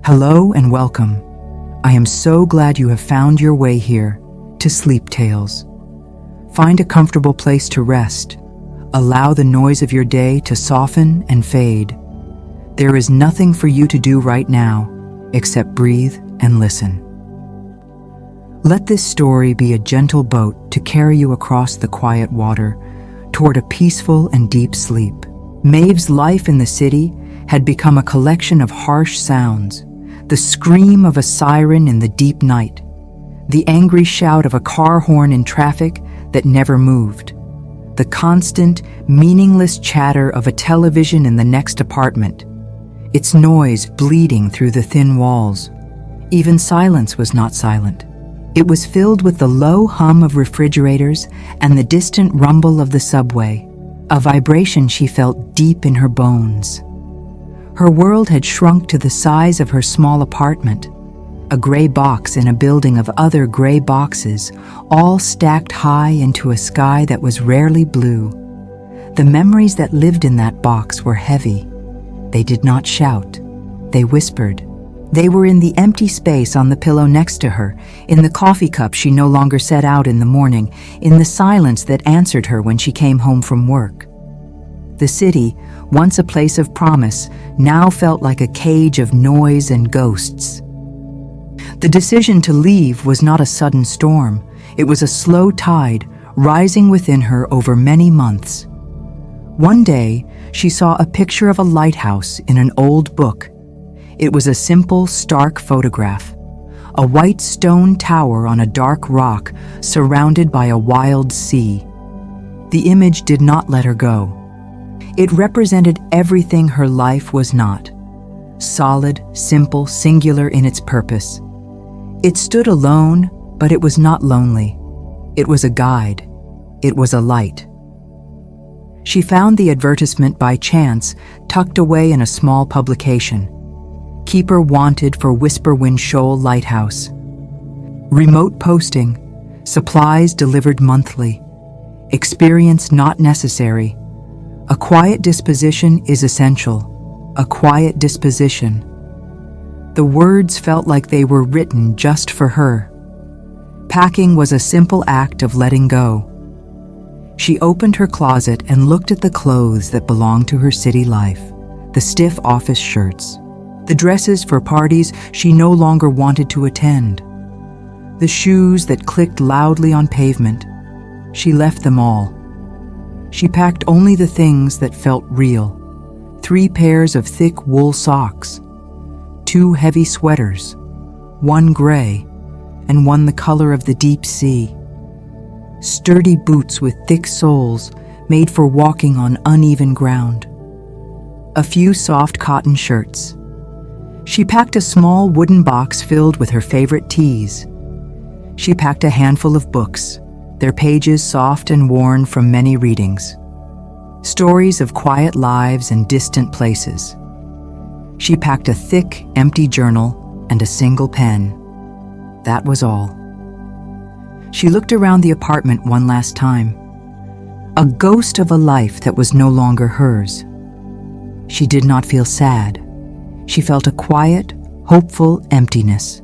Hello and welcome. I am so glad you have found your way here to Sleep Tales. Find a comfortable place to rest. Allow the noise of your day to soften and fade. There is nothing for you to do right now except breathe and listen. Let this story be a gentle boat to carry you across the quiet water toward a peaceful and deep sleep. Maeve's life in the city had become a collection of harsh sounds. The scream of a siren in the deep night, the angry shout of a car horn in traffic that never moved, the constant, meaningless chatter of a television in the next apartment, its noise bleeding through the thin walls. Even silence was not silent. It was filled with the low hum of refrigerators and the distant rumble of the subway, a vibration she felt deep in her bones. Her world had shrunk to the size of her small apartment, a gray box in a building of other gray boxes, all stacked high into a sky that was rarely blue. The memories that lived in that box were heavy. They did not shout. They whispered. They were in the empty space on the pillow next to her, in the coffee cup she no longer set out in the morning, in the silence that answered her when she came home from work. The city, once a place of promise, now felt like a cage of noise and ghosts. The decision to leave was not a sudden storm. It was a slow tide, rising within her over many months. One day, she saw a picture of a lighthouse in an old book. It was a simple, stark photograph. A white stone tower on a dark rock, surrounded by a wild sea. The image did not let her go. It represented everything her life was not. Solid, simple, singular in its purpose. It stood alone, but it was not lonely. It was a guide. It was a light. She found the advertisement by chance, tucked away in a small publication. Keeper wanted for Whisperwind Shoal Lighthouse. Remote posting. Supplies delivered monthly. Experience not necessary. A quiet disposition is essential. A quiet disposition. The words felt like they were written just for her. Packing was a simple act of letting go. She opened her closet and looked at the clothes that belonged to her city life, the stiff office shirts, the dresses for parties she no longer wanted to attend, the shoes that clicked loudly on pavement. She left them all. She packed only the things that felt real. 3 pairs of thick wool socks, 2 heavy sweaters, 1 gray, and 1 the color of the deep sea. Sturdy boots with thick soles made for walking on uneven ground. A few soft cotton shirts. She packed a small wooden box filled with her favorite teas. She packed a handful of books, their pages soft and worn from many readings. Stories of quiet lives and distant places. She packed a thick, empty journal and a single pen. That was all. She looked around the apartment one last time. A ghost of a life that was no longer hers. She did not feel sad. She felt a quiet, hopeful emptiness.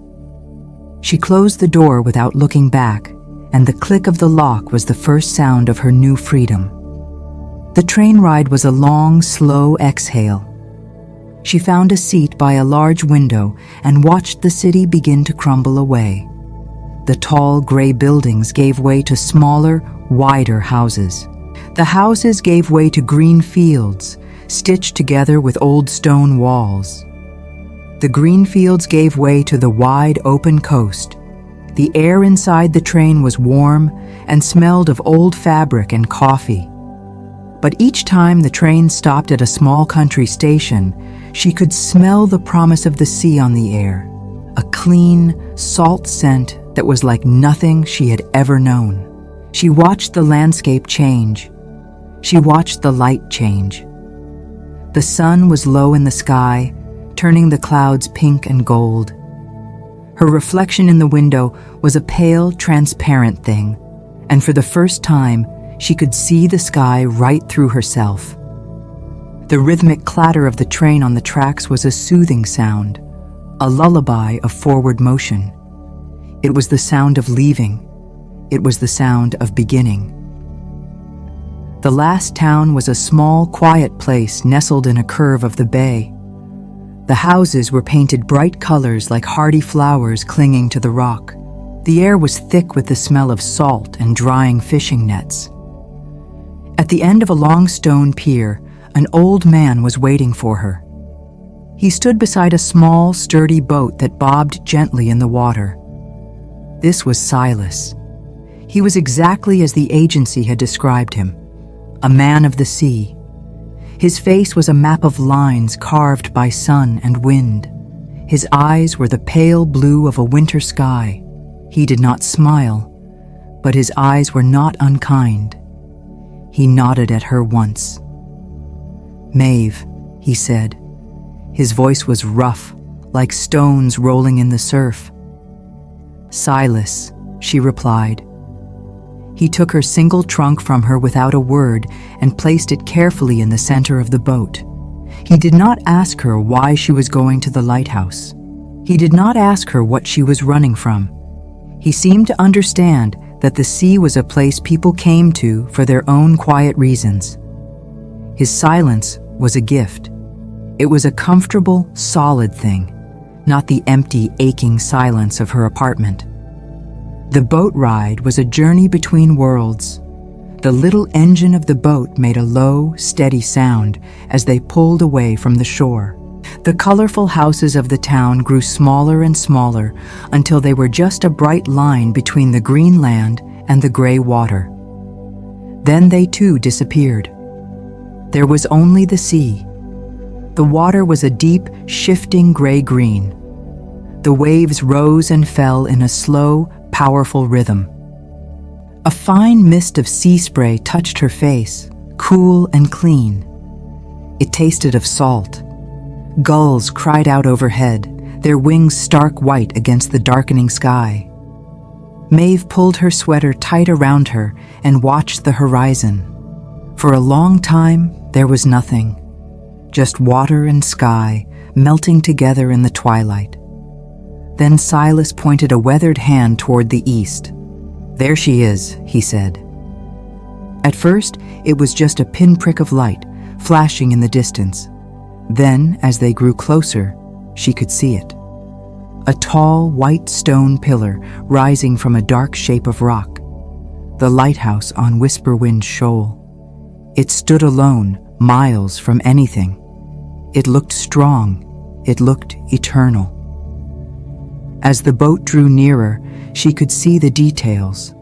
She closed the door without looking back, and the click of the lock was the first sound of her new freedom. The train ride was a long, slow exhale. She found a seat by a large window and watched the city begin to crumble away. The tall, gray buildings gave way to smaller, wider houses. The houses gave way to green fields, stitched together with old stone walls. The green fields gave way to the wide, open coast. The air inside the train was warm and smelled of old fabric and coffee. But each time the train stopped at a small country station, she could smell the promise of the sea on the air, a clean, salt scent that was like nothing she had ever known. She watched the landscape change. She watched the light change. The sun was low in the sky, turning the clouds pink and gold. Her reflection in the window was a pale, transparent thing, and for the first time, she could see the sky right through herself. The rhythmic clatter of the train on the tracks was a soothing sound, a lullaby of forward motion. It was the sound of leaving. It was the sound of beginning. The last town was a small, quiet place nestled in a curve of the bay. The houses were painted bright colors like hardy flowers clinging to the rock. The air was thick with the smell of salt and drying fishing nets. At the end of a long stone pier, an old man was waiting for her. He stood beside a small, sturdy boat that bobbed gently in the water. This was Silas. He was exactly as the agency had described him, a man of the sea. His face was a map of lines carved by sun and wind. His eyes were the pale blue of a winter sky. He did not smile, but his eyes were not unkind. He nodded at her once. "Maeve," he said. His voice was rough, like stones rolling in the surf. "Silas," she replied. He took her single trunk from her without a word and placed it carefully in the center of the boat. He did not ask her why she was going to the lighthouse. He did not ask her what she was running from. He seemed to understand that the sea was a place people came to for their own quiet reasons. His silence was a gift. It was a comfortable, solid thing, not the empty, aching silence of her apartment. The boat ride was a journey between worlds. The little engine of the boat made a low, steady sound as they pulled away from the shore. The colorful houses of the town grew smaller and smaller until they were just a bright line between the green land and the gray water. Then they too disappeared. There was only the sea. The water was a deep, shifting gray-green. The waves rose and fell in a slow, powerful rhythm. A fine mist of sea spray touched her face, cool and clean. It tasted of salt. Gulls cried out overhead, their wings stark white against the darkening sky. Maeve pulled her sweater tight around her and watched the horizon. For a long time, there was nothing. Just water and sky melting together in the twilight. Then Silas pointed a weathered hand toward the east. "There she is," he said. At first, it was just a pinprick of light, flashing in the distance. Then, as they grew closer, she could see it. A tall, white stone pillar rising from a dark shape of rock. The lighthouse on Whisperwind Shoal. It stood alone, miles from anything. It looked strong. It looked eternal. As the boat drew nearer, she could see the details.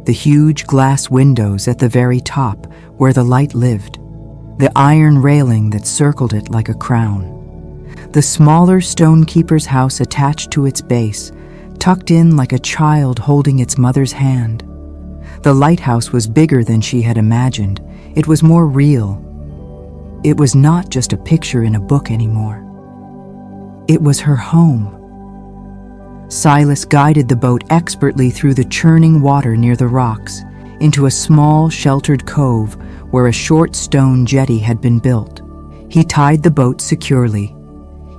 The huge glass windows at the very top where the light lived. The iron railing that circled it like a crown. The smaller stonekeeper's house attached to its base, tucked in like a child holding its mother's hand. The lighthouse was bigger than she had imagined. It was more real. It was not just a picture in a book anymore. It was her home. Silas guided the boat expertly through the churning water near the rocks, into a small, sheltered cove where a short stone jetty had been built. He tied the boat securely.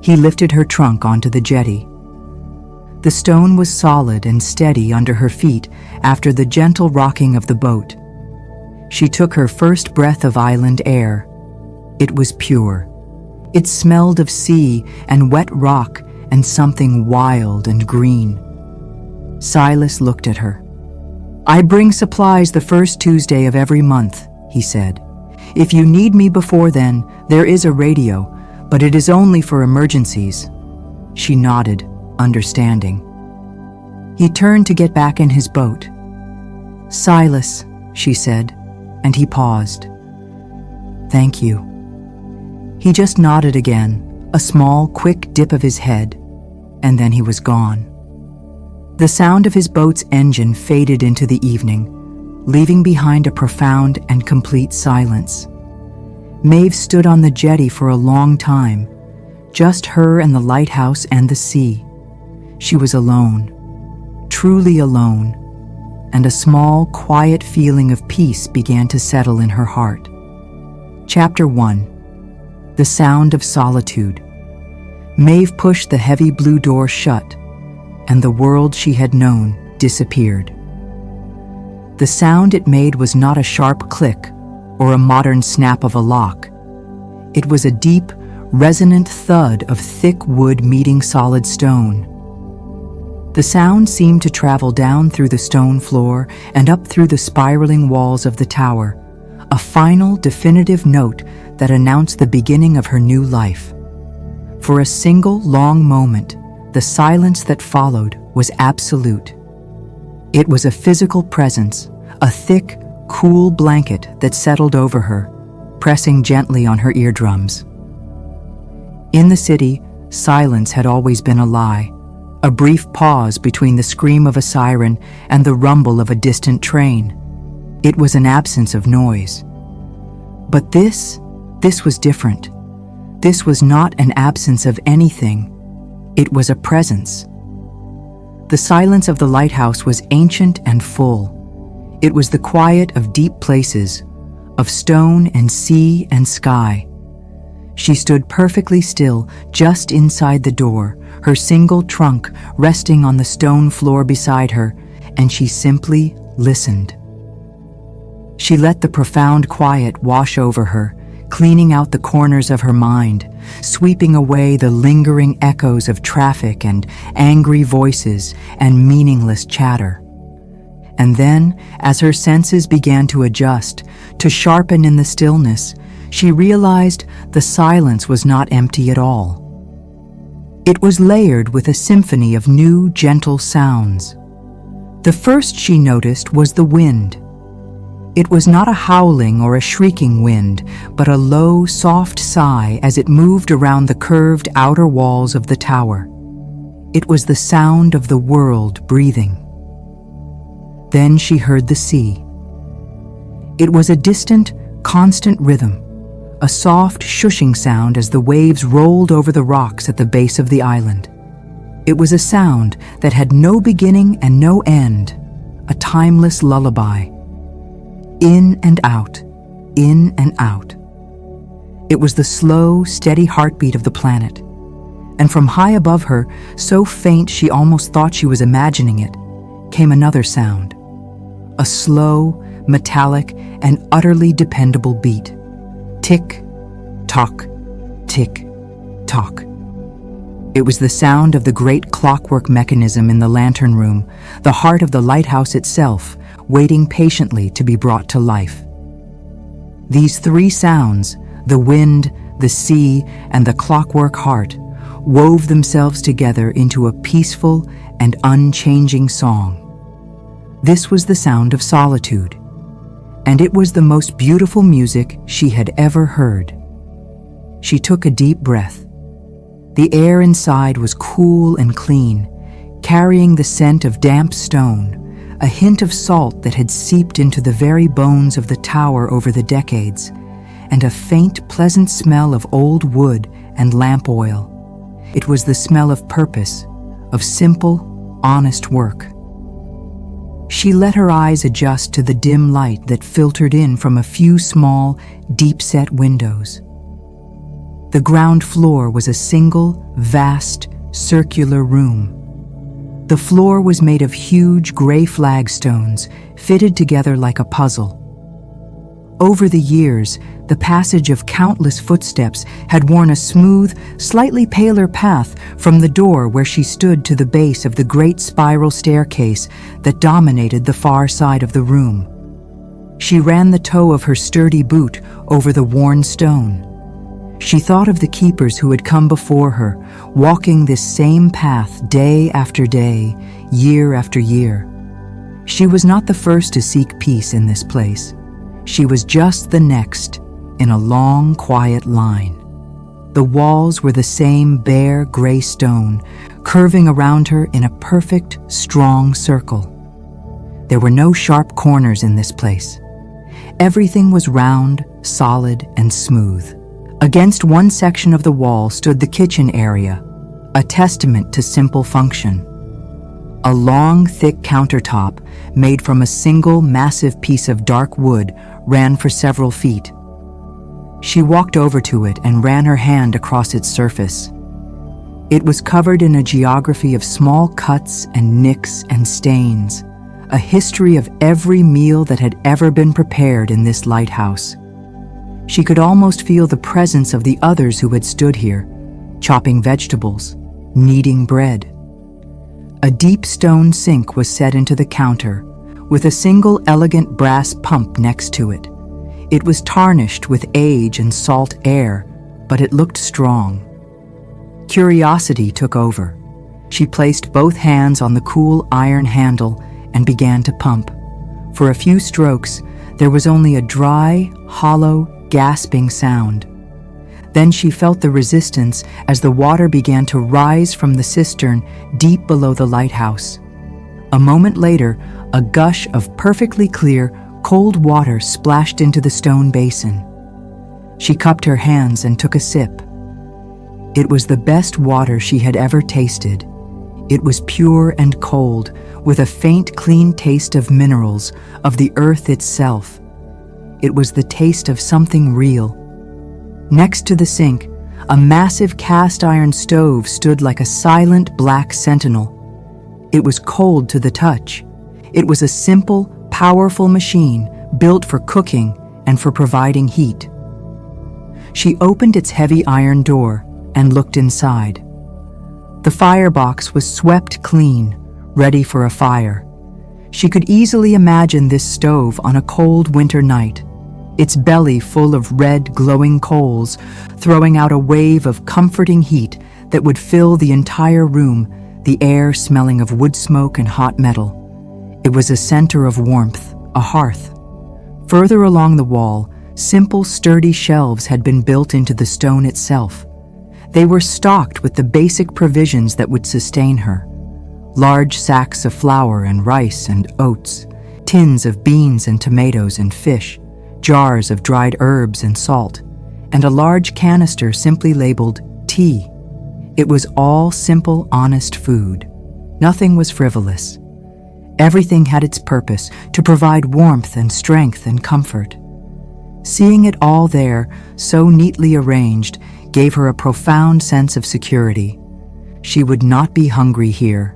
He lifted her trunk onto the jetty. The stone was solid and steady under her feet after the gentle rocking of the boat. She took her first breath of island air. It was pure. It smelled of sea and wet rock and something wild and green. Silas looked at her. "I bring supplies the first Tuesday of every month," he said. "If you need me before then, there is a radio, but it is only for emergencies." She nodded, understanding. He turned to get back in his boat. "Silas," she said, and he paused. "Thank you." He just nodded again, a small, quick dip of his head, and then he was gone. The sound of his boat's engine faded into the evening, leaving behind a profound and complete silence. Maeve stood on the jetty for a long time, just her and the lighthouse and the sea. She was alone, truly alone, and a small, quiet feeling of peace began to settle in her heart. Chapter 1. The Sound of Solitude. Maeve pushed the heavy blue door shut, and the world she had known disappeared. The sound it made was not a sharp click or a modern snap of a lock. It was a deep, resonant thud of thick wood meeting solid stone. The sound seemed to travel down through the stone floor and up through the spiraling walls of the tower, a final, definitive note that announced the beginning of her new life. For a single, long moment, the silence that followed was absolute. It was a physical presence, a thick, cool blanket that settled over her, pressing gently on her eardrums. In the city, silence had always been a lie, a brief pause between the scream of a siren and the rumble of a distant train. It was an absence of noise. But this was different. This was not an absence of anything. It was a presence. The silence of the lighthouse was ancient and full. It was the quiet of deep places, of stone and sea and sky. She stood perfectly still just inside the door, her single trunk resting on the stone floor beside her, and she simply listened. She let the profound quiet wash over her, cleaning out the corners of her mind, sweeping away the lingering echoes of traffic and angry voices and meaningless chatter. And then, as her senses began to adjust, to sharpen in the stillness, she realized the silence was not empty at all. It was layered with a symphony of new, gentle sounds. The first she noticed was the wind. It was not a howling or a shrieking wind, but a low, soft sigh as it moved around the curved outer walls of the tower. It was the sound of the world breathing. Then she heard the sea. It was a distant, constant rhythm, a soft, shushing sound as the waves rolled over the rocks at the base of the island. It was a sound that had no beginning and no end, a timeless lullaby. In and out, in and out. It was the slow, steady heartbeat of the planet. And from high above her, so faint she almost thought she was imagining it, came another sound. A slow, metallic, and utterly dependable beat. Tick, tock, tick, tock. It was the sound of the great clockwork mechanism in the lantern room, the heart of the lighthouse itself, waiting patiently to be brought to life. These three sounds, the wind, the sea, and the clockwork heart, wove themselves together into a peaceful and unchanging song. This was the sound of solitude, and it was the most beautiful music she had ever heard. She took a deep breath. The air inside was cool and clean, carrying the scent of damp stone, a hint of salt that had seeped into the very bones of the tower over the decades, and a faint, pleasant smell of old wood and lamp oil. It was the smell of purpose, of simple, honest work. She let her eyes adjust to the dim light that filtered in from a few small, deep-set windows. The ground floor was a single, vast, circular room. The floor was made of huge gray flagstones, fitted together like a puzzle. Over the years, the passage of countless footsteps had worn a smooth, slightly paler path from the door where she stood to the base of the great spiral staircase that dominated the far side of the room. She ran the toe of her sturdy boot over the worn stone. She thought of the keepers who had come before her, walking this same path day after day, year after year. She was not the first to seek peace in this place. She was just the next in a long, quiet line. The walls were the same bare, gray stone, curving around her in a perfect, strong circle. There were no sharp corners in this place. Everything was round, solid, and smooth. Against one section of the wall stood the kitchen area, a testament to simple function. A long, thick countertop, made from a single, massive piece of dark wood, ran for several feet. She walked over to it and ran her hand across its surface. It was covered in a geography of small cuts and nicks and stains, a history of every meal that had ever been prepared in this lighthouse. She could almost feel the presence of the others who had stood here, chopping vegetables, kneading bread. A deep stone sink was set into the counter, with a single elegant brass pump next to it. It was tarnished with age and salt air, but it looked strong. Curiosity took over. She placed both hands on the cool iron handle and began to pump. For a few strokes, there was only a dry, hollow, gasping sound. Then she felt the resistance as the water began to rise from the cistern deep below the lighthouse. A moment later, a gush of perfectly clear, cold water splashed into the stone basin. She cupped her hands and took a sip. It was the best water she had ever tasted. It was pure and cold, with a faint, clean taste of minerals, of the earth itself. It was the taste of something real. Next to the sink, a massive cast iron stove stood like a silent black sentinel. It was cold to the touch. It was a simple, powerful machine built for cooking and for providing heat. She opened its heavy iron door and looked inside. The firebox was swept clean, ready for a fire. She could easily imagine this stove on a cold winter night, its belly full of red, glowing coals, throwing out a wave of comforting heat that would fill the entire room, the air smelling of wood smoke and hot metal. It was a center of warmth, a hearth. Further along the wall, simple, sturdy shelves had been built into the stone itself. They were stocked with the basic provisions that would sustain her. Large sacks of flour and rice and oats, tins of beans and tomatoes and fish, jars of dried herbs and salt, and a large canister simply labeled tea. It was all simple, honest food. Nothing was frivolous. Everything had its purpose, to provide warmth and strength and comfort. Seeing it all there, so neatly arranged, gave her a profound sense of security. She would not be hungry here.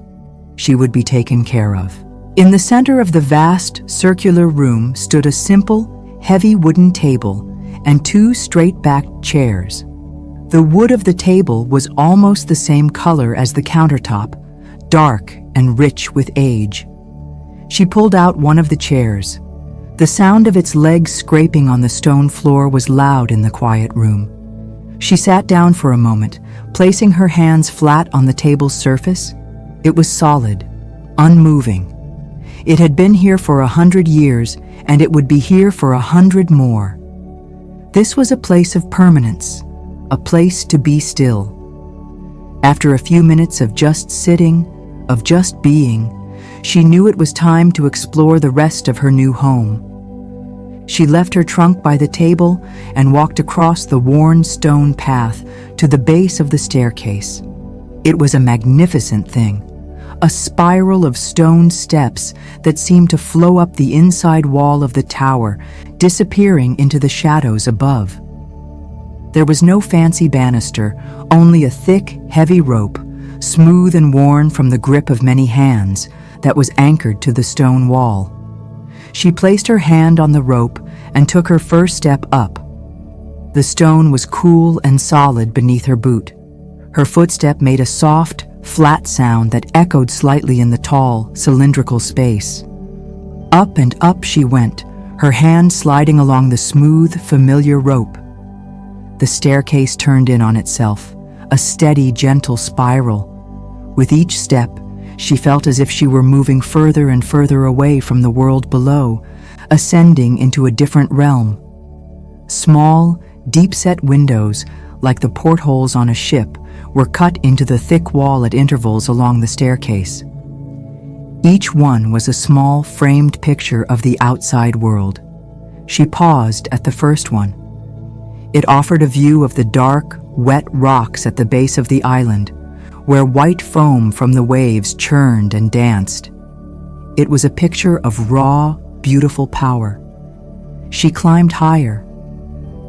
She would be taken care of. In the center of the vast, circular room stood a simple, heavy wooden table and two straight-backed chairs. The wood of the table was almost the same color as the countertop, dark and rich with age. She pulled out one of the chairs. The sound of its legs scraping on the stone floor was loud in the quiet room. She sat down for a moment, placing her hands flat on the table's surface. It was solid, unmoving. It had been here for 100 years, and it would be here for 100 more. This was a place of permanence, a place to be still. After a few minutes of just sitting, of just being, she knew it was time to explore the rest of her new home. She left her trunk by the table and walked across the worn stone path to the base of the staircase. It was a magnificent thing, a spiral of stone steps that seemed to flow up the inside wall of the tower, disappearing into the shadows above. There was no fancy banister, only a thick, heavy rope, smooth and worn from the grip of many hands, that was anchored to the stone wall. She placed her hand on the rope and took her first step up. The stone was cool and solid beneath her boot. Her footstep made a soft, flat sound that echoed slightly in the tall, cylindrical space. Up and up she went, her hand sliding along the smooth, familiar rope. The staircase turned in on itself, a steady, gentle spiral. With each step, she felt as if she were moving further and further away from the world below, ascending into a different realm. Small, deep-set windows, like the portholes on a ship, were cut into the thick wall at intervals along the staircase. Each one was a small, framed picture of the outside world. She paused at the first one. It offered a view of the dark, wet rocks at the base of the island, where white foam from the waves churned and danced. It was a picture of raw, beautiful power. She climbed higher.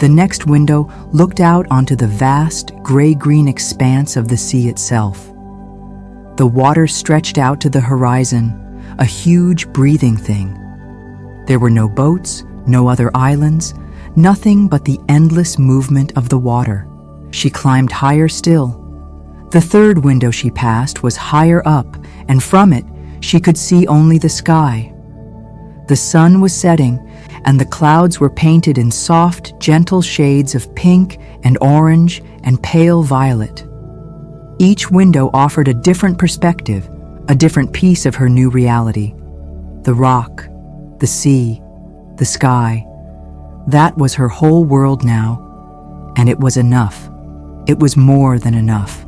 The next window looked out onto the vast, gray-green expanse of the sea itself. The water stretched out to the horizon, a huge breathing thing. There were no boats, no other islands, nothing but the endless movement of the water. She climbed higher still. The third window she passed was higher up, and from it she could see only the sky. The sun was setting, and the clouds were painted in soft, gentle shades of pink and orange and pale violet. Each window offered a different perspective, a different piece of her new reality. The rock, the sea, the sky. That was her whole world now, and it was enough. It was more than enough.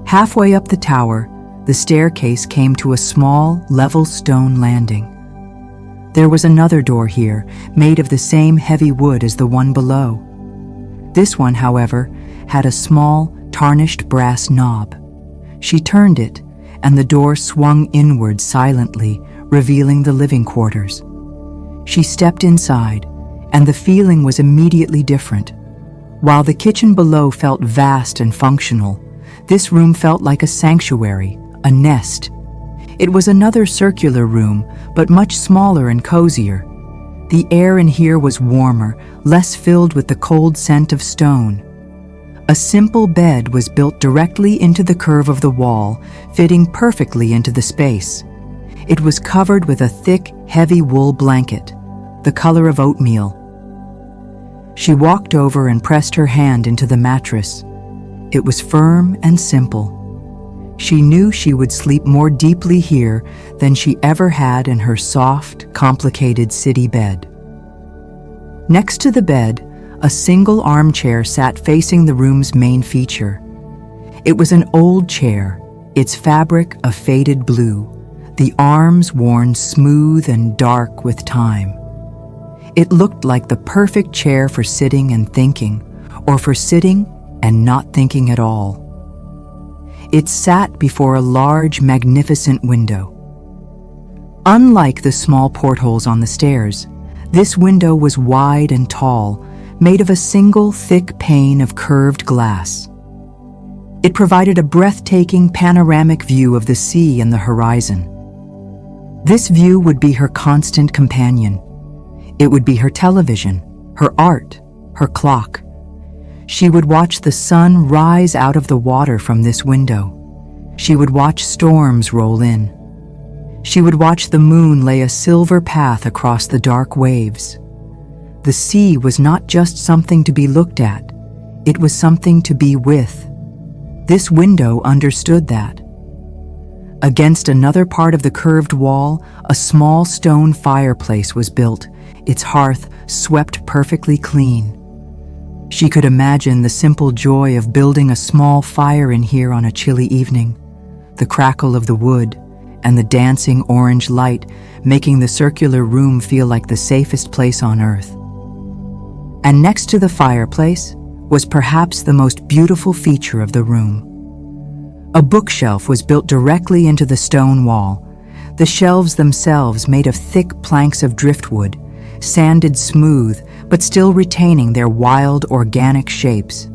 Halfway up the tower, the staircase came to a small, level stone landing. There was another door here, made of the same heavy wood as the one below. This one, however, had a small, tarnished brass knob. She turned it, and the door swung inward silently, revealing the living quarters. She stepped inside, and the feeling was immediately different. While the kitchen below felt vast and functional, this room felt like a sanctuary, a nest. It was another circular room, but much smaller and cozier. The air in here was warmer, less filled with the cold scent of stone. A simple bed was built directly into the curve of the wall, fitting perfectly into the space. It was covered with a thick, heavy wool blanket, the color of oatmeal. She walked over and pressed her hand into the mattress. It was firm and simple. She knew she would sleep more deeply here than she ever had in her soft, complicated city bed. Next to the bed, a single armchair sat facing the room's main feature. It was an old chair, its fabric a faded blue, the arms worn smooth and dark with time. It looked like the perfect chair for sitting and thinking, or for sitting and not thinking at all. It sat before a large, magnificent window. Unlike the small portholes on the stairs, this window was wide and tall, made of a single thick pane of curved glass. It provided a breathtaking panoramic view of the sea and the horizon. This view would be her constant companion. It would be her television, her art, her clock. She would watch the sun rise out of the water from this window. She would watch storms roll in. She would watch the moon lay a silver path across the dark waves. The sea was not just something to be looked at. It was something to be with. This window understood that. Against another part of the curved wall, a small stone fireplace was built, its hearth swept perfectly clean. She could imagine the simple joy of building a small fire in here on a chilly evening, the crackle of the wood and the dancing orange light making the circular room feel like the safest place on earth. And next to the fireplace was perhaps the most beautiful feature of the room. A bookshelf was built directly into the stone wall, the shelves themselves made of thick planks of driftwood, sanded smooth, but still retaining their wild, organic shapes.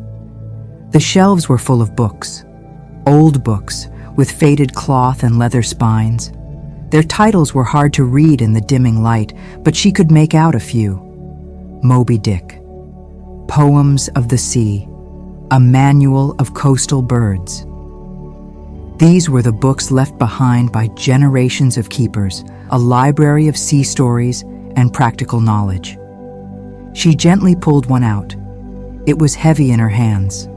The shelves were full of books, old books with faded cloth and leather spines. Their titles were hard to read in the dimming light, but she could make out a few. Moby Dick, Poems of the Sea, A Manual of Coastal Birds. These were the books left behind by generations of keepers, a library of sea stories and practical knowledge. She gently pulled one out. It was heavy in her hands.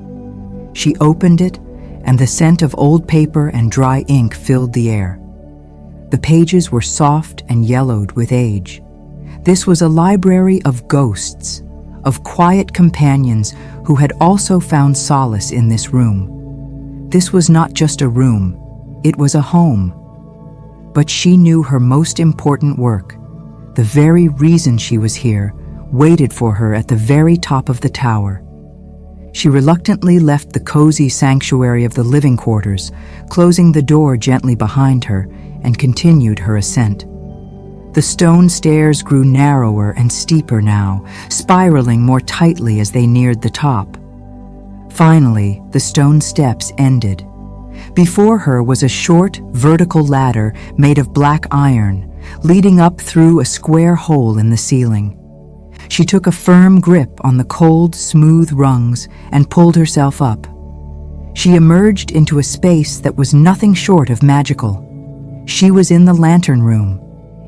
She opened it, and the scent of old paper and dry ink filled the air. The pages were soft and yellowed with age. This was a library of ghosts, of quiet companions who had also found solace in this room. This was not just a room, it was a home. But she knew her most important work, the very reason she was here, waited for her at the very top of the tower. She reluctantly left the cozy sanctuary of the living quarters, closing the door gently behind her, and continued her ascent. The stone stairs grew narrower and steeper now, spiraling more tightly as they neared the top. Finally, the stone steps ended. Before her was a short, vertical ladder made of black iron, leading up through a square hole in the ceiling. She took a firm grip on the cold, smooth rungs and pulled herself up. She emerged into a space that was nothing short of magical. She was in the lantern room.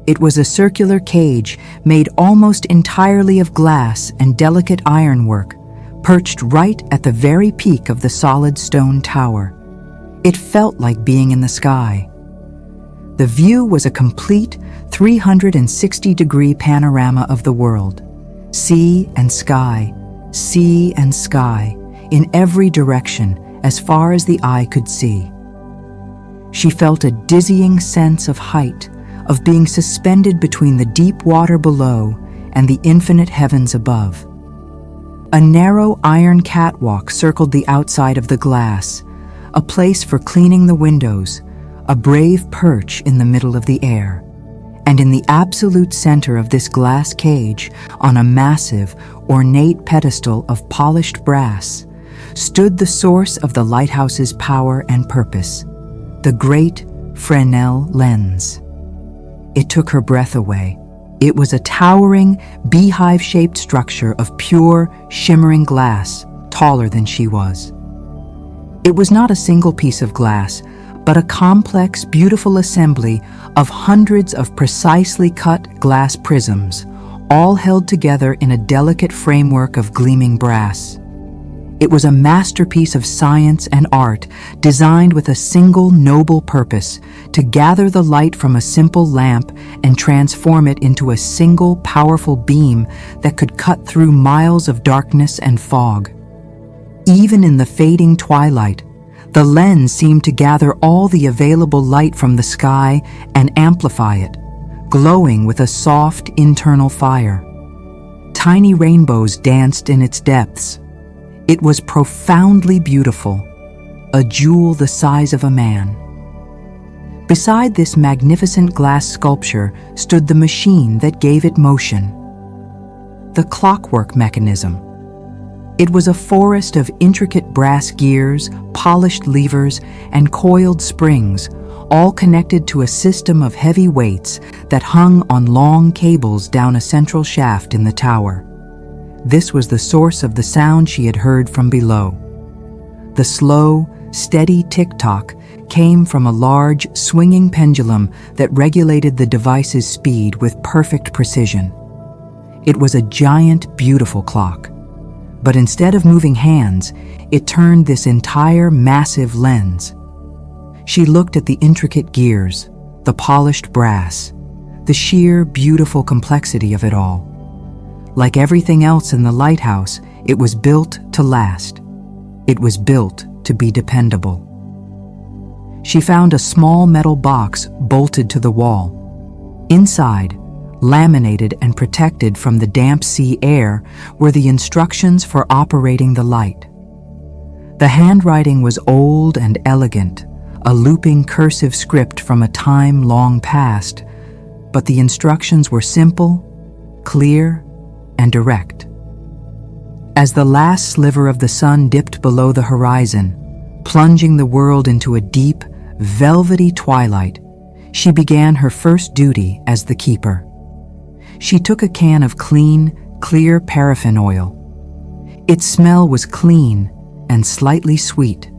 It was a circular cage made almost entirely of glass and delicate ironwork, perched right at the very peak of the solid stone tower. It felt like being in the sky. The view was a complete 360-degree panorama of the world. Sea and sky, in every direction, as far as the eye could see. She felt a dizzying sense of height, of being suspended between the deep water below and the infinite heavens above. A narrow iron catwalk circled the outside of the glass, a place for cleaning the windows, a brave perch in the middle of the air. And in the absolute center of this glass cage, on a massive, ornate pedestal of polished brass, stood the source of the lighthouse's power and purpose, the great Fresnel lens. It took her breath away. It was a towering, beehive-shaped structure of pure, shimmering glass, taller than she was. It was not a single piece of glass, but a complex, beautiful assembly of hundreds of precisely cut glass prisms, all held together in a delicate framework of gleaming brass. It was a masterpiece of science and art, designed with a single noble purpose: to gather the light from a simple lamp and transform it into a single powerful beam that could cut through miles of darkness and fog. Even in the fading twilight, the lens seemed to gather all the available light from the sky and amplify it, glowing with a soft internal fire. Tiny rainbows danced in its depths. It was profoundly beautiful, a jewel the size of a man. Beside this magnificent glass sculpture stood the machine that gave it motion. The clockwork mechanism. It was a forest of intricate brass gears, polished levers, and coiled springs, all connected to a system of heavy weights that hung on long cables down a central shaft in the tower. This was the source of the sound she had heard from below. The slow, steady tick-tock came from a large, swinging pendulum that regulated the device's speed with perfect precision. It was a giant, beautiful clock. But instead of moving hands, it turned this entire massive lens. She looked at the intricate gears, the polished brass, the sheer, beautiful complexity of it all. Like everything else in the lighthouse, it was built to last. It was built to be dependable. She found a small metal box bolted to the wall. Inside, laminated and protected from the damp sea air, were the instructions for operating the light. The handwriting was old and elegant, a looping cursive script from a time long past, but the instructions were simple, clear, and direct. As the last sliver of the sun dipped below the horizon, plunging the world into a deep, velvety twilight, she began her first duty as the keeper. She took a can of clean, clear paraffin oil. Its smell was clean and slightly sweet.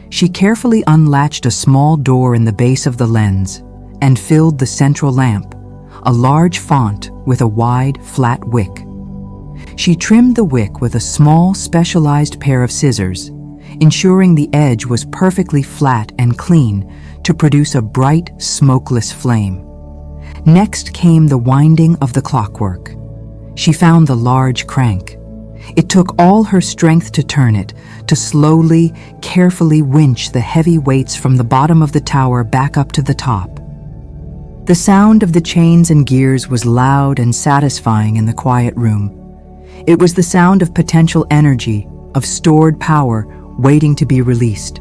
She carefully unlatched a small door in the base of the lens and filled the central lamp, a large font with a wide, flat wick. She trimmed the wick with a small, specialized pair of scissors, ensuring the edge was perfectly flat and clean to produce a bright, smokeless flame. Next came the winding of the clockwork. She found the large crank. It took all her strength to turn it, to slowly, carefully winch the heavy weights from the bottom of the tower back up to the top. The sound of the chains and gears was loud and satisfying in the quiet room. It was the sound of potential energy, of stored power, waiting to be released.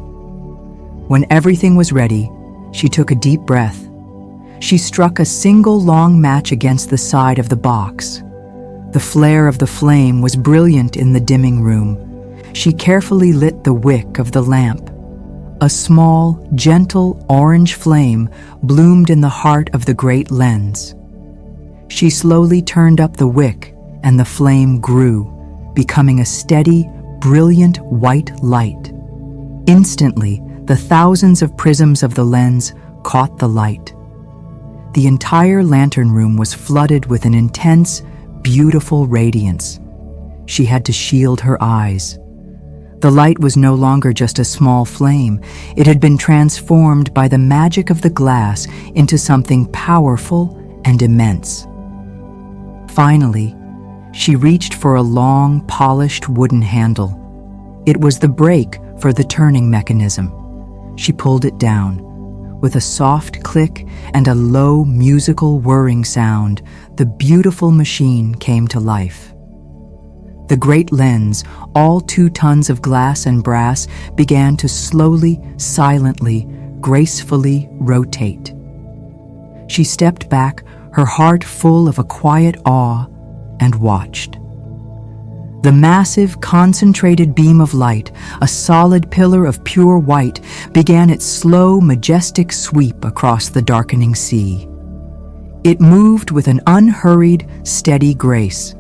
When everything was ready, she took a deep breath. She struck a single long match against the side of the box. The flare of the flame was brilliant in the dimming room. She carefully lit the wick of the lamp. A small, gentle orange flame bloomed in the heart of the great lens. She slowly turned up the wick, and the flame grew, becoming a steady, brilliant white light. Instantly, the thousands of prisms of the lens caught the light. The entire lantern room was flooded with an intense, beautiful radiance. She had to shield her eyes. The light was no longer just a small flame. It had been transformed by the magic of the glass into something powerful and immense. Finally, she reached for a long, polished wooden handle. It was the brake for the turning mechanism. She pulled it down. With a soft click and a low, musical whirring sound, the beautiful machine came to life. The great lens, all 2 tons of glass and brass, began to slowly, silently, gracefully rotate. She stepped back, her heart full of a quiet awe, and watched. The massive, concentrated beam of light, a solid pillar of pure white, began its slow, majestic sweep across the darkening sea. It moved with an unhurried, steady grace.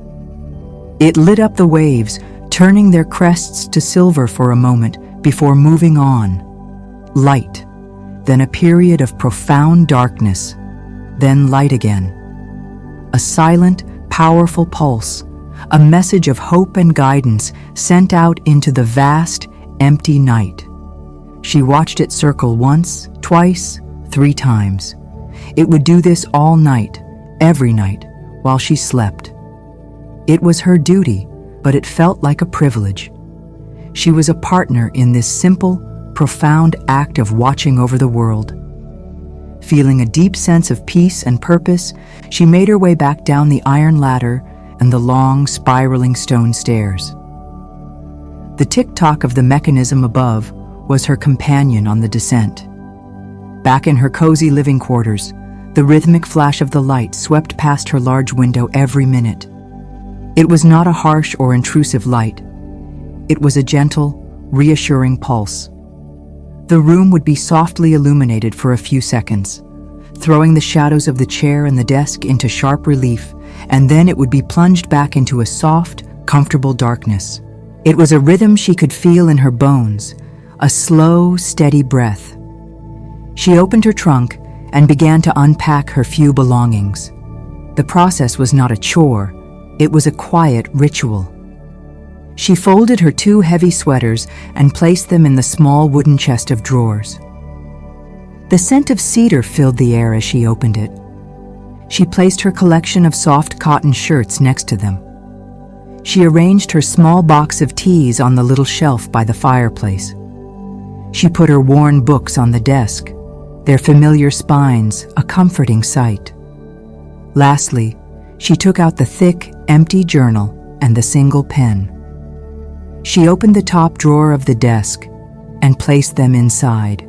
It lit up the waves, turning their crests to silver for a moment before moving on. Light, then a period of profound darkness, then light again. A silent, powerful pulse, a message of hope and guidance sent out into the vast, empty night. She watched it circle once, twice, 3 times. It would do this all night, every night, while she slept. It was her duty, but it felt like a privilege. She was a partner in this simple, profound act of watching over the world. Feeling a deep sense of peace and purpose, she made her way back down the iron ladder and the long, spiraling stone stairs. The tick-tock of the mechanism above was her companion on the descent. Back in her cozy living quarters, the rhythmic flash of the light swept past her large window every minute. It was not a harsh or intrusive light. It was a gentle, reassuring pulse. The room would be softly illuminated for a few seconds, throwing the shadows of the chair and the desk into sharp relief, and then it would be plunged back into a soft, comfortable darkness. It was a rhythm she could feel in her bones, a slow, steady breath. She opened her trunk and began to unpack her few belongings. The process was not a chore. It was a quiet ritual. She folded her 2 heavy sweaters and placed them in the small wooden chest of drawers. The scent of cedar filled the air as she opened it. She placed her collection of soft cotton shirts next to them. She arranged her small box of teas on the little shelf by the fireplace. She put her worn books on the desk, their familiar spines a comforting sight. Lastly, she took out the thick, empty journal and the single pen. She opened the top drawer of the desk and placed them inside.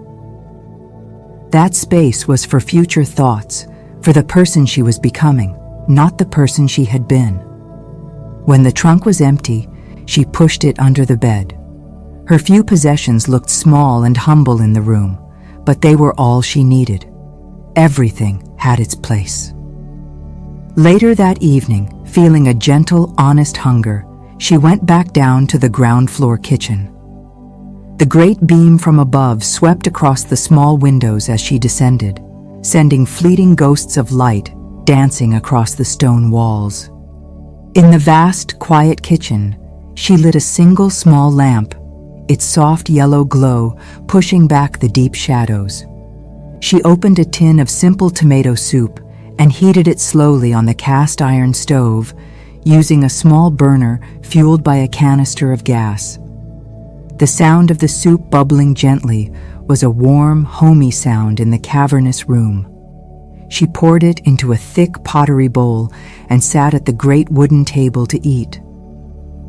That space was for future thoughts, for the person she was becoming, not the person she had been. When the trunk was empty, she pushed it under the bed. Her few possessions looked small and humble in the room, but they were all she needed. Everything had its place. Later that evening, feeling a gentle, honest hunger, she went back down to the ground floor kitchen. The great beam from above swept across the small windows as she descended, sending fleeting ghosts of light dancing across the stone walls. In the vast, quiet kitchen, she lit a single small lamp, its soft yellow glow pushing back the deep shadows. She opened a tin of simple tomato soup and heated it slowly on the cast iron stove, using a small burner fueled by a canister of gas. The sound of the soup bubbling gently was a warm, homey sound in the cavernous room. She poured it into a thick pottery bowl and sat at the great wooden table to eat.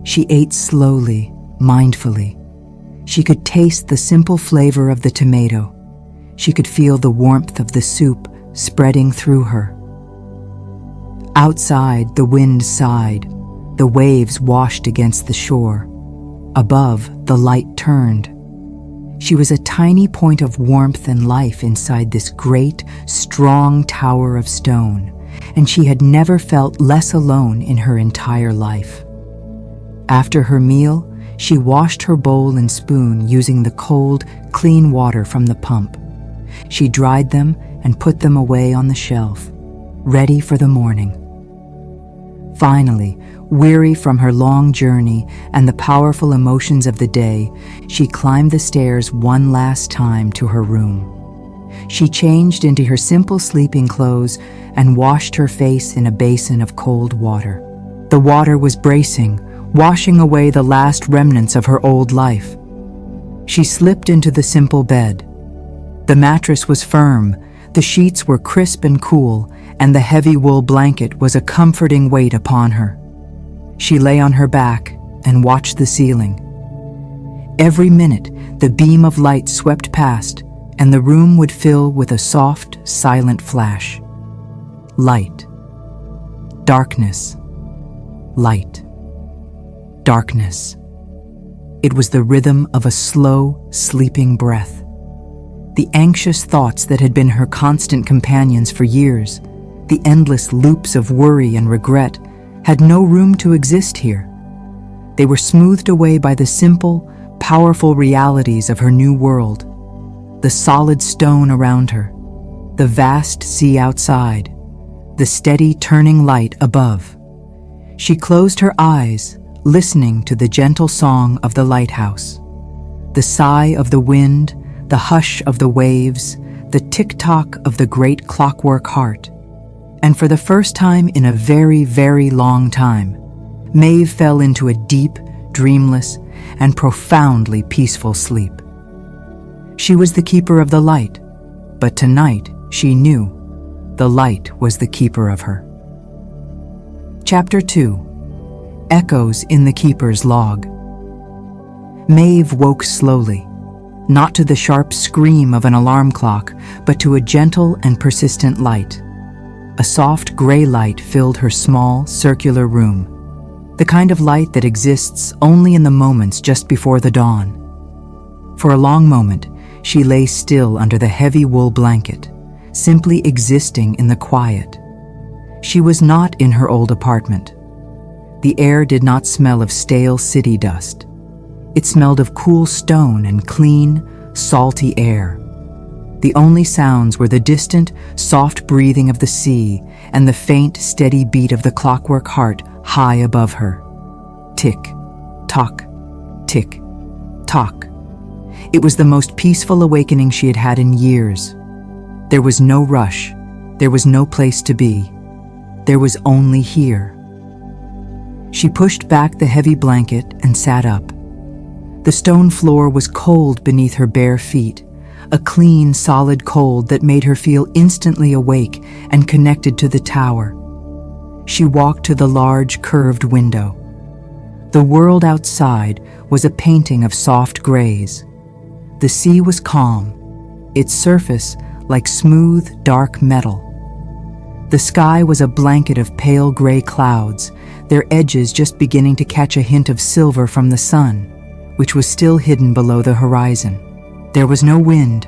She ate slowly, mindfully. She could taste the simple flavor of the tomato. She could feel the warmth of the soup spreading through her. Outside, the wind sighed. The waves washed against the shore. Above, the light turned. She was a tiny point of warmth and life inside this great, strong tower of stone, and she had never felt less alone in her entire life. After her meal, she washed her bowl and spoon using the cold, clean water from the pump. She dried them and put them away on the shelf, ready for the morning. Finally, weary from her long journey and the powerful emotions of the day, she climbed the stairs one last time to her room. She changed into her simple sleeping clothes and washed her face in a basin of cold water. The water was bracing, washing away the last remnants of her old life. She slipped into the simple bed. The mattress was firm, the sheets were crisp and cool, and the heavy wool blanket was a comforting weight upon her. She lay on her back and watched the ceiling. Every minute, the beam of light swept past, and the room would fill with a soft, silent flash. Light. Darkness. Light. Darkness. It was the rhythm of a slow, sleeping breath. The anxious thoughts that had been her constant companions for years, the endless loops of worry and regret, had no room to exist here. They were smoothed away by the simple, powerful realities of her new world. The solid stone around her, the vast sea outside, the steady turning light above. She closed her eyes, listening to the gentle song of the lighthouse. The sigh of the wind, the hush of the waves, the tick-tock of the great clockwork heart. And for the first time in a very, very long time, Maeve fell into a deep, dreamless, and profoundly peaceful sleep. She was the keeper of the light, but tonight she knew the light was the keeper of her. Chapter 2. Echoes in the Keeper's Log. Maeve woke slowly, not to the sharp scream of an alarm clock, but to a gentle and persistent light. A soft gray light filled her small, circular room, the kind of light that exists only in the moments just before the dawn. For a long moment, she lay still under the heavy wool blanket, simply existing in the quiet. She was not in her old apartment. The air did not smell of stale city dust. It smelled of cool stone and clean, salty air. The only sounds were the distant, soft breathing of the sea and the faint, steady beat of the clockwork heart high above her. Tick, tock, tick, tock. It was the most peaceful awakening she had had in years. There was no rush. There was no place to be. There was only here. She pushed back the heavy blanket and sat up. The stone floor was cold beneath her bare feet, a clean, solid cold that made her feel instantly awake and connected to the tower. She walked to the large, curved window. The world outside was a painting of soft grays. The sea was calm, its surface like smooth, dark metal. The sky was a blanket of pale gray clouds, their edges just beginning to catch a hint of silver from the sun, which was still hidden below the horizon. There was no wind.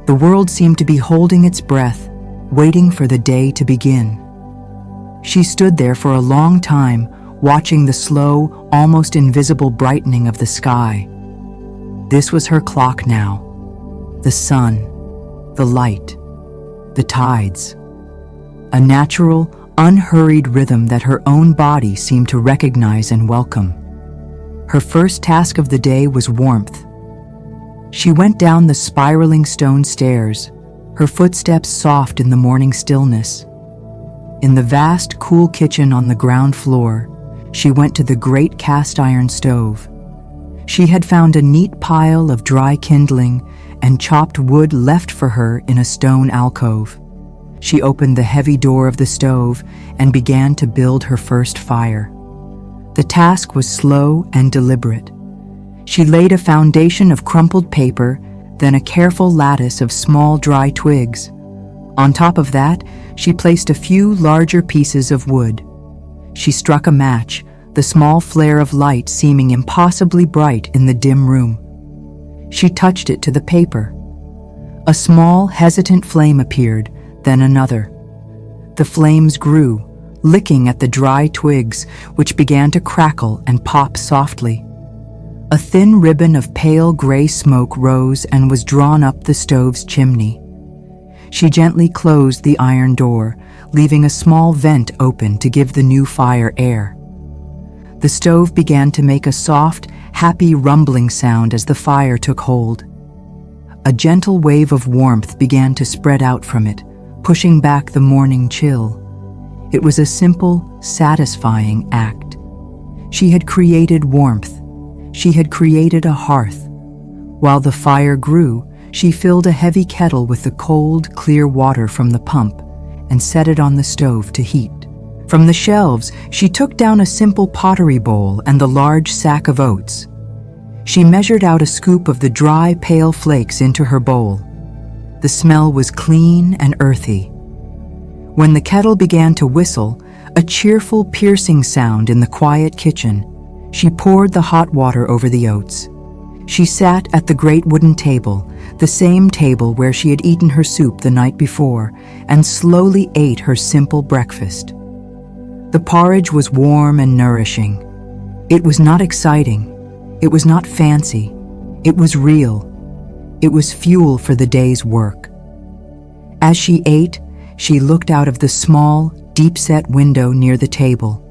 The world seemed to be holding its breath, waiting for the day to begin. She stood there for a long time, watching the slow, almost invisible brightening of the sky. This was her clock now. The sun, the light, the tides. A natural, unhurried rhythm that her own body seemed to recognize and welcome. Her first task of the day was warmth. She went down the spiraling stone stairs, her footsteps soft in the morning stillness. In the vast, cool kitchen on the ground floor, she went to the great cast-iron stove. She had found a neat pile of dry kindling and chopped wood left for her in a stone alcove. She opened the heavy door of the stove and began to build her first fire. The task was slow and deliberate. She laid a foundation of crumpled paper, then a careful lattice of small dry twigs. On top of that, she placed a few larger pieces of wood. She struck a match, the small flare of light seeming impossibly bright in the dim room. She touched it to the paper. A small, hesitant flame appeared, then another. The flames grew, licking at the dry twigs, which began to crackle and pop softly. A thin ribbon of pale gray smoke rose and was drawn up the stove's chimney. She gently closed the iron door, leaving a small vent open to give the new fire air. The stove began to make a soft, happy rumbling sound as the fire took hold. A gentle wave of warmth began to spread out from it, pushing back the morning chill. It was a simple, satisfying act. She had created warmth. She had created a hearth. While the fire grew, she filled a heavy kettle with the cold, clear water from the pump and set it on the stove to heat. From the shelves, she took down a simple pottery bowl and the large sack of oats. She measured out a scoop of the dry, pale flakes into her bowl. The smell was clean and earthy. When the kettle began to whistle, a cheerful, piercing sound in the quiet kitchen, she poured the hot water over the oats. She sat at the great wooden table, the same table where she had eaten her soup the night before, and slowly ate her simple breakfast. The porridge was warm and nourishing. It was not exciting. It was not fancy. It was real. It was fuel for the day's work. As she ate, she looked out of the small, deep-set window near the table.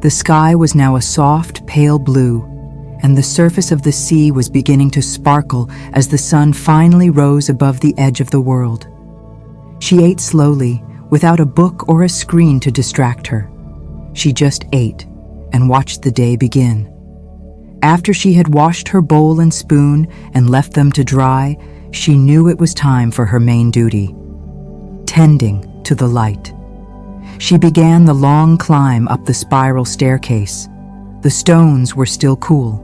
The sky was now a soft, pale blue, and the surface of the sea was beginning to sparkle as the sun finally rose above the edge of the world. She ate slowly, without a book or a screen to distract her. She just ate and watched the day begin. After she had washed her bowl and spoon and left them to dry, she knew it was time for her main duty: tending to the light. She began the long climb up the spiral staircase. The stones were still cool.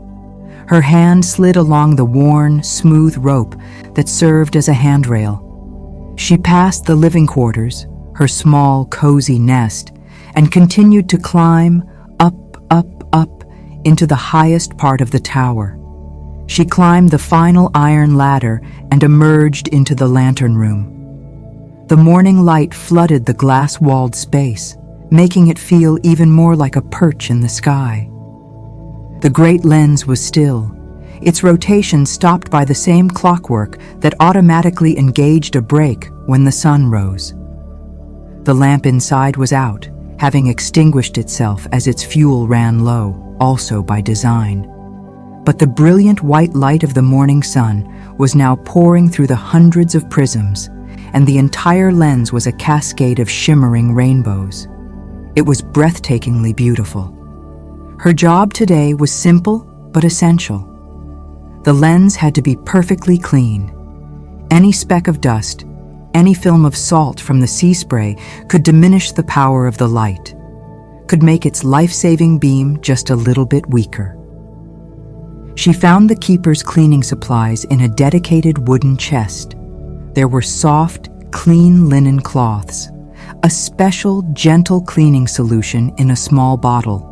Her hand slid along the worn, smooth rope that served as a handrail. She passed the living quarters, her small, cozy nest, and continued to climb up into the highest part of the tower. She climbed the final iron ladder and emerged into the lantern room. The morning light flooded the glass-walled space, making it feel even more like a perch in the sky. The great lens was still, its rotation stopped by the same clockwork that automatically engaged a break when the sun rose. The lamp inside was out, having extinguished itself as its fuel ran low, also by design. But the brilliant white light of the morning sun was now pouring through the hundreds of prisms, and the entire lens was a cascade of shimmering rainbows. It was breathtakingly beautiful. Her job today was simple but essential. The lens had to be perfectly clean. Any speck of dust, any film of salt from the sea spray could diminish the power of the light, could make its life-saving beam just a little bit weaker. She found the keeper's cleaning supplies in a dedicated wooden chest. There were soft, clean linen cloths, a special, gentle cleaning solution in a small bottle,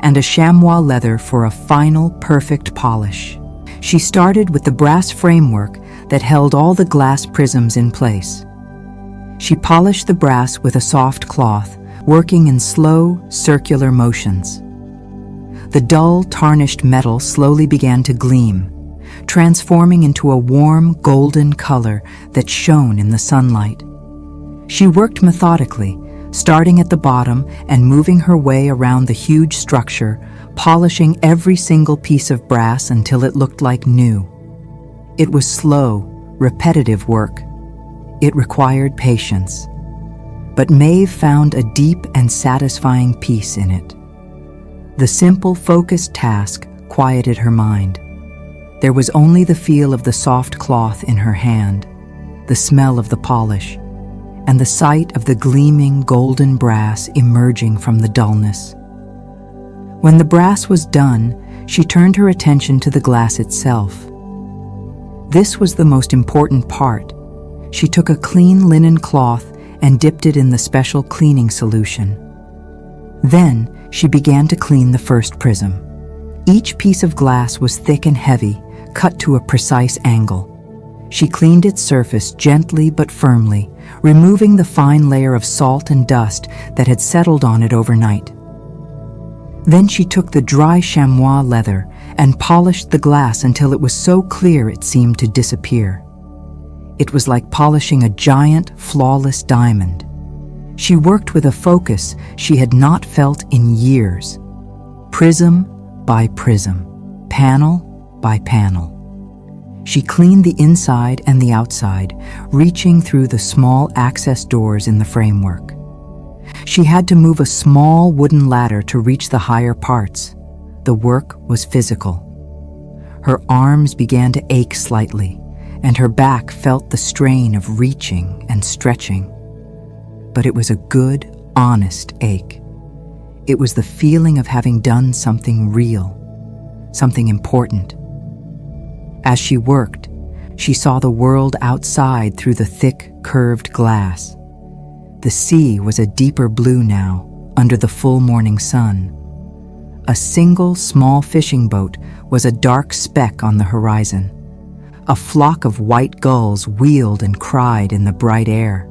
and a chamois leather for a final, perfect polish. She started with the brass framework that held all the glass prisms in place. She polished the brass with a soft cloth, working in slow, circular motions. The dull, tarnished metal slowly began to gleam, transforming into a warm, golden color that shone in the sunlight. She worked methodically, starting at the bottom and moving her way around the huge structure, polishing every single piece of brass until it looked like new. It was slow, repetitive work. It required patience. But Maeve found a deep and satisfying peace in it. The simple, focused task quieted her mind. There was only the feel of the soft cloth in her hand, the smell of the polish, and the sight of the gleaming golden brass emerging from the dullness. When the brass was done, she turned her attention to the glass itself. This was the most important part. She took a clean linen cloth and dipped it in the special cleaning solution. Then she began to clean the first prism. Each piece of glass was thick and heavy, cut to a precise angle. She cleaned its surface gently but firmly, removing the fine layer of salt and dust that had settled on it overnight. Then she took the dry chamois leather and polished the glass until it was so clear it seemed to disappear. It was like polishing a giant, flawless diamond. She worked with a focus she had not felt in years. Prism by prism, panel by panel. She cleaned the inside and the outside, reaching through the small access doors in the framework. She had to move a small wooden ladder to reach the higher parts. The work was physical. Her arms began to ache slightly, and her back felt the strain of reaching and stretching. But it was a good, honest ache. It was the feeling of having done something real, something important. As she worked, she saw the world outside through the thick, curved glass. The sea was a deeper blue now, under the full morning sun. A single small fishing boat was a dark speck on the horizon. A flock of white gulls wheeled and cried in the bright air.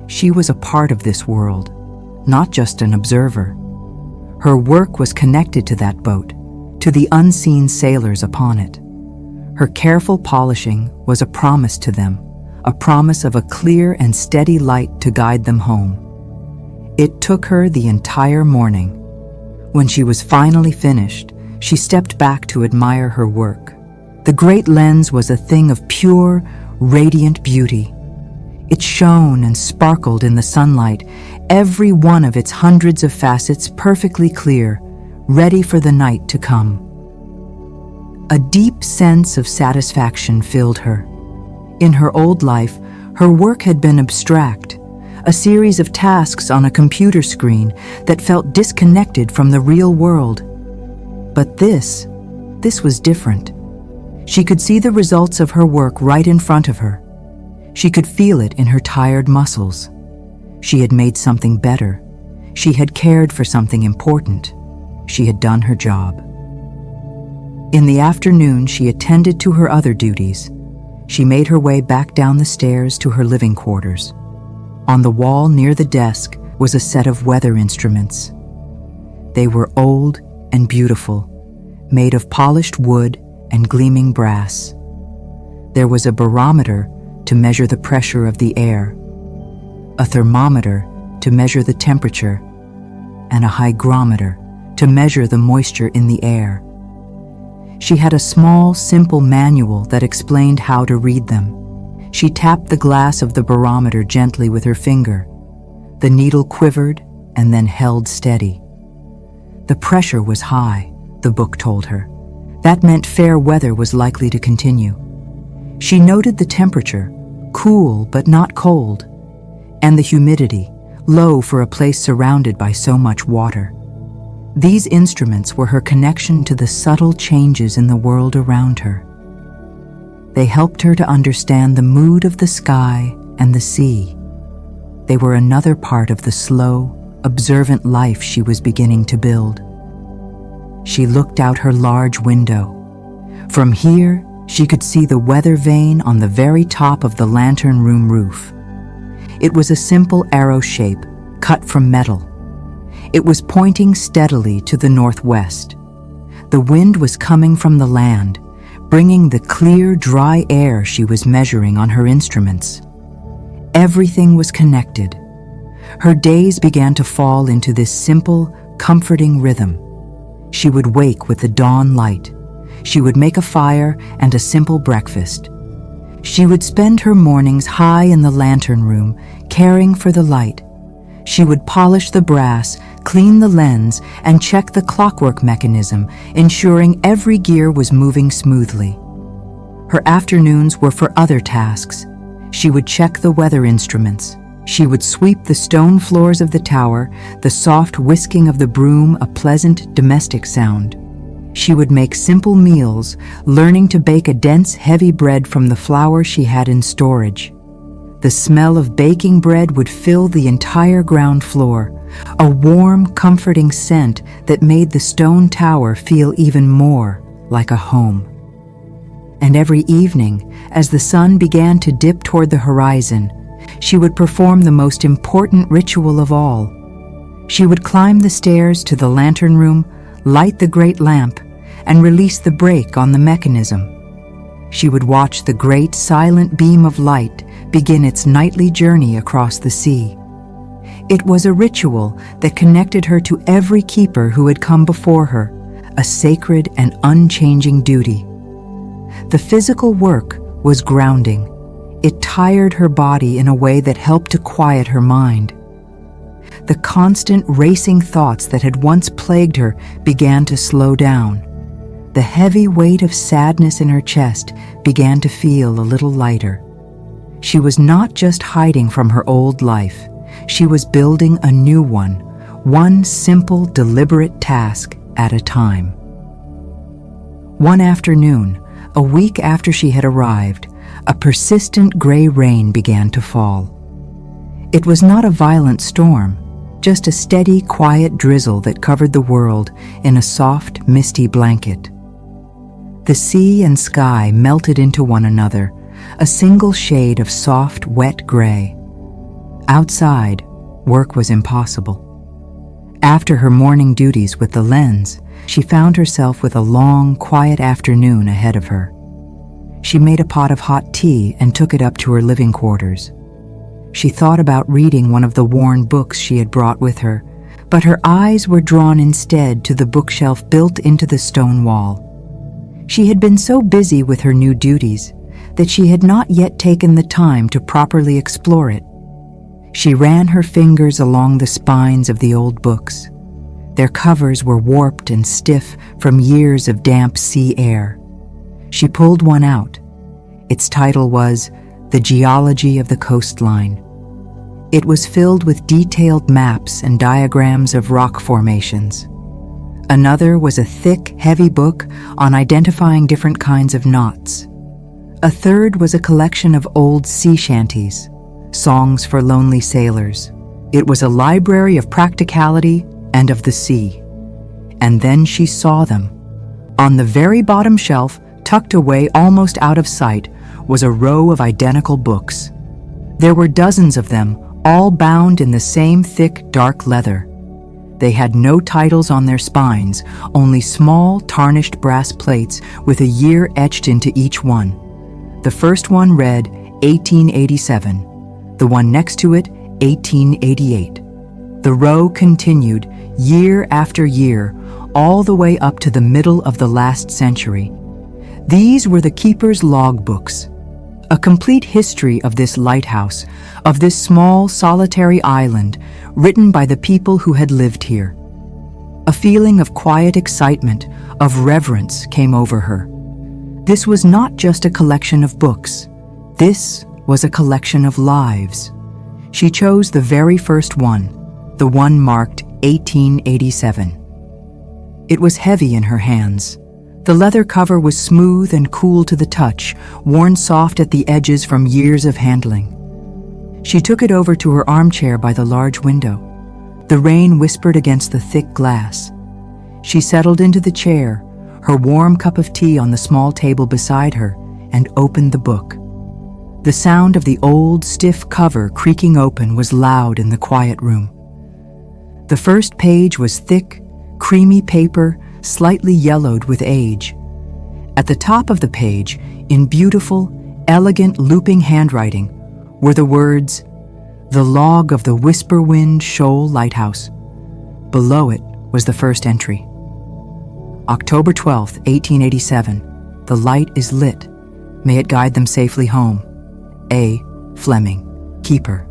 She was a part of this world, not just an observer. Her work was connected to that boat, to the unseen sailors upon it. Her careful polishing was a promise to them, a promise of a clear and steady light to guide them home. It took her the entire morning. When she was finally finished, she stepped back to admire her work. The great lens was a thing of pure, radiant beauty. It shone and sparkled in the sunlight, every one of its hundreds of facets perfectly clear, ready for the night to come. A deep sense of satisfaction filled her. In her old life, her work had been abstract, a series of tasks on a computer screen that felt disconnected from the real world. But this was different. She could see the results of her work right in front of her. She could feel it in her tired muscles. She had made something better. She had cared for something important. She had done her job. In the afternoon, she attended to her other duties. She made her way back down the stairs to her living quarters. On the wall near the desk was a set of weather instruments. They were old and beautiful, made of polished wood and gleaming brass. There was a barometer to measure the pressure of the air, a thermometer to measure the temperature, and a hygrometer to measure the moisture in the air. She had a small, simple manual that explained how to read them. She tapped the glass of the barometer gently with her finger. The needle quivered and then held steady. The pressure was high, the book told her. That meant fair weather was likely to continue. She noted the temperature, cool but not cold, and the humidity, low for a place surrounded by so much water. These instruments were her connection to the subtle changes in the world around her. They helped her to understand the mood of the sky and the sea. They were another part of the slow, observant life she was beginning to build. She looked out her large window. From here, she could see the weather vane on the very top of the lantern room roof. It was a simple arrow shape, cut from metal. It was pointing steadily to the northwest. The wind was coming from the land, bringing the clear, dry air she was measuring on her instruments. Everything was connected. Her days began to fall into this simple, comforting rhythm. She would wake with the dawn light. She would make a fire and a simple breakfast. She would spend her mornings high in the lantern room, caring for the light. She would polish the brass, clean the lens, and check the clockwork mechanism, ensuring every gear was moving smoothly. Her afternoons were for other tasks. She would check the weather instruments. She would sweep the stone floors of the tower, the soft whisking of the broom a pleasant domestic sound. She would make simple meals, learning to bake a dense, heavy bread from the flour she had in storage. The smell of baking bread would fill the entire ground floor, a warm, comforting scent that made the stone tower feel even more like a home. And every evening, as the sun began to dip toward the horizon, she would perform the most important ritual of all. She would climb the stairs to the lantern room, light the great lamp, and release the brake on the mechanism. She would watch the great silent beam of light begin its nightly journey across the sea. It was a ritual that connected her to every keeper who had come before her, a sacred and unchanging duty. The physical work was grounding. It tired her body in a way that helped to quiet her mind. The constant racing thoughts that had once plagued her began to slow down. The heavy weight of sadness in her chest began to feel a little lighter. She was not just hiding from her old life. She was building a new one simple, deliberate task at a time. One afternoon, a week after she had arrived, a persistent gray rain began to fall. It was not a violent storm, just a steady, quiet drizzle that covered the world in a soft, misty blanket. The sea and sky melted into one another, a single shade of soft, wet gray. Outside, work was impossible. After her morning duties with the lens, she found herself with a long, quiet afternoon ahead of her. She made a pot of hot tea and took it up to her living quarters. She thought about reading one of the worn books she had brought with her, but her eyes were drawn instead to the bookshelf built into the stone wall. She had been so busy with her new duties that she had not yet taken the time to properly explore it. She ran her fingers along the spines of the old books. Their covers were warped and stiff from years of damp sea air. She pulled one out. Its title was The Geology of the Coastline. It was filled with detailed maps and diagrams of rock formations. Another was a thick, heavy book on identifying different kinds of knots. A third was a collection of old sea shanties, songs for lonely sailors. It was a library of practicality and of the sea. And then she saw them. On the very bottom shelf, tucked away almost out of sight, was a row of identical books. There were dozens of them, all bound in the same thick, dark leather. They had no titles on their spines, only small, tarnished brass plates with a year etched into each one. The first one read 1887, the one next to it 1888. The row continued year after year, all the way up to the middle of the last century. These were the keeper's logbooks, a complete history of this lighthouse, of this small, solitary island, written by the people who had lived here. A feeling of quiet excitement, of reverence came over her. This was not just a collection of books. This was a collection of lives. She chose the very first one, the one marked 1887. It was heavy in her hands. The leather cover was smooth and cool to the touch, worn soft at the edges from years of handling. She took it over to her armchair by the large window. The rain whispered against the thick glass. She settled into the chair, her warm cup of tea on the small table beside her, and opened the book. The sound of the old, stiff cover creaking open was loud in the quiet room. The first page was thick, creamy paper, slightly yellowed with age. At the top of the page, in beautiful, elegant, looping handwriting, were the words, "The log of the Whisperwind Shoal Lighthouse." Below it was the first entry. October 12th, 1887. The light is lit. May it guide them safely home. A. Fleming, Keeper.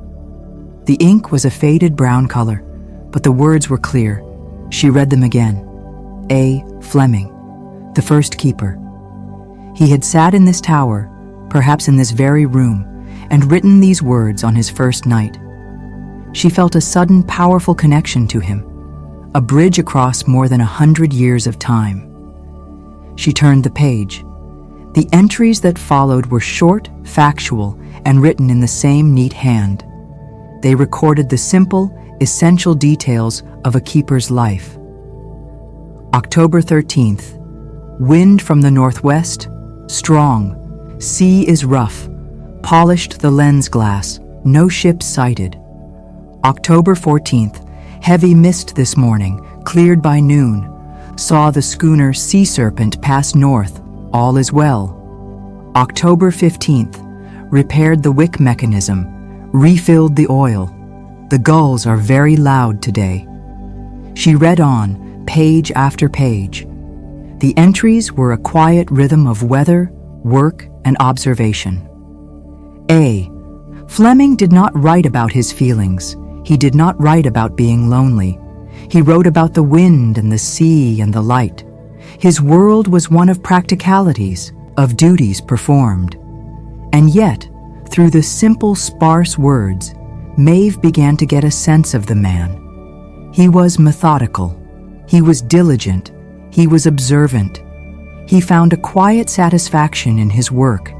The ink was a faded brown color, but the words were clear. She read them again. A. Fleming, the first keeper. He had sat in this tower, perhaps in this very room, and written these words on his first night. She felt a sudden, powerful connection to him, a bridge across more than 100 years of time. She turned the page. The entries that followed were short, factual, and written in the same neat hand. They recorded the simple, essential details of a keeper's life. October 13th. Wind from the northwest, strong. Sea is rough. Polished the lens glass. No ships sighted. October 14th. Heavy mist this morning, cleared by noon. Saw the schooner Sea Serpent pass north. All is well. October 15th. Repaired the wick mechanism. Refilled the oil. The gulls are very loud today. She read on, page after page. The entries were a quiet rhythm of weather, work, and observation. A. Fleming did not write about his feelings. He did not write about being lonely. He wrote about the wind and the sea and the light. His world was one of practicalities, of duties performed. And yet, through the simple, sparse words, Maeve began to get a sense of the man. He was methodical. He was diligent. He was observant. He found a quiet satisfaction in his work.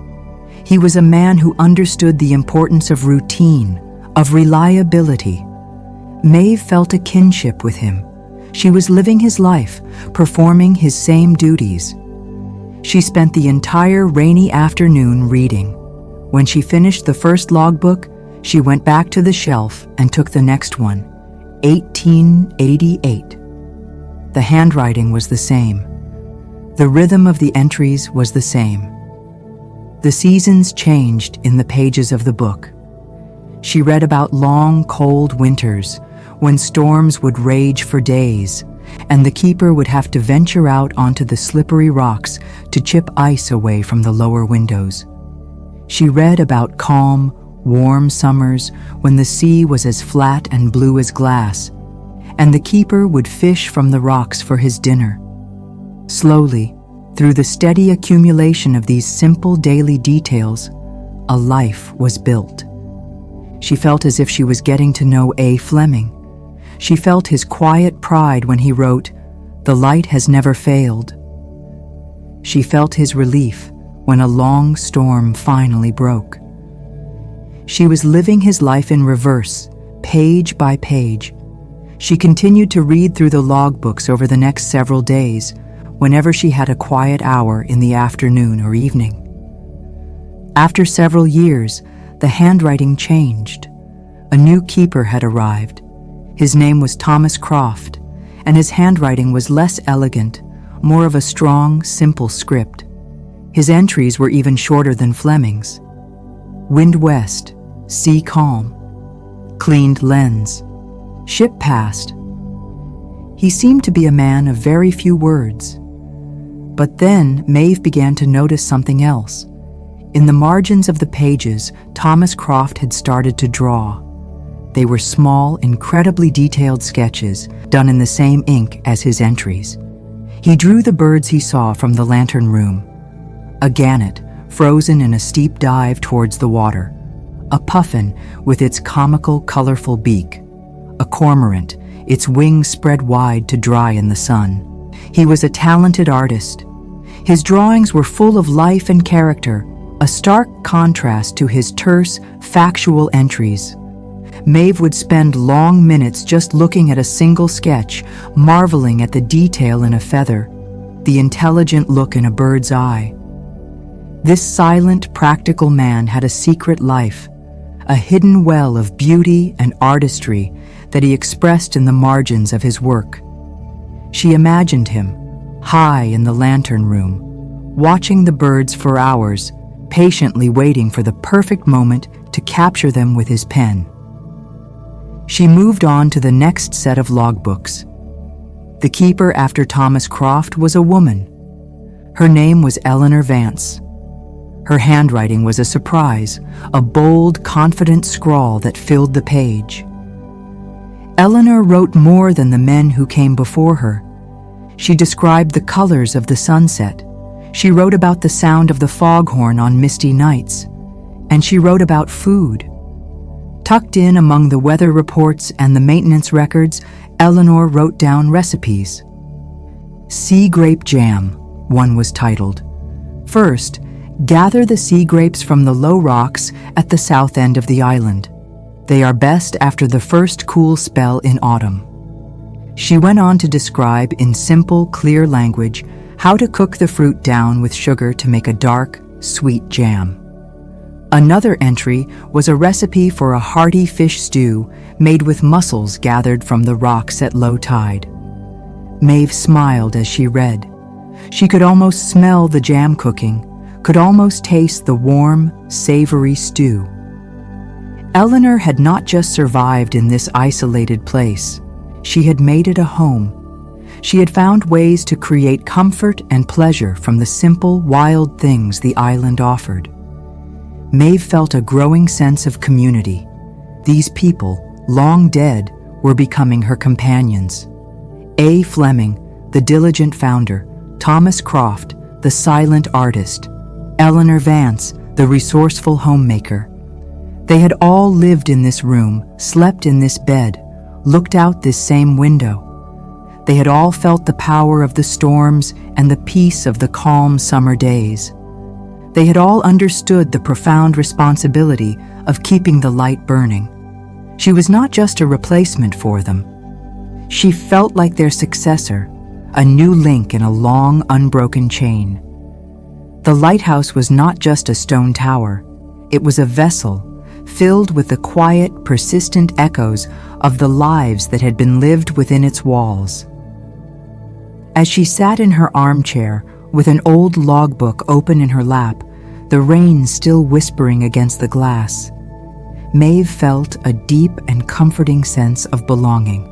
He was a man who understood the importance of routine, of reliability. Maeve felt a kinship with him. She was living his life, performing his same duties. She spent the entire rainy afternoon reading. When she finished the first logbook, she went back to the shelf and took the next one, 1888. The handwriting was the same. The rhythm of the entries was the same. The seasons changed in the pages of the book. She read about long, cold winters when storms would rage for days, and the keeper would have to venture out onto the slippery rocks to chip ice away from the lower windows. She read about calm, warm summers when the sea was as flat and blue as glass, and the keeper would fish from the rocks for his dinner. Slowly, through the steady accumulation of these simple daily details, a life was built. She felt as if she was getting to know A. Fleming. She felt his quiet pride when he wrote, "The light has never failed." She felt his relief when a long storm finally broke. She was living his life in reverse, page by page. She continued to read through the logbooks over the next several days, whenever she had a quiet hour in the afternoon or evening. After several years, the handwriting changed. A new keeper had arrived. His name was Thomas Croft, and his handwriting was less elegant, more of a strong, simple script. His entries were even shorter than Fleming's. Wind west, sea calm, cleaned lens, ship passed. He seemed to be a man of very few words. But then Maeve began to notice something else. In the margins of the pages, Thomas Croft had started to draw. They were small, incredibly detailed sketches done in the same ink as his entries. He drew the birds he saw from the lantern room. A gannet, frozen in a steep dive towards the water. A puffin with its comical, colorful beak. A cormorant, its wings spread wide to dry in the sun. He was a talented artist. His drawings were full of life and character, a stark contrast to his terse, factual entries. Maeve would spend long minutes just looking at a single sketch, marveling at the detail in a feather, the intelligent look in a bird's eye. This silent, practical man had a secret life, a hidden well of beauty and artistry that he expressed in the margins of his work. She imagined him, high in the lantern room, watching the birds for hours, patiently waiting for the perfect moment to capture them with his pen. She moved on to the next set of logbooks. The keeper after Thomas Croft was a woman. Her name was Eleanor Vance. Her handwriting was a surprise, a bold, confident scrawl that filled the page. Eleanor wrote more than the men who came before her. She described the colors of the sunset. She wrote about the sound of the foghorn on misty nights. And she wrote about food. Tucked in among the weather reports and the maintenance records, Eleanor wrote down recipes. Sea grape jam, one was titled. First, Gather the sea grapes from the low rocks at the south end of the island. They are best after the first cool spell in autumn. She went on to describe in simple, clear language how to cook the fruit down with sugar to make a dark, sweet jam. Another entry was a recipe for a hearty fish stew made with mussels gathered from the rocks at low tide. Maeve smiled as she read. She could almost smell the jam cooking, could almost taste the warm, savory stew. Eleanor had not just survived in this isolated place. She had made it a home. She had found ways to create comfort and pleasure from the simple, wild things the island offered. Maeve felt a growing sense of community. These people, long dead, were becoming her companions. A. Fleming, the diligent founder, Thomas Croft, the silent artist, Eleanor Vance, the resourceful homemaker. They had all lived in this room, slept in this bed, looked out this same window. They had all felt the power of the storms and the peace of the calm summer days. They had all understood the profound responsibility of keeping the light burning. She was not just a replacement for them. She felt like their successor, a new link in a long, unbroken chain. The lighthouse was not just a stone tower. It was a vessel filled with the quiet, persistent echoes of the lives that had been lived within its walls. As she sat in her armchair, with an old logbook open in her lap, the rain still whispering against the glass, Maeve felt a deep and comforting sense of belonging.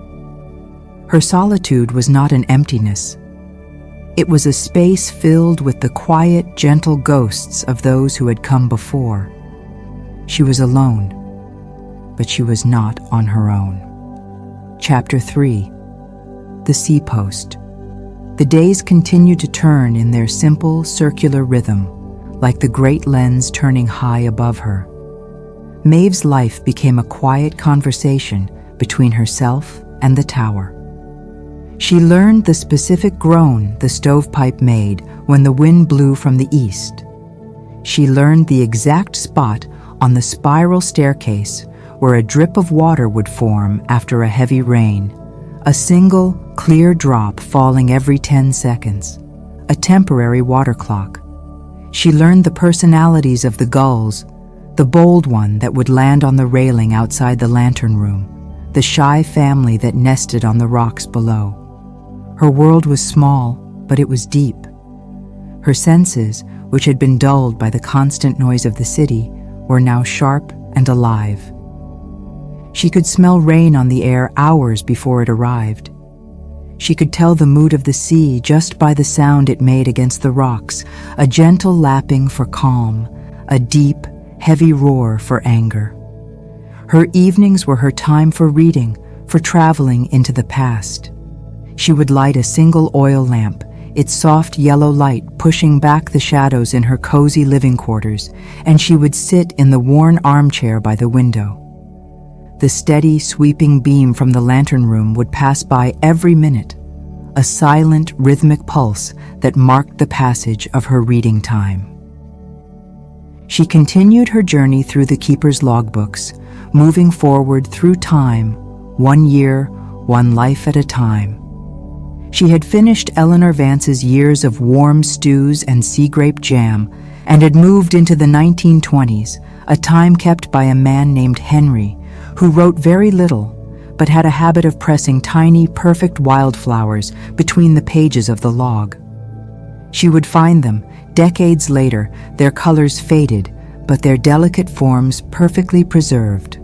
Her solitude was not an emptiness. It was a space filled with the quiet, gentle ghosts of those who had come before. She was alone, but she was not on her own. Chapter 3. The Sea Post. The days continued to turn in their simple, circular rhythm, like the great lens turning high above her. Maeve's life became a quiet conversation between herself and the tower. She learned the specific groan the stovepipe made when the wind blew from the east. She learned the exact spot on the spiral staircase where a drip of water would form after a heavy rain, a single, clear drop falling every 10 seconds, a temporary water clock. She learned the personalities of the gulls, the bold one that would land on the railing outside the lantern room, the shy family that nested on the rocks below. Her world was small, but it was deep. Her senses, which had been dulled by the constant noise of the city, were now sharp and alive. She could smell rain on the air hours before it arrived. She could tell the mood of the sea just by the sound it made against the rocks, a gentle lapping for calm, a deep, heavy roar for anger. Her evenings were her time for reading, for traveling into the past. She would light a single oil lamp, its soft yellow light pushing back the shadows in her cozy living quarters, and she would sit in the worn armchair by the window. The steady, sweeping beam from the lantern room would pass by every minute, a silent, rhythmic pulse that marked the passage of her reading time. She continued her journey through the keeper's logbooks, moving forward through time, 1 year, 1 life at a time. She had finished Eleanor Vance's years of warm stews and sea grape jam and had moved into the 1920s, a time kept by a man named Henry, who wrote very little, but had a habit of pressing tiny, perfect wildflowers between the pages of the log. She would find them, decades later, their colors faded, but their delicate forms perfectly preserved,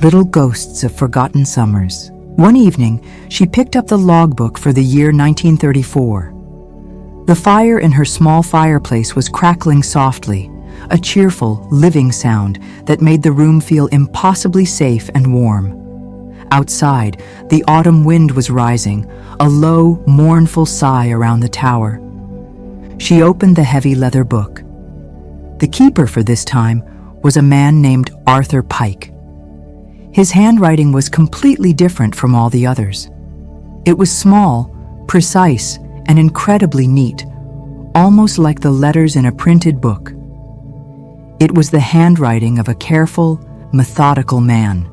little ghosts of forgotten summers. One evening, she picked up the logbook for the year 1934. The fire in her small fireplace was crackling softly, a cheerful, living sound that made the room feel impossibly safe and warm. Outside, the autumn wind was rising, a low, mournful sigh around the tower. She opened the heavy leather book. The keeper for this time was a man named Arthur Pike. His handwriting was completely different from all the others. It was small, precise, and incredibly neat, almost like the letters in a printed book. It was the handwriting of a careful, methodical man.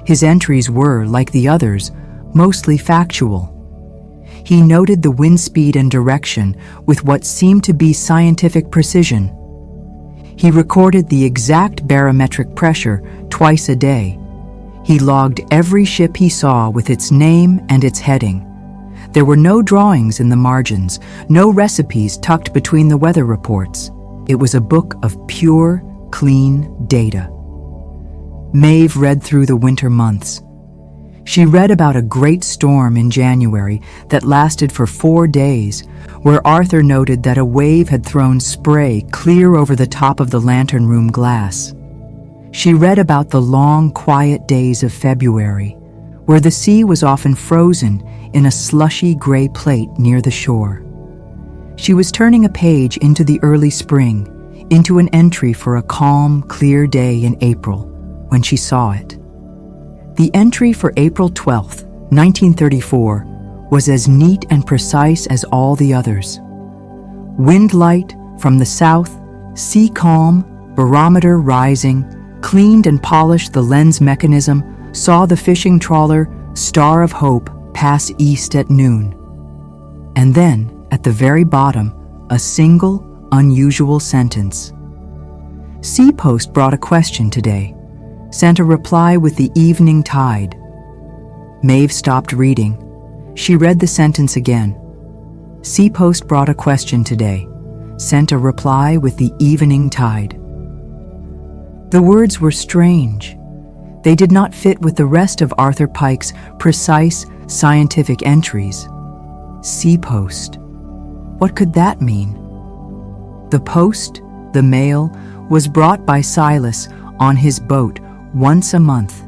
His entries were, like the others, mostly factual. He noted the wind speed and direction with what seemed to be scientific precision. He recorded the exact barometric pressure twice a day. He logged every ship he saw with its name and its heading. There were no drawings in the margins, no recipes tucked between the weather reports. It was a book of pure, clean data. Maeve read through the winter months. She read about a great storm in January that lasted for 4 days, where Arthur noted that a wave had thrown spray clear over the top of the lantern room glass. She read about the long, quiet days of February, where the sea was often frozen in a slushy gray plate near the shore. She was turning a page into the early spring, into an entry for a calm, clear day in April, when she saw it. The entry for April 12th, 1934, was as neat and precise as all the others. Wind light from the south, sea calm, barometer rising, cleaned and polished the lens mechanism, saw the fishing trawler Star of Hope pass east at noon. And then, at the very bottom, a single, unusual sentence. Seapost brought a question today. Sent a reply with the evening tide. Maeve stopped reading. She read the sentence again. Seapost brought a question today. Sent a reply with the evening tide. The words were strange. They did not fit with the rest of Arthur Pike's precise scientific entries. Seapost. What could that mean? The post, the mail, was brought by Silas on his boat once a month.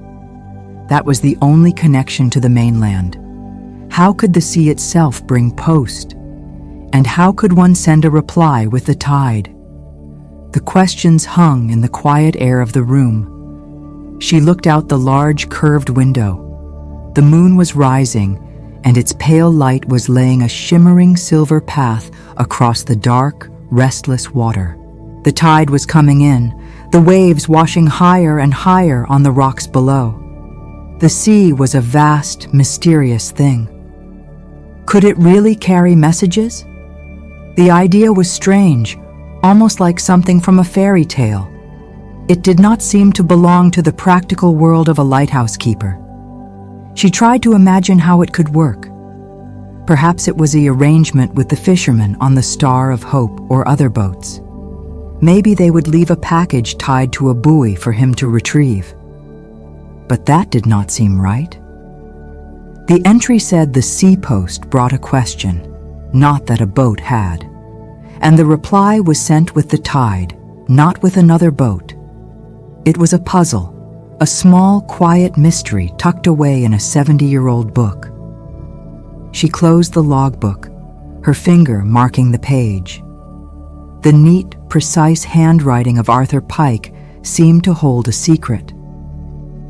That was the only connection to the mainland. How could the sea itself bring post? And how could one send a reply with the tide? The questions hung in the quiet air of the room. She looked out the large curved window. The moon was rising, and its pale light was laying a shimmering silver path across the dark, restless water. The tide was coming in, the waves washing higher and higher on the rocks below. The sea was a vast, mysterious thing. Could it really carry messages? The idea was strange, almost like something from a fairy tale. It did not seem to belong to the practical world of a lighthouse keeper. She tried to imagine how it could work. Perhaps it was the arrangement with the fishermen on the Star of Hope or other boats. Maybe they would leave a package tied to a buoy for him to retrieve. But that did not seem right. The entry said the seapost brought a question, not that a boat had. And the reply was sent with the tide, not with another boat. It was a puzzle, a small, quiet mystery tucked away in a 70-year-old book. She closed the logbook, her finger marking the page. The neat, precise handwriting of Arthur Pike seemed to hold a secret.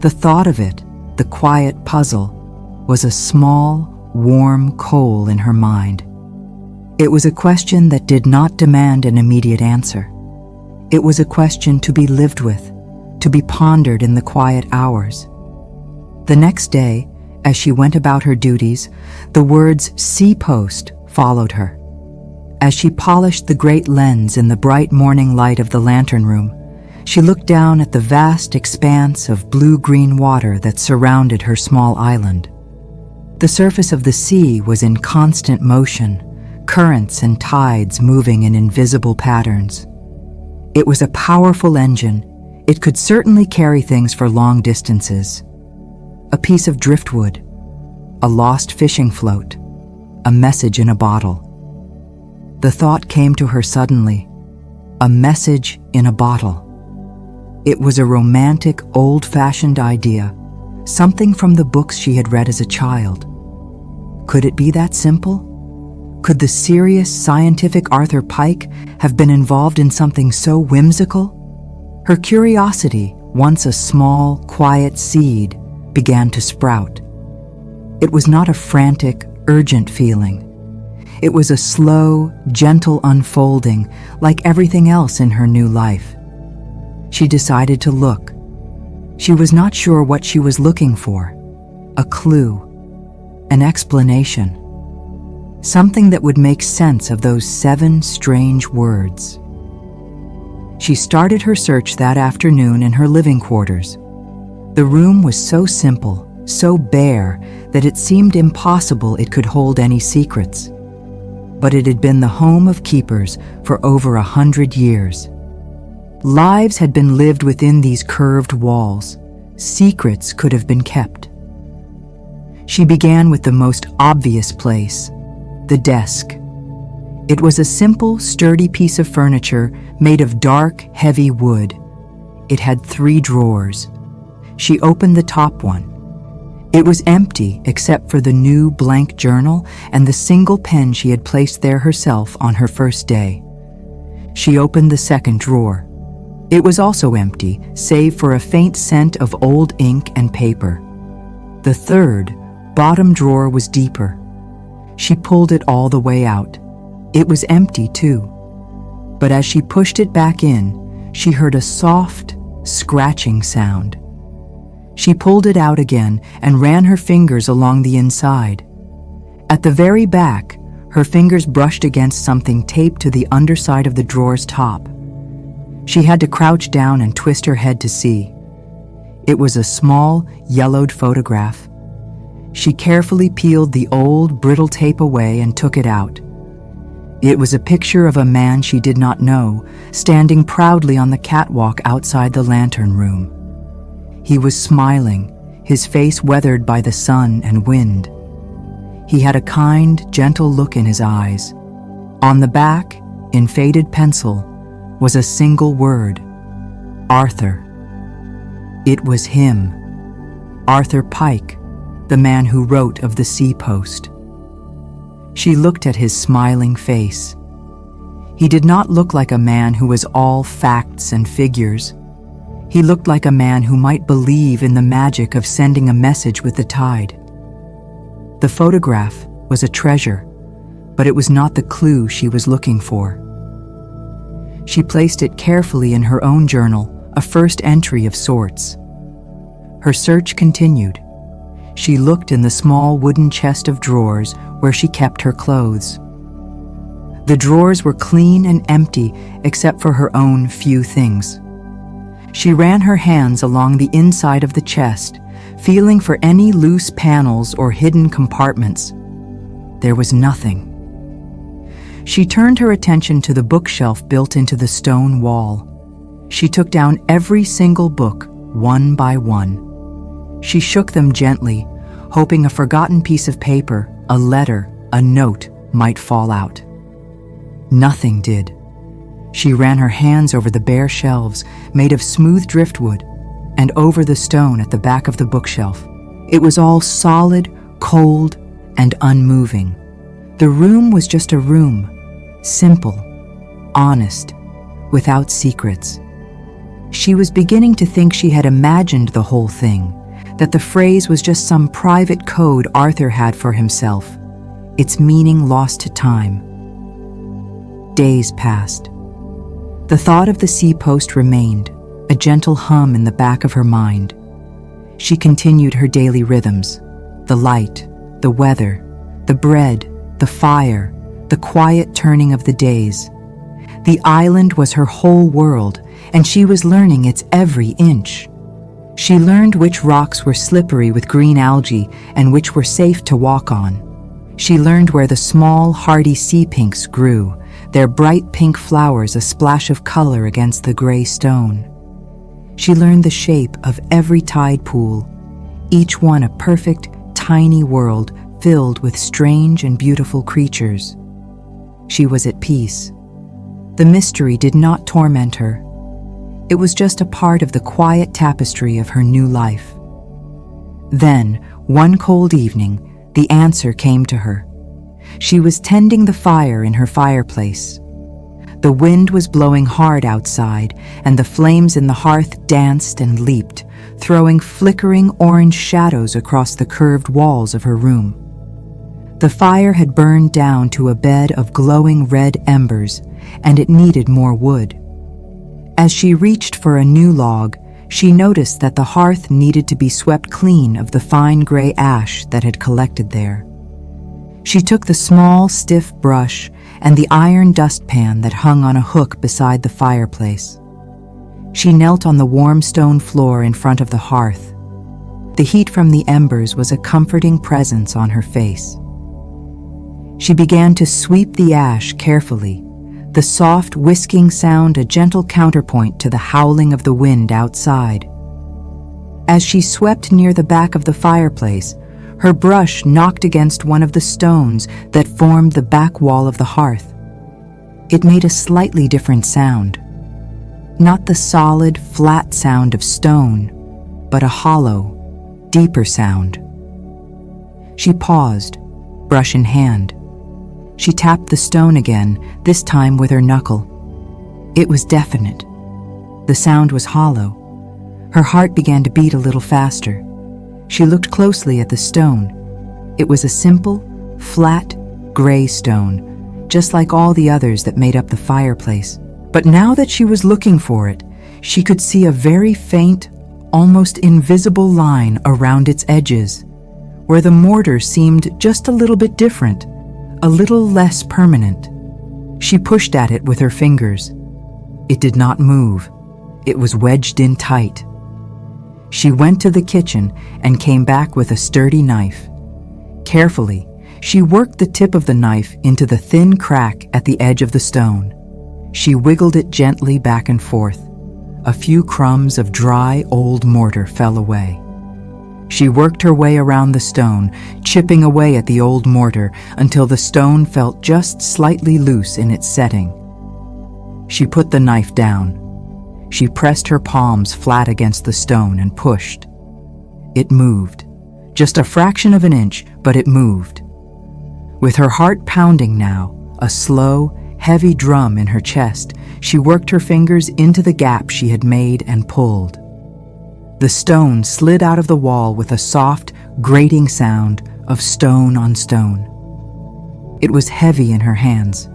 The thought of it, the quiet puzzle, was a small, warm coal in her mind. It was a question that did not demand an immediate answer. It was a question to be lived with, to be pondered in the quiet hours. The next day, as she went about her duties, the words seapost followed her. As she polished the great lens in the bright morning light of the lantern room, she looked down at the vast expanse of blue-green water that surrounded her small island. The surface of the sea was in constant motion, currents and tides moving in invisible patterns. It was a powerful engine. It could certainly carry things for long distances. A piece of driftwood, a lost fishing float, a message in a bottle. The thought came to her suddenly, a message in a bottle. It was a romantic, old-fashioned idea, something from the books she had read as a child. Could it be that simple? Could the serious, scientific Arthur Pike have been involved in something so whimsical? Her curiosity, once a small, quiet seed, began to sprout. It was not a frantic, urgent feeling. It was a slow, gentle unfolding, like everything else in her new life. She decided to look. She was not sure what she was looking for. A clue, an explanation, something that would make sense of those 7 strange words. She started her search that afternoon in her living quarters. The room was so simple, so bare, that it seemed impossible it could hold any secrets. But it had been the home of keepers for over 100 years. Lives had been lived within these curved walls. Secrets could have been kept. She began with the most obvious place, the desk. It was a simple, sturdy piece of furniture made of dark, heavy wood. It had 3 drawers. She opened the top one. It was empty except for the new blank journal and the single pen she had placed there herself on her first day. She opened the second drawer. It was also empty, save for a faint scent of old ink and paper. The third, bottom drawer was deeper. She pulled it all the way out. It was empty too. But as she pushed it back in, she heard a soft, scratching sound. She pulled it out again and ran her fingers along the inside. At the very back, her fingers brushed against something taped to the underside of the drawer's top. She had to crouch down and twist her head to see. It was a small, yellowed photograph. She carefully peeled the old, brittle tape away and took it out. It was a picture of a man she did not know, standing proudly on the catwalk outside the lantern room. He was smiling, his face weathered by the sun and wind. He had a kind, gentle look in his eyes. On the back, in faded pencil, was a single word, Arthur. It was him, Arthur Pike, the man who wrote of the Sea Post. She looked at his smiling face. He did not look like a man who was all facts and figures. He looked like a man who might believe in the magic of sending a message with the tide. The photograph was a treasure, but it was not the clue she was looking for. She placed it carefully in her own journal, a first entry of sorts. Her search continued. She looked in the small wooden chest of drawers where she kept her clothes. The drawers were clean and empty except for her own few things. She ran her hands along the inside of the chest, feeling for any loose panels or hidden compartments. There was nothing. She turned her attention to the bookshelf built into the stone wall. She took down every single book, one by one. She shook them gently, hoping a forgotten piece of paper, a letter, a note might fall out. Nothing did. She ran her hands over the bare shelves, made of smooth driftwood, and over the stone at the back of the bookshelf. It was all solid, cold, and unmoving. The room was just a room, simple, honest, without secrets. She was beginning to think she had imagined the whole thing, that the phrase was just some private code Arthur had for himself, its meaning lost to time. Days passed. The thought of the Sea Post remained, a gentle hum in the back of her mind. She continued her daily rhythms, the light, the weather, the bread, the fire, the quiet turning of the days. The island was her whole world, and she was learning its every inch. She learned which rocks were slippery with green algae and which were safe to walk on. She learned where the small, hardy sea pinks grew, their bright pink flowers a splash of color against the gray stone. She learned the shape of every tide pool, each one a perfect, tiny world filled with strange and beautiful creatures. She was at peace. The mystery did not torment her. It was just a part of the quiet tapestry of her new life. Then, one cold evening, the answer came to her. She was tending the fire in her fireplace. The wind was blowing hard outside, and the flames in the hearth danced and leaped, throwing flickering orange shadows across the curved walls of her room. The fire had burned down to a bed of glowing red embers, and it needed more wood. As she reached for a new log, she noticed that the hearth needed to be swept clean of the fine gray ash that had collected there. She took the small, stiff brush and the iron dustpan that hung on a hook beside the fireplace. She knelt on the warm stone floor in front of the hearth. The heat from the embers was a comforting presence on her face. She began to sweep the ash carefully, the soft whisking sound a gentle counterpoint to the howling of the wind outside. As she swept near the back of the fireplace, her brush knocked against one of the stones that formed the back wall of the hearth. It made a slightly different sound. Not the solid, flat sound of stone, but a hollow, deeper sound. She paused, brush in hand. She tapped the stone again, this time with her knuckle. It was definite. The sound was hollow. Her heart began to beat a little faster. She looked closely at the stone. It was a simple, flat, gray stone, just like all the others that made up the fireplace. But now that she was looking for it, she could see a very faint, almost invisible line around its edges, where the mortar seemed just a little bit different, a little less permanent. She pushed at it with her fingers. It did not move. It was wedged in tight. She went to the kitchen and came back with a sturdy knife. Carefully, she worked the tip of the knife into the thin crack at the edge of the stone. She wiggled it gently back and forth. A few crumbs of dry, old mortar fell away. She worked her way around the stone, chipping away at the old mortar until the stone felt just slightly loose in its setting. She put the knife down. She pressed her palms flat against the stone and pushed. It moved. Just a fraction of an inch, but it moved. With her heart pounding now, a slow, heavy drum in her chest, she worked her fingers into the gap she had made and pulled. The stone slid out of the wall with a soft, grating sound of stone on stone. It was heavy in her hands.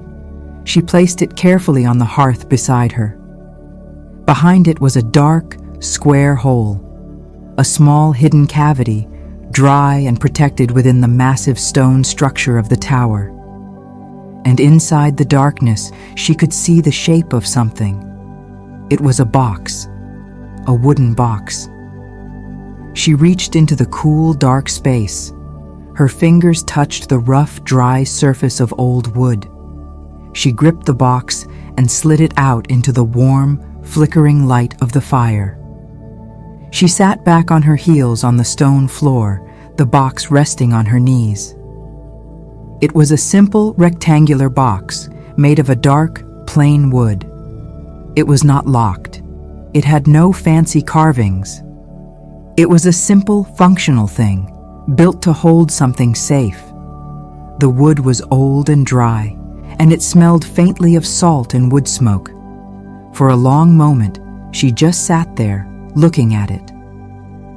She placed it carefully on the hearth beside her. Behind it was a dark, square hole, a small hidden cavity, dry and protected within the massive stone structure of the tower. And inside the darkness, she could see the shape of something. It was a box, a wooden box. She reached into the cool, dark space. Her fingers touched the rough, dry surface of old wood. She gripped the box and slid it out into the warm, flickering light of the fire. She sat back on her heels on the stone floor, the box resting on her knees. It was a simple, rectangular box made of a dark, plain wood. It was not locked. It had no fancy carvings. It was a simple, functional thing, built to hold something safe. The wood was old and dry, and it smelled faintly of salt and wood smoke. For a long moment, she just sat there, looking at it.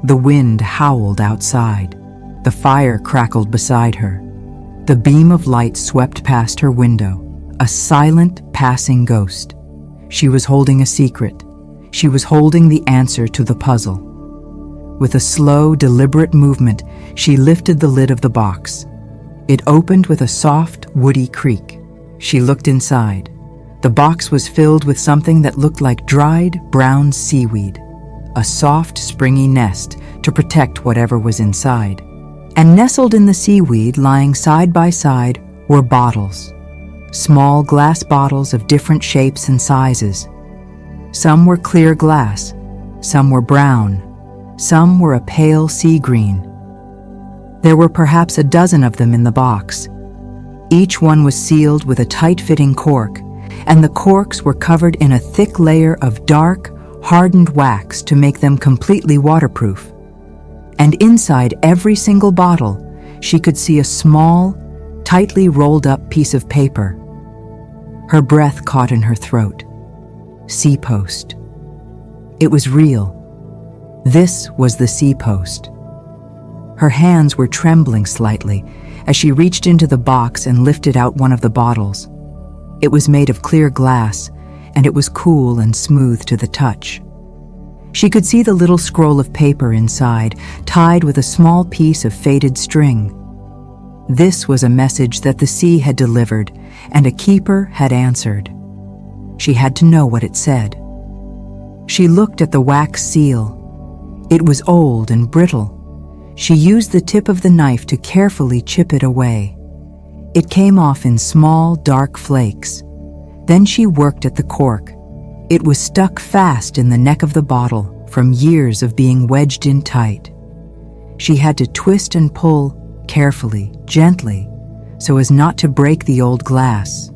The wind howled outside. The fire crackled beside her. The beam of light swept past her window, a silent, passing ghost. She was holding a secret. She was holding the answer to the puzzle. With a slow, deliberate movement, she lifted the lid of the box. It opened with a soft, woody creak. She looked inside. The box was filled with something that looked like dried, brown seaweed, a soft, springy nest to protect whatever was inside. And nestled in the seaweed, lying side by side, were bottles. Small glass bottles of different shapes and sizes. Some were clear glass, some were brown, some were a pale sea green. There were perhaps a dozen of them in the box. Each one was sealed with a tight-fitting cork, and the corks were covered in a thick layer of dark, hardened wax to make them completely waterproof. And inside every single bottle, she could see a small, tightly rolled up piece of paper. Her breath caught in her throat. Sea post. It was real. This was the sea post. Her hands were trembling slightly as she reached into the box and lifted out one of the bottles. It was made of clear glass, and it was cool and smooth to the touch. She could see the little scroll of paper inside, tied with a small piece of faded string. This was a message that the sea had delivered, and a keeper had answered. She had to know what it said. She looked at the wax seal. It was old and brittle. She used the tip of the knife to carefully chip it away. It came off in small, dark flakes. Then she worked at the cork. It was stuck fast in the neck of the bottle from years of being wedged in tight. She had to twist and pull carefully, gently, so as not to break the old glass.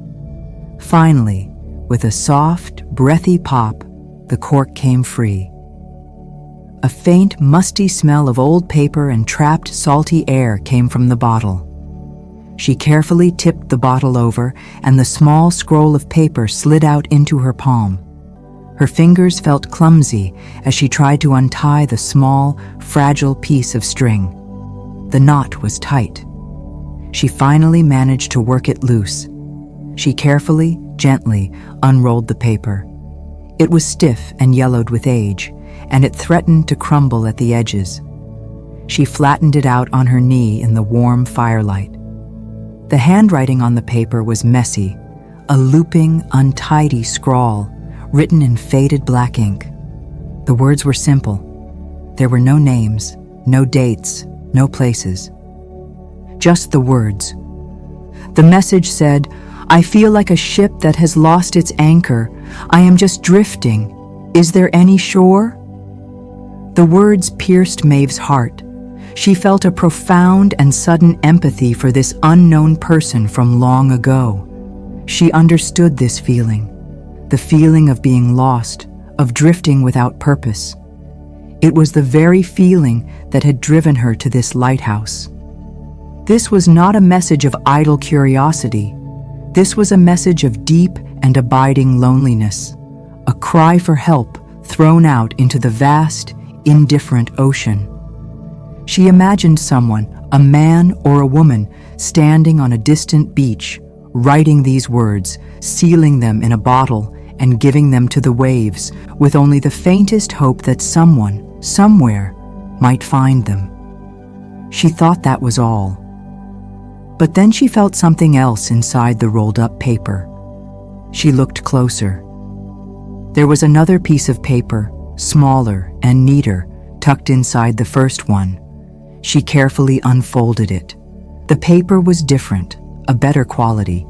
Finally, with a soft, breathy pop, the cork came free. A faint, musty smell of old paper and trapped salty air came from the bottle. She carefully tipped the bottle over, and the small scroll of paper slid out into her palm. Her fingers felt clumsy as she tried to untie the small, fragile piece of string. The knot was tight. She finally managed to work it loose. She carefully, gently unrolled the paper. It was stiff and yellowed with age, and it threatened to crumble at the edges. She flattened it out on her knee in the warm firelight. The handwriting on the paper was messy, a looping, untidy scrawl, written in faded black ink. The words were simple. There were no names, no dates, no places. Just the words. The message said, "I feel like a ship that has lost its anchor. I am just drifting. Is there any shore?" The words pierced Maeve's heart. She felt a profound and sudden empathy for this unknown person from long ago. She understood this feeling, the feeling of being lost, of drifting without purpose. It was the very feeling that had driven her to this lighthouse. This was not a message of idle curiosity. This was a message of deep and abiding loneliness, a cry for help thrown out into the vast, indifferent ocean. She imagined someone, a man or a woman, standing on a distant beach, writing these words, sealing them in a bottle, and giving them to the waves, with only the faintest hope that someone, somewhere, might find them. She thought that was all. But then she felt something else inside the rolled-up paper. She looked closer. There was another piece of paper, smaller and neater, tucked inside the first one. She carefully unfolded it. The paper was different, a better quality,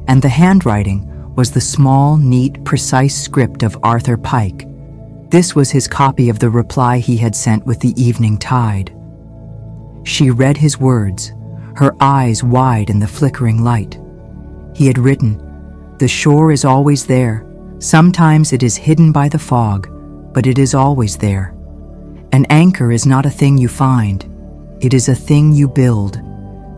and the handwriting was the small, neat, precise script of Arthur Pike. This was his copy of the reply he had sent with the evening tide. She read his words, her eyes wide in the flickering light. He had written, "The shore is always there. Sometimes it is hidden by the fog, but it is always there. An anchor is not a thing you find. It is a thing you build.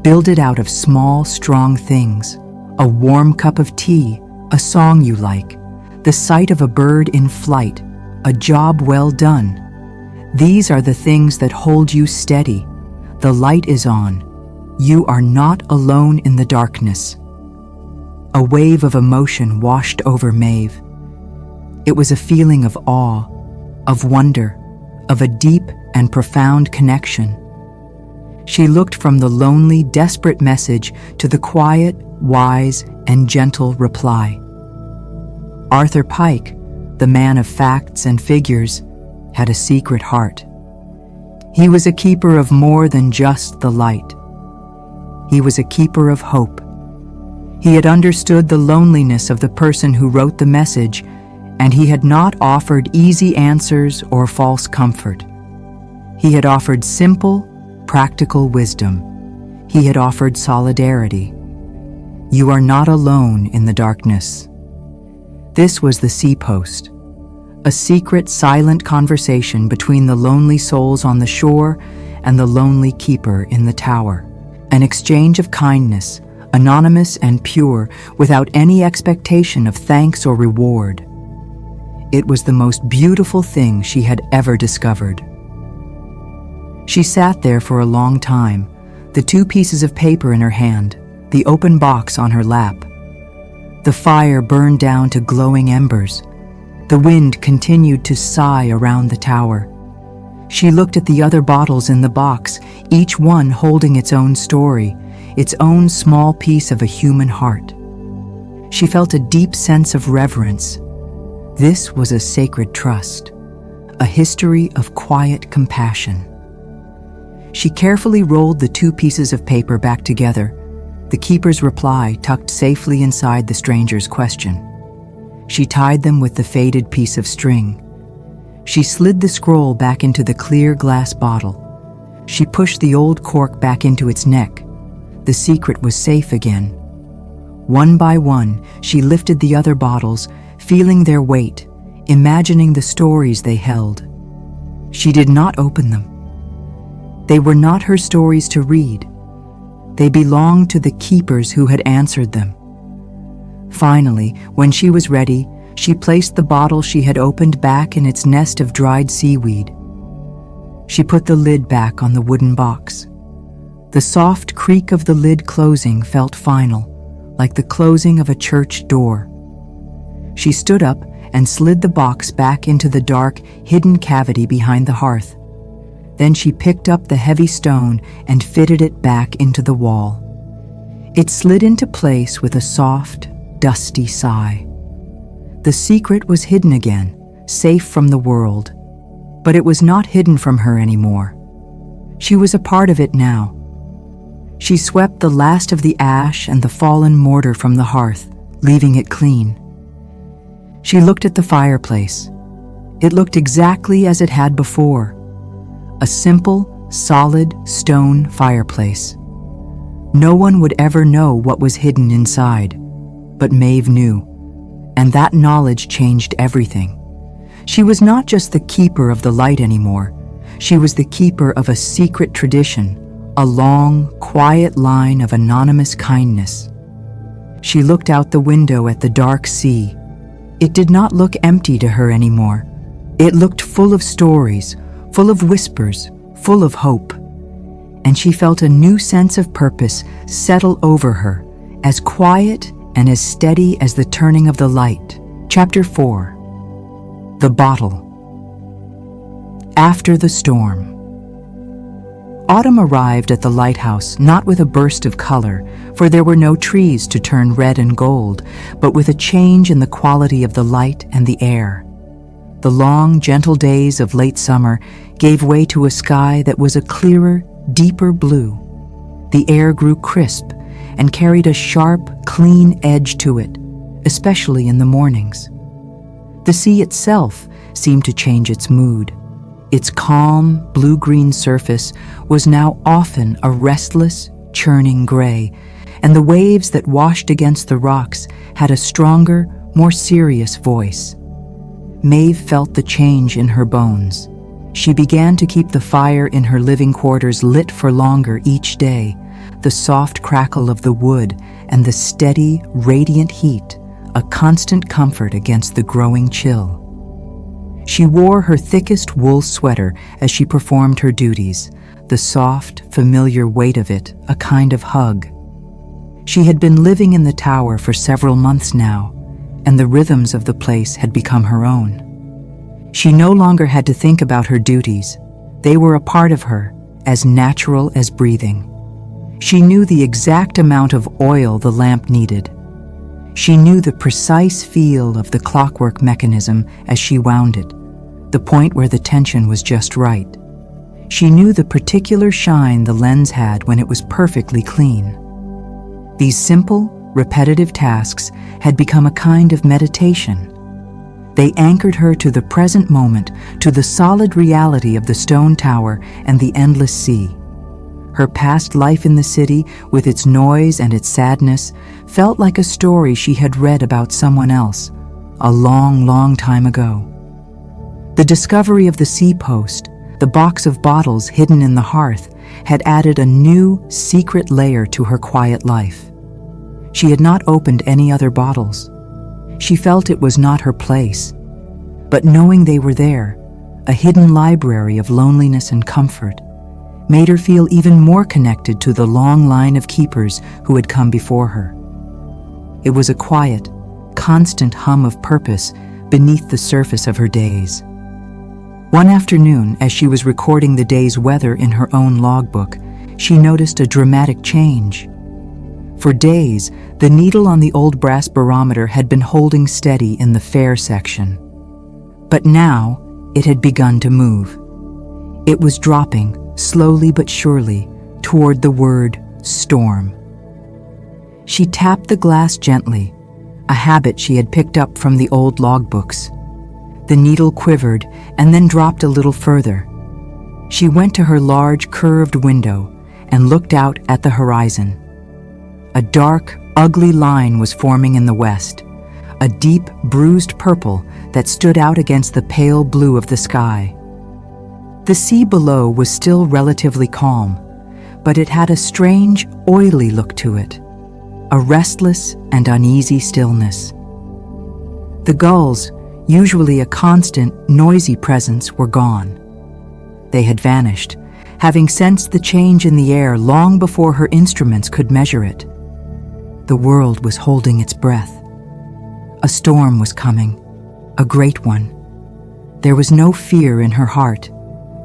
Build it out of small, strong things. A warm cup of tea, a song you like, the sight of a bird in flight, a job well done. These are the things that hold you steady. The light is on. You are not alone in the darkness." A wave of emotion washed over Maeve. It was a feeling of awe, of wonder, of a deep and profound connection. She looked from the lonely, desperate message to the quiet, wise, and gentle reply. Arthur Pike, the man of facts and figures, had a secret heart. He was a keeper of more than just the light. He was a keeper of hope. He had understood the loneliness of the person who wrote the message, and he had not offered easy answers or false comfort. He had offered simple, practical wisdom. He had offered solidarity. You are not alone in the darkness. This was the Sea Post, a secret, silent conversation between the lonely souls on the shore and the lonely keeper in the tower. An exchange of kindness, anonymous and pure, without any expectation of thanks or reward. It was the most beautiful thing she had ever discovered. She sat there for a long time, the two pieces of paper in her hand, the open box on her lap. The fire burned down to glowing embers. The wind continued to sigh around the tower. She looked at the other bottles in the box, each one holding its own story, its own small piece of a human heart. She felt a deep sense of reverence. This was a sacred trust, a history of quiet compassion. She carefully rolled the two pieces of paper back together, the keeper's reply tucked safely inside the stranger's question. She tied them with the faded piece of string. She slid the scroll back into the clear glass bottle. She pushed the old cork back into its neck. The secret was safe again. One by one, she lifted the other bottles, feeling their weight, imagining the stories they held. She did not open them. They were not her stories to read. They belonged to the keepers who had answered them. Finally, when she was ready, she placed the bottle she had opened back in its nest of dried seaweed. She put the lid back on the wooden box. The soft creak of the lid closing felt final, like the closing of a church door. She stood up and slid the box back into the dark, hidden cavity behind the hearth. Then she picked up the heavy stone and fitted it back into the wall. It slid into place with a soft, dusty sigh. The secret was hidden again, safe from the world. But it was not hidden from her anymore. She was a part of it now. She swept the last of the ash and the fallen mortar from the hearth, leaving it clean. She looked at the fireplace. It looked exactly as it had before. A simple, solid stone fireplace. No one would ever know what was hidden inside, but Maeve knew, and that knowledge changed everything. She was not just the keeper of the light anymore. She was the keeper of a secret tradition, a long, quiet line of anonymous kindness. She looked out the window at the dark sea. It did not look empty to her anymore. It looked full of stories, full of whispers, full of hope. And she felt a new sense of purpose settle over her, as quiet and as steady as the turning of the light. Chapter 4. The Bottle. After the storm. Autumn arrived at the lighthouse not with a burst of color, for there were no trees to turn red and gold, but with a change in the quality of the light and the air. The long, gentle days of late summer gave way to a sky that was a clearer, deeper blue. The air grew crisp and carried a sharp, clean edge to it, especially in the mornings. The sea itself seemed to change its mood. Its calm, blue-green surface was now often a restless, churning gray, and the waves that washed against the rocks had a stronger, more serious voice. Maeve felt the change in her bones. She began to keep the fire in her living quarters lit for longer each day, the soft crackle of the wood and the steady, radiant heat, a constant comfort against the growing chill. She wore her thickest wool sweater as she performed her duties, the soft, familiar weight of it, a kind of hug. She had been living in the tower for several months now, and the rhythms of the place had become her own. She no longer had to think about her duties. They were a part of her, as natural as breathing. She knew the exact amount of oil the lamp needed. She knew the precise feel of the clockwork mechanism as she wound it, the point where the tension was just right. She knew the particular shine the lens had when it was perfectly clean. These simple, repetitive tasks had become a kind of meditation. They anchored her to the present moment, to the solid reality of the stone tower and the endless sea. Her past life in the city, with its noise and its sadness, felt like a story she had read about someone else, a long, long time ago. The discovery of the sea post, the box of bottles hidden in the hearth, had added a new, secret layer to her quiet life. She had not opened any other bottles. She felt it was not her place. But knowing they were there, a hidden library of loneliness and comfort, made her feel even more connected to the long line of keepers who had come before her. It was a quiet, constant hum of purpose beneath the surface of her days. One afternoon, as she was recording the day's weather in her own logbook, she noticed a dramatic change. For days, the needle on the old brass barometer had been holding steady in the fair section. But now, it had begun to move. It was dropping, slowly but surely, toward the word storm. She tapped the glass gently, a habit she had picked up from the old logbooks. The needle quivered and then dropped a little further. She went to her large, curved window and looked out at the horizon. A dark, ugly line was forming in the west, a deep, bruised purple that stood out against the pale blue of the sky. The sea below was still relatively calm, but it had a strange, oily look to it, a restless and uneasy stillness. The gulls, usually a constant, noisy presence, were gone. They had vanished, having sensed the change in the air long before her instruments could measure it. The world was holding its breath. A storm was coming, a great one. There was no fear in her heart.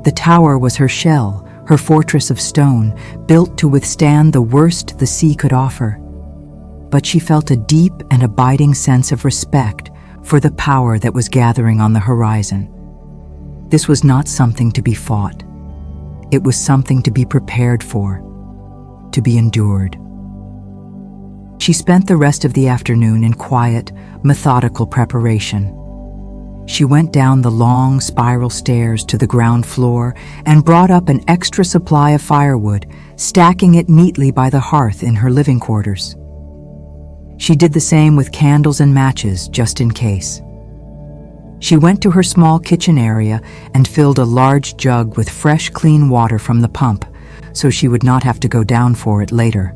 The tower was her shell, her fortress of stone, built to withstand the worst the sea could offer. But she felt a deep and abiding sense of respect for the power that was gathering on the horizon. This was not something to be fought. It was something to be prepared for, to be endured. She spent the rest of the afternoon in quiet, methodical preparation. She went down the long spiral stairs to the ground floor and brought up an extra supply of firewood, stacking it neatly by the hearth in her living quarters. She did the same with candles and matches, just in case. She went to her small kitchen area and filled a large jug with fresh, clean water from the pump, so she would not have to go down for it later.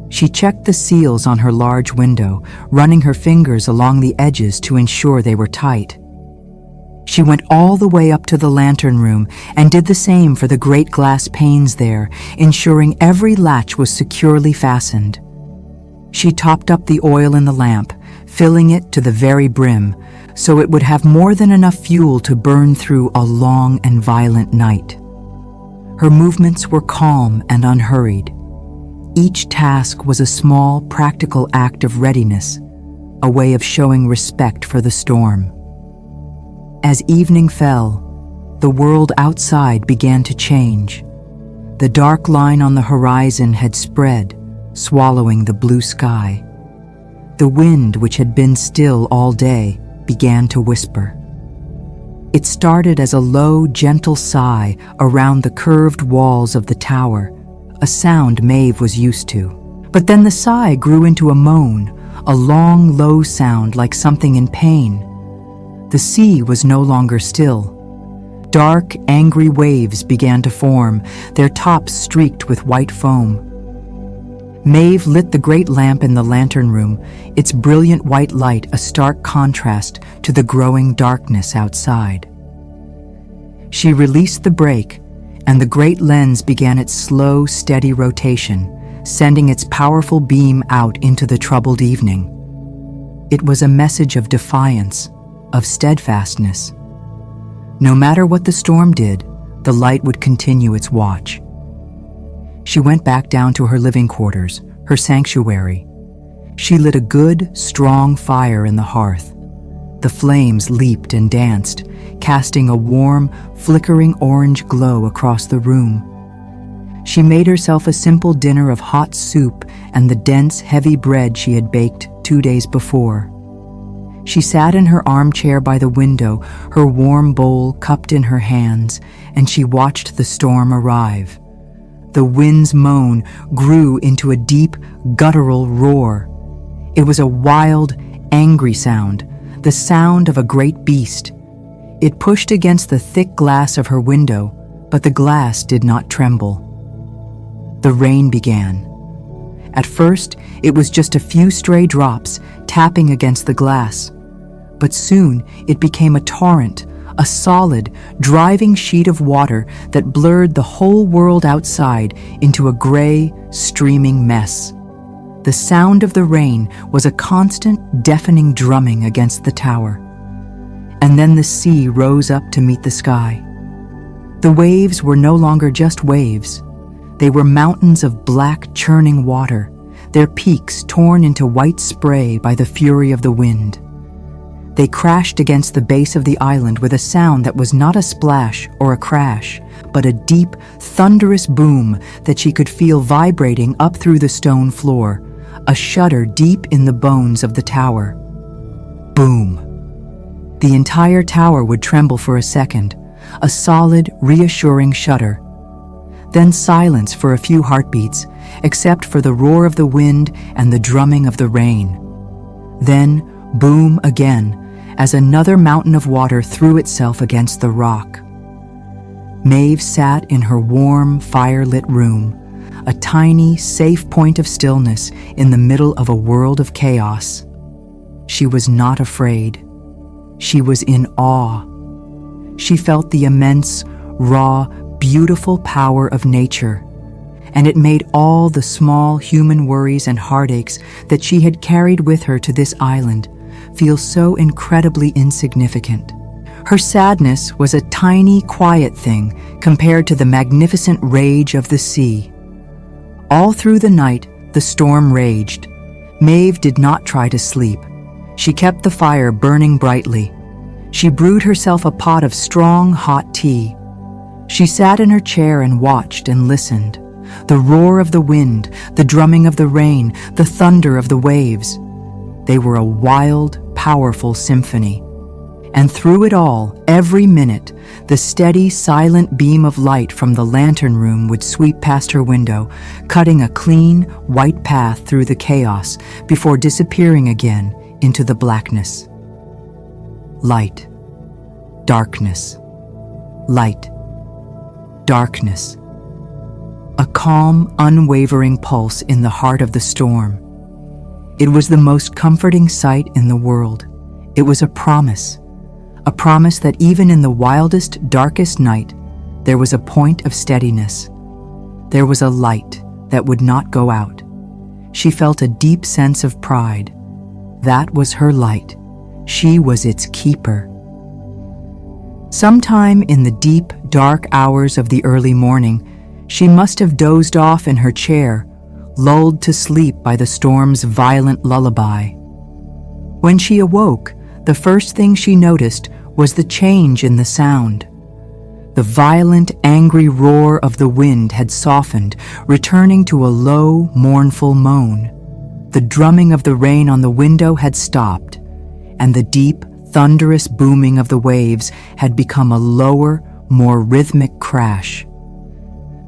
She checked the seals on her large window, running her fingers along the edges to ensure they were tight. She went all the way up to the lantern room and did the same for the great glass panes there, ensuring every latch was securely fastened. She topped up the oil in the lamp, filling it to the very brim, so it would have more than enough fuel to burn through a long and violent night. Her movements were calm and unhurried. Each task was a small, practical act of readiness, a way of showing respect for the storm. As evening fell, the world outside began to change. The dark line on the horizon had spread, swallowing the blue sky. The wind, which had been still all day, began to whisper. It started as a low, gentle sigh around the curved walls of the tower, a sound Maeve was used to. But then the sigh grew into a moan, a long, low sound like something in pain. The sea was no longer still. Dark, angry waves began to form, their tops streaked with white foam. Maeve lit the great lamp in the lantern room, its brilliant white light a stark contrast to the growing darkness outside. She released the brake, and the great lens began its slow, steady rotation, sending its powerful beam out into the troubled evening. It was a message of defiance, of steadfastness. No matter what the storm did, the light would continue its watch. She went back down to her living quarters, her sanctuary. She lit a good, strong fire in the hearth. The flames leaped and danced, casting a warm, flickering orange glow across the room. She made herself a simple dinner of hot soup and the dense, heavy bread she had baked 2 days before. She sat in her armchair by the window, her warm bowl cupped in her hands, and she watched the storm arrive. The wind's moan grew into a deep, guttural roar. It was a wild, angry sound, the sound of a great beast. It pushed against the thick glass of her window, but the glass did not tremble. The rain began. At first, it was just a few stray drops tapping against the glass. But soon, it became a torrent, a solid, driving sheet of water that blurred the whole world outside into a gray, streaming mess. The sound of the rain was a constant, deafening drumming against the tower. And then the sea rose up to meet the sky. The waves were no longer just waves. They were mountains of black, churning water, their peaks torn into white spray by the fury of the wind. They crashed against the base of the island with a sound that was not a splash or a crash, but a deep, thunderous boom that she could feel vibrating up through the stone floor, a shudder deep in the bones of the tower. Boom. The entire tower would tremble for a second, a solid, reassuring shudder. Then silence for a few heartbeats, except for the roar of the wind and the drumming of the rain. Then boom again, as another mountain of water threw itself against the rock. Maeve sat in her warm, fire-lit room, a tiny, safe point of stillness in the middle of a world of chaos. She was not afraid. She was in awe. She felt the immense, raw, beautiful power of nature, and it made all the small human worries and heartaches that she had carried with her to this island feel so incredibly insignificant. Her sadness was a tiny, quiet thing compared to the magnificent rage of the sea. All through the night, the storm raged. Maeve did not try to sleep. She kept the fire burning brightly. She brewed herself a pot of strong, hot tea. She sat in her chair and watched and listened. The roar of the wind, the drumming of the rain, the thunder of the waves. They were a wild, powerful symphony. And through it all, every minute, the steady, silent beam of light from the lantern room would sweep past her window, cutting a clean, white path through the chaos before disappearing again into the blackness. Light. Darkness. Light. Darkness. A calm, unwavering pulse in the heart of the storm. It was the most comforting sight in the world. It was a promise that even in the wildest, darkest night, there was a point of steadiness. There was a light that would not go out. She felt a deep sense of pride. That was her light. She was its keeper. Sometime in the deep, dark hours of the early morning, she must have dozed off in her chair, lulled to sleep by the storm's violent lullaby. When she awoke, the first thing she noticed was the change in the sound. The violent, angry roar of the wind had softened, returning to a low, mournful moan. The drumming of the rain on the window had stopped, and the deep, thunderous booming of the waves had become a lower, more rhythmic crash.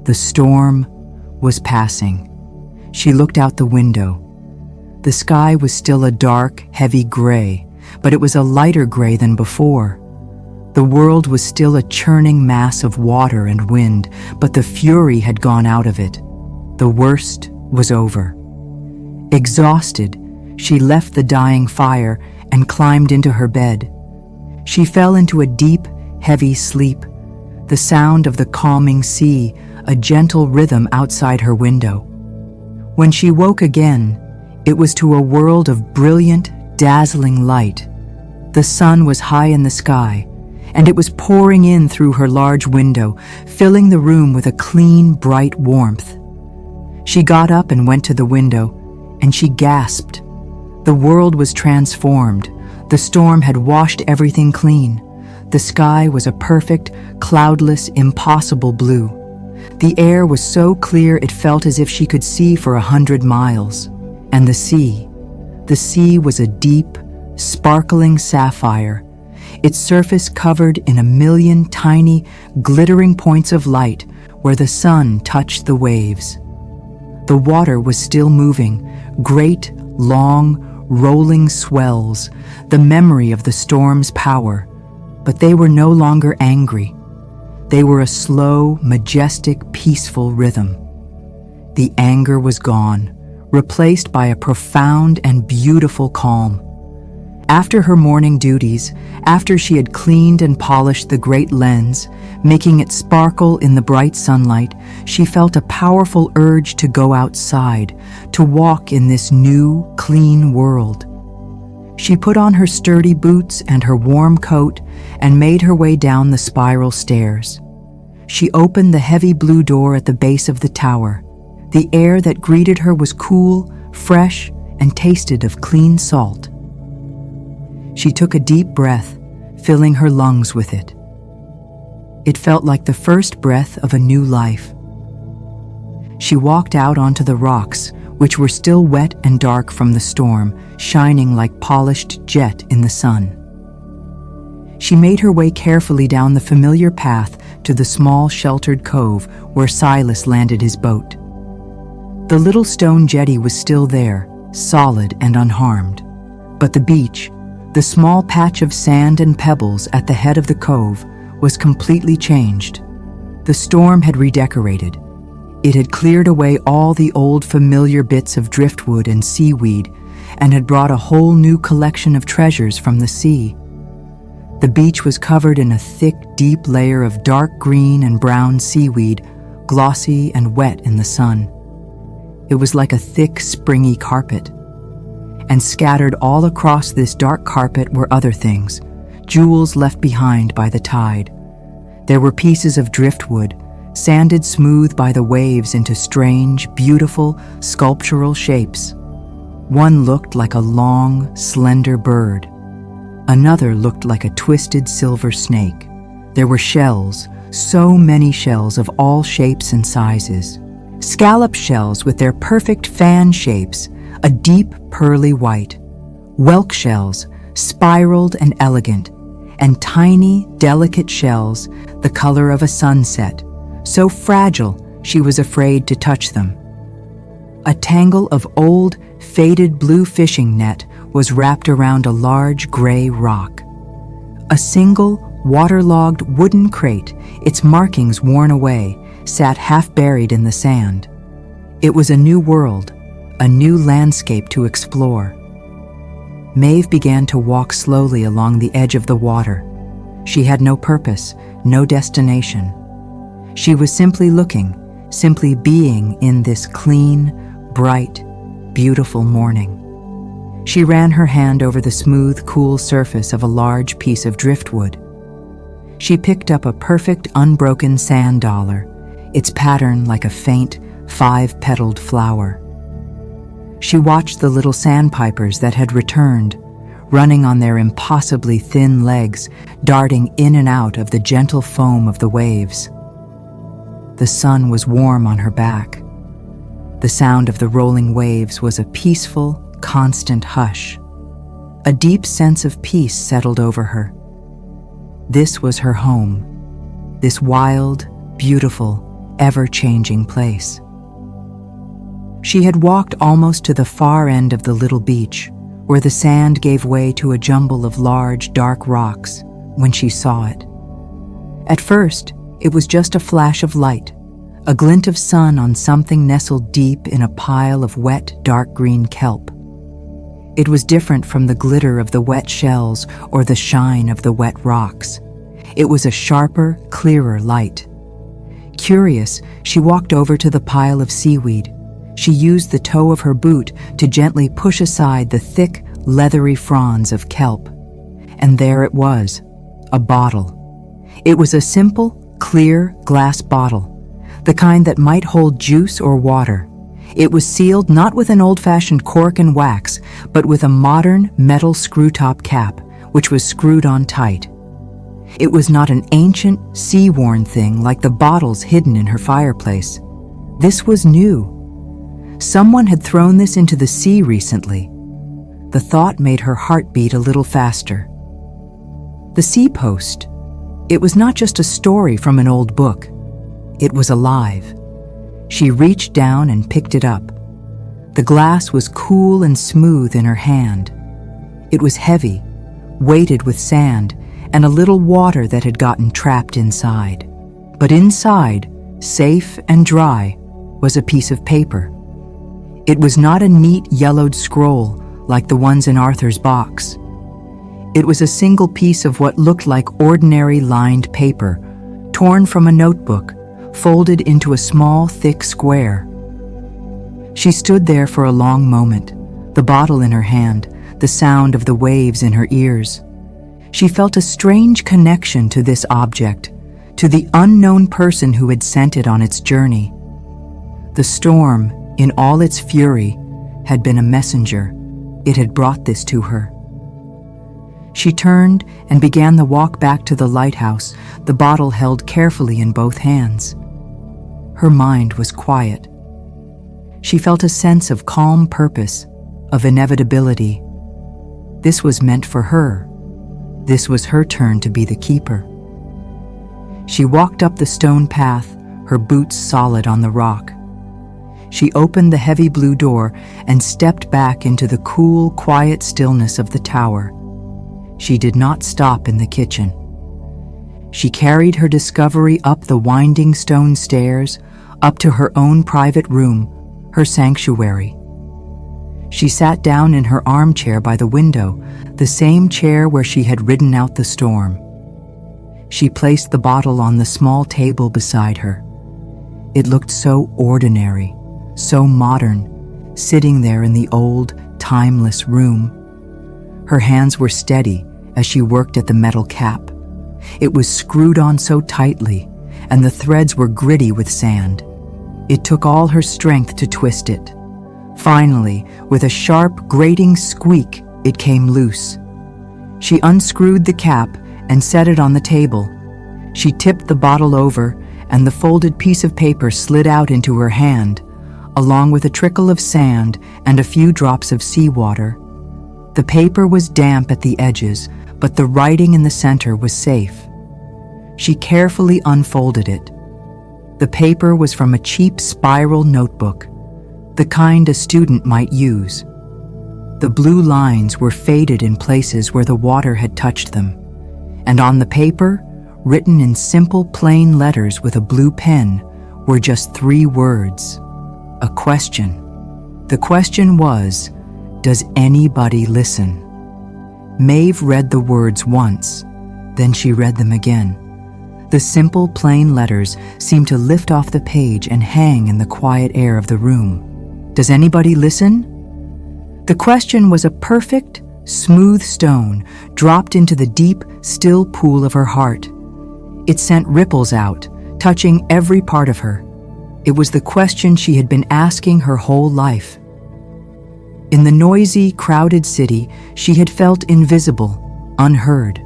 The storm was passing. She looked out the window. The sky was still a dark, heavy gray, but it was a lighter gray than before. The world was still a churning mass of water and wind, but the fury had gone out of it. The worst was over. Exhausted, she left the dying fire and climbed into her bed. She fell into a deep, heavy sleep, the sound of the calming sea, a gentle rhythm outside her window. When she woke again, it was to a world of brilliant, dazzling light. The sun was high in the sky, and it was pouring in through her large window, filling the room with a clean, bright warmth. She got up and went to the window, and she gasped. The world was transformed. The storm had washed everything clean. The sky was a perfect, cloudless, impossible blue. The air was so clear it felt as if she could see for 100 miles. And the sea was a deep, sparkling sapphire, its surface covered in a million tiny, glittering points of light where the sun touched the waves. The water was still moving, great, long, rolling swells, the memory of the storm's power, but they were no longer angry. They were a slow, majestic, peaceful rhythm. The anger was gone, replaced by a profound and beautiful calm. After her morning duties, after she had cleaned and polished the great lens, making it sparkle in the bright sunlight, she felt a powerful urge to go outside, to walk in this new, clean world. She put on her sturdy boots and her warm coat and made her way down the spiral stairs. She opened the heavy blue door at the base of the tower. The air that greeted her was cool, fresh, and tasted of clean salt. She took a deep breath, filling her lungs with it. It felt like the first breath of a new life. She walked out onto the rocks, which were still wet and dark from the storm, shining like polished jet in the sun. She made her way carefully down the familiar path to the small sheltered cove where Silas landed his boat. The little stone jetty was still there, solid and unharmed. But the beach, the small patch of sand and pebbles at the head of the cove, was completely changed. The storm had redecorated. It had cleared away all the old familiar bits of driftwood and seaweed and had brought a whole new collection of treasures from the sea. The beach was covered in a thick, deep layer of dark green and brown seaweed, glossy and wet in the sun. It was like a thick, springy carpet. And scattered all across this dark carpet were other things, jewels left behind by the tide. There were pieces of driftwood, sanded smooth by the waves into strange, beautiful, sculptural shapes. One looked like a long, slender bird. Another looked like a twisted silver snake. There were shells, so many shells of all shapes and sizes. Scallop shells with their perfect fan shapes, a deep pearly white. Whelk shells, spiraled and elegant, and tiny, delicate shells the color of a sunset, so fragile she was afraid to touch them. A tangle of old, faded blue fishing net was wrapped around a large gray rock. A single, waterlogged wooden crate, its markings worn away, sat half buried in the sand. It was a new world, a new landscape to explore. Maeve began to walk slowly along the edge of the water. She had no purpose, no destination. She was simply looking, simply being in this clean, bright, beautiful morning. She ran her hand over the smooth, cool surface of a large piece of driftwood. She picked up a perfect, unbroken sand dollar, its pattern like a faint, 5-petaled flower. She watched the little sandpipers that had returned, running on their impossibly thin legs, darting in and out of the gentle foam of the waves. The sun was warm on her back. The sound of the rolling waves was a peaceful, constant hush. A deep sense of peace settled over her. This was her home, this wild, beautiful, ever-changing place. She had walked almost to the far end of the little beach, where the sand gave way to a jumble of large, dark rocks, when she saw it. At first, it was just a flash of light, a glint of sun on something nestled deep in a pile of wet, dark green kelp. It was different from the glitter of the wet shells or the shine of the wet rocks. It was a sharper, clearer light. Curious, she walked over to the pile of seaweed. She used the toe of her boot to gently push aside the thick, leathery fronds of kelp. And there it was, a bottle. It was a simple, clear glass bottle, the kind that might hold juice or water. It was sealed not with an old-fashioned cork and wax, but with a modern metal screw-top cap, which was screwed on tight. It was not an ancient, sea-worn thing like the bottles hidden in her fireplace. This was new. Someone had thrown this into the sea recently. The thought made her heart beat a little faster. The sea post. It was not just a story from an old book. It was alive. She reached down and picked it up. The glass was cool and smooth in her hand. It was heavy, weighted with sand, and a little water that had gotten trapped inside. But inside, safe and dry, was a piece of paper. It was not a neat yellowed scroll like the ones in Arthur's box. It was a single piece of what looked like ordinary lined paper, torn from a notebook, folded into a small, thick square. She stood there for a long moment, the bottle in her hand, the sound of the waves in her ears. She felt a strange connection to this object, to the unknown person who had sent it on its journey. The storm, in all its fury, had been a messenger. It had brought this to her. She turned and began the walk back to the lighthouse, the bottle held carefully in both hands. Her mind was quiet. She felt a sense of calm purpose, of inevitability. This was meant for her. This was her turn to be the keeper. She walked up the stone path, her boots solid on the rock. She opened the heavy blue door and stepped back into the cool, quiet stillness of the tower. She did not stop in the kitchen. She carried her discovery up the winding stone stairs, up to her own private room, her sanctuary. She sat down in her armchair by the window, the same chair where she had ridden out the storm. She placed the bottle on the small table beside her. It looked so ordinary, so modern, sitting there in the old, timeless room. Her hands were steady as she worked at the metal cap. It was screwed on so tightly, and the threads were gritty with sand. It took all her strength to twist it. Finally, with a sharp, grating squeak, it came loose. She unscrewed the cap and set it on the table. She tipped the bottle over, and the folded piece of paper slid out into her hand, along with a trickle of sand and a few drops of seawater. The paper was damp at the edges, but the writing in the center was safe. She carefully unfolded it. The paper was from a cheap spiral notebook, the kind a student might use. The blue lines were faded in places where the water had touched them, and on the paper, written in simple plain letters with a blue pen, were just 3 words: a question. The question was, does anybody listen? Maeve read the words once, then she read them again. The simple plain letters seemed to lift off the page and hang in the quiet air of the room. Does anybody listen? The question was a perfect, smooth stone dropped into the deep, still pool of her heart. It sent ripples out, touching every part of her. It was the question she had been asking her whole life. In the noisy, crowded city, she had felt invisible, unheard.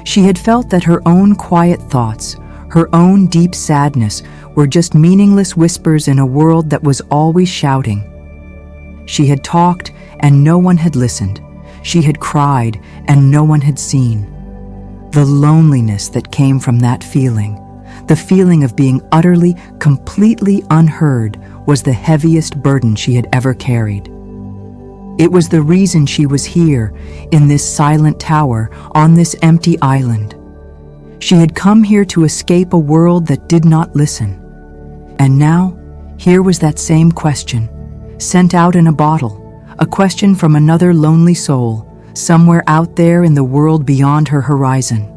She had felt that her own quiet thoughts, her own deep sadness, were just meaningless whispers in a world that was always shouting. She had talked, and no one had listened. She had cried, and no one had seen. The loneliness that came from that feeling, the feeling of being utterly, completely unheard, was the heaviest burden she had ever carried. It was the reason she was here, in this silent tower, on this empty island. She had come here to escape a world that did not listen. And now, here was that same question, sent out in a bottle, a question from another lonely soul, somewhere out there in the world beyond her horizon.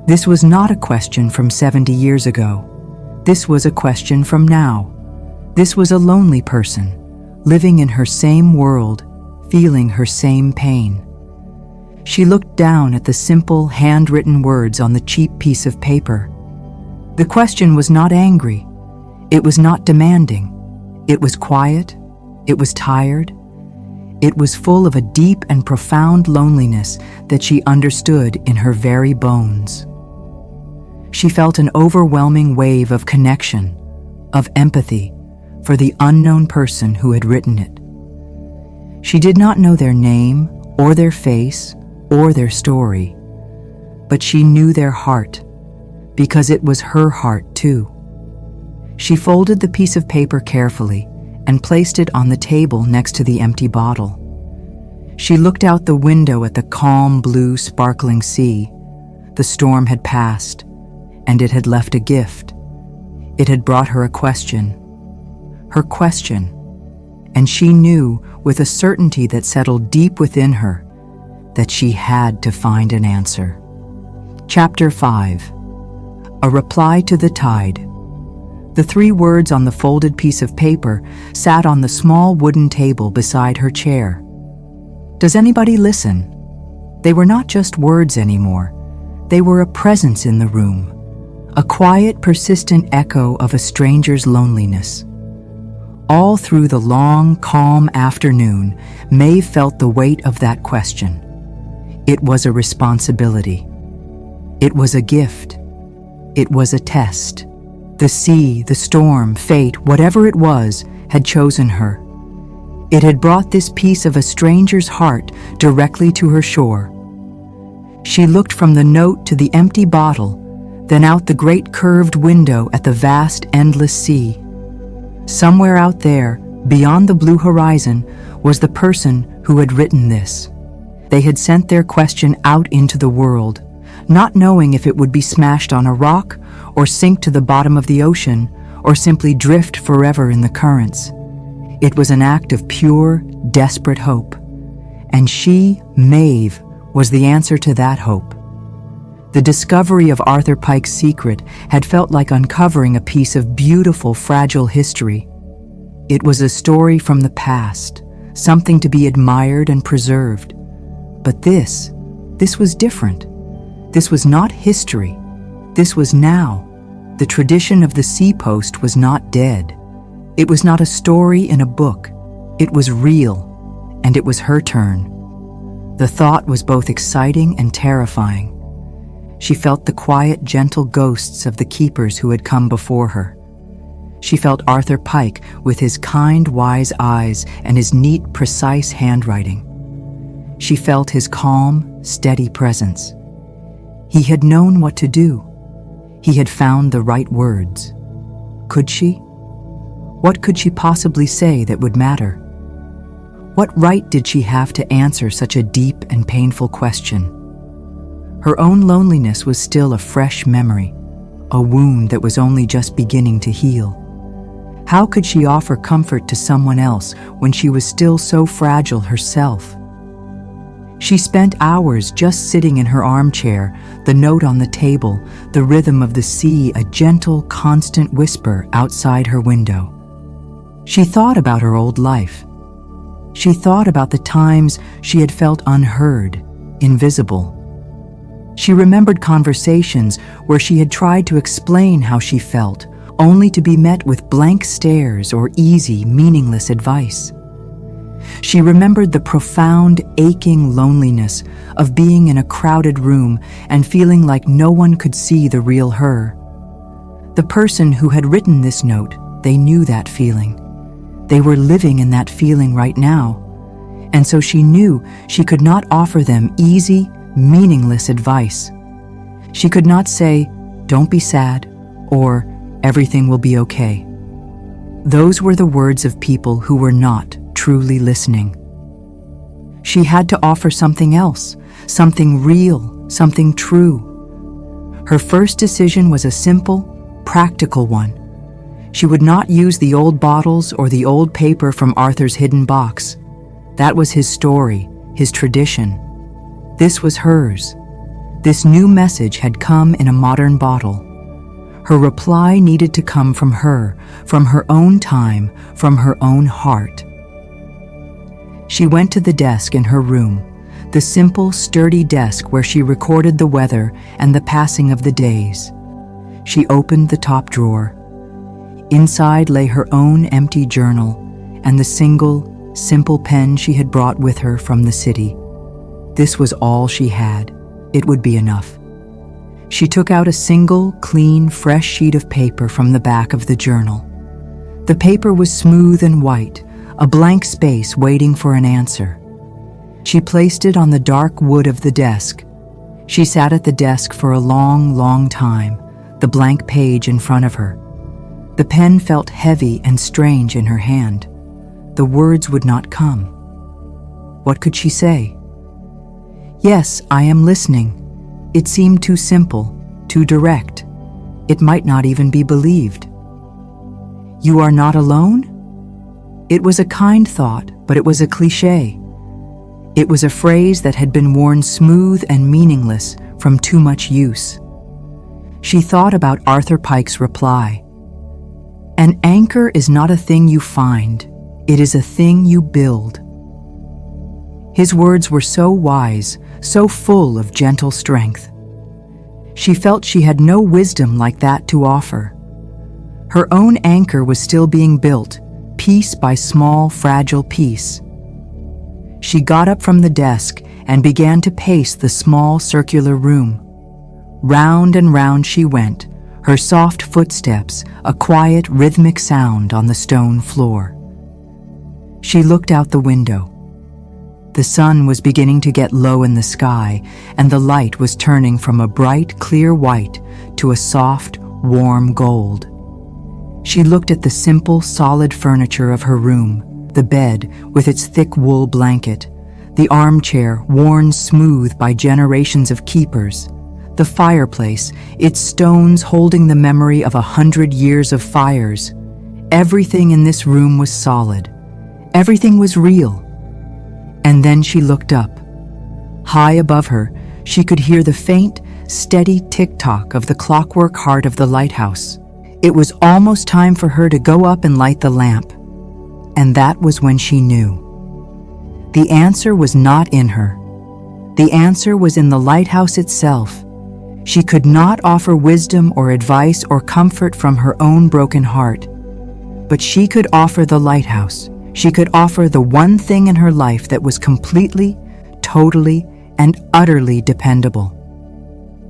This was not a question from 70 years ago. This was a question from now. This was a lonely person, living in her same world, feeling her same pain. She looked down at the simple, handwritten words on the cheap piece of paper. The question was not angry. It was not demanding. It was quiet. It was tired. It was full of a deep and profound loneliness that she understood in her very bones. She felt an overwhelming wave of connection, of empathy, for the unknown person who had written it. She did not know their name, or their face, or their story, but she knew their heart, because it was her heart too. She folded the piece of paper carefully and placed it on the table next to the empty bottle. She looked out the window at the calm, blue, sparkling sea. The storm had passed, and it had left a gift. It had brought her a question. Her question, and she knew with a certainty that settled deep within her that she had to find an answer. Chapter 5. A Reply to the Tide. The 3 words on the folded piece of paper sat on the small wooden table beside her chair. Does anybody listen? They were not just words anymore. They were a presence in the room, a quiet, persistent echo of a stranger's loneliness. All through the long, calm afternoon, Maeve felt the weight of that question. It was a responsibility. It was a gift. It was a test. The sea, the storm, fate, whatever it was, had chosen her. It had brought this piece of a stranger's heart directly to her shore. She looked from the note to the empty bottle, then out the great curved window at the vast, endless sea. Somewhere out there, beyond the blue horizon, was the person who had written this. They had sent their question out into the world, not knowing if it would be smashed on a rock, or sink to the bottom of the ocean, or simply drift forever in the currents. It was an act of pure, desperate hope. And she, Maeve, was the answer to that hope. The discovery of Arthur Pike's secret had felt like uncovering a piece of beautiful, fragile history. It was a story from the past, something to be admired and preserved. But this was different. This was not history. This was now. The tradition of the sea post was not dead. It was not a story in a book. It was real, and it was her turn. The thought was both exciting and terrifying. She felt the quiet, gentle ghosts of the keepers who had come before her. She felt Arthur Pike with his kind, wise eyes and his neat, precise handwriting. She felt his calm, steady presence. He had known what to do. He had found the right words. Could she? What could she possibly say that would matter? What right did she have to answer such a deep and painful question? Her own loneliness was still a fresh memory, a wound that was only just beginning to heal. How could she offer comfort to someone else when she was still so fragile herself? She spent hours just sitting in her armchair, the note on the table, the rhythm of the sea, a gentle, constant whisper outside her window. She thought about her old life. She thought about the times she had felt unheard, invisible. She remembered conversations where she had tried to explain how she felt, only to be met with blank stares or easy, meaningless advice. She remembered the profound, aching loneliness of being in a crowded room and feeling like no one could see the real her. The person who had written this note, they knew that feeling. They were living in that feeling right now, and so she knew she could not offer them easy, meaningless advice. She could not say, "Don't be sad," or "Everything will be okay." Those were the words of people who were not truly listening. She had to offer something else, something real, something true. Her first decision was a simple, practical one. She would not use the old bottles or the old paper from Arthur's hidden box. That was his story, his tradition. This was hers. This new message had come in a modern bottle. Her reply needed to come from her own time, from her own heart. She went to the desk in her room, the simple, sturdy desk where she recorded the weather and the passing of the days. She opened the top drawer. Inside lay her own empty journal and the single, simple pen she had brought with her from the city. This was all she had. It would be enough. She took out a single, clean, fresh sheet of paper from the back of the journal. The paper was smooth and white, a blank space waiting for an answer. She placed it on the dark wood of the desk. She sat at the desk for a long, long time, the blank page in front of her. The pen felt heavy and strange in her hand. The words would not come. What could she say? "Yes, I am listening." It seemed too simple, too direct. It might not even be believed. "You are not alone?" It was a kind thought, but it was a cliché. It was a phrase that had been worn smooth and meaningless from too much use. She thought about Arthur Pike's reply. An anchor is not a thing you find, it is a thing you build. His words were so wise, so full of gentle strength. She felt she had no wisdom like that to offer. Her own anchor was still being built, piece by small, fragile piece. She got up from the desk and began to pace the small circular room. Round and round she went, her soft footsteps a quiet, rhythmic sound on the stone floor. She looked out the window. The sun was beginning to get low in the sky, and the light was turning from a bright, clear white to a soft, warm gold. She looked at the simple, solid furniture of her room, the bed with its thick wool blanket, the armchair worn smooth by generations of keepers, the fireplace, its stones holding the memory of 100 years of fires. Everything in this room was solid. Everything was real. And then she looked up. High above her, she could hear the faint, steady tick-tock of the clockwork heart of the lighthouse. It was almost time for her to go up and light the lamp. And that was when she knew. The answer was not in her. The answer was in the lighthouse itself. She could not offer wisdom or advice or comfort from her own broken heart. But she could offer the lighthouse. She could offer the one thing in her life that was completely, totally, and utterly dependable.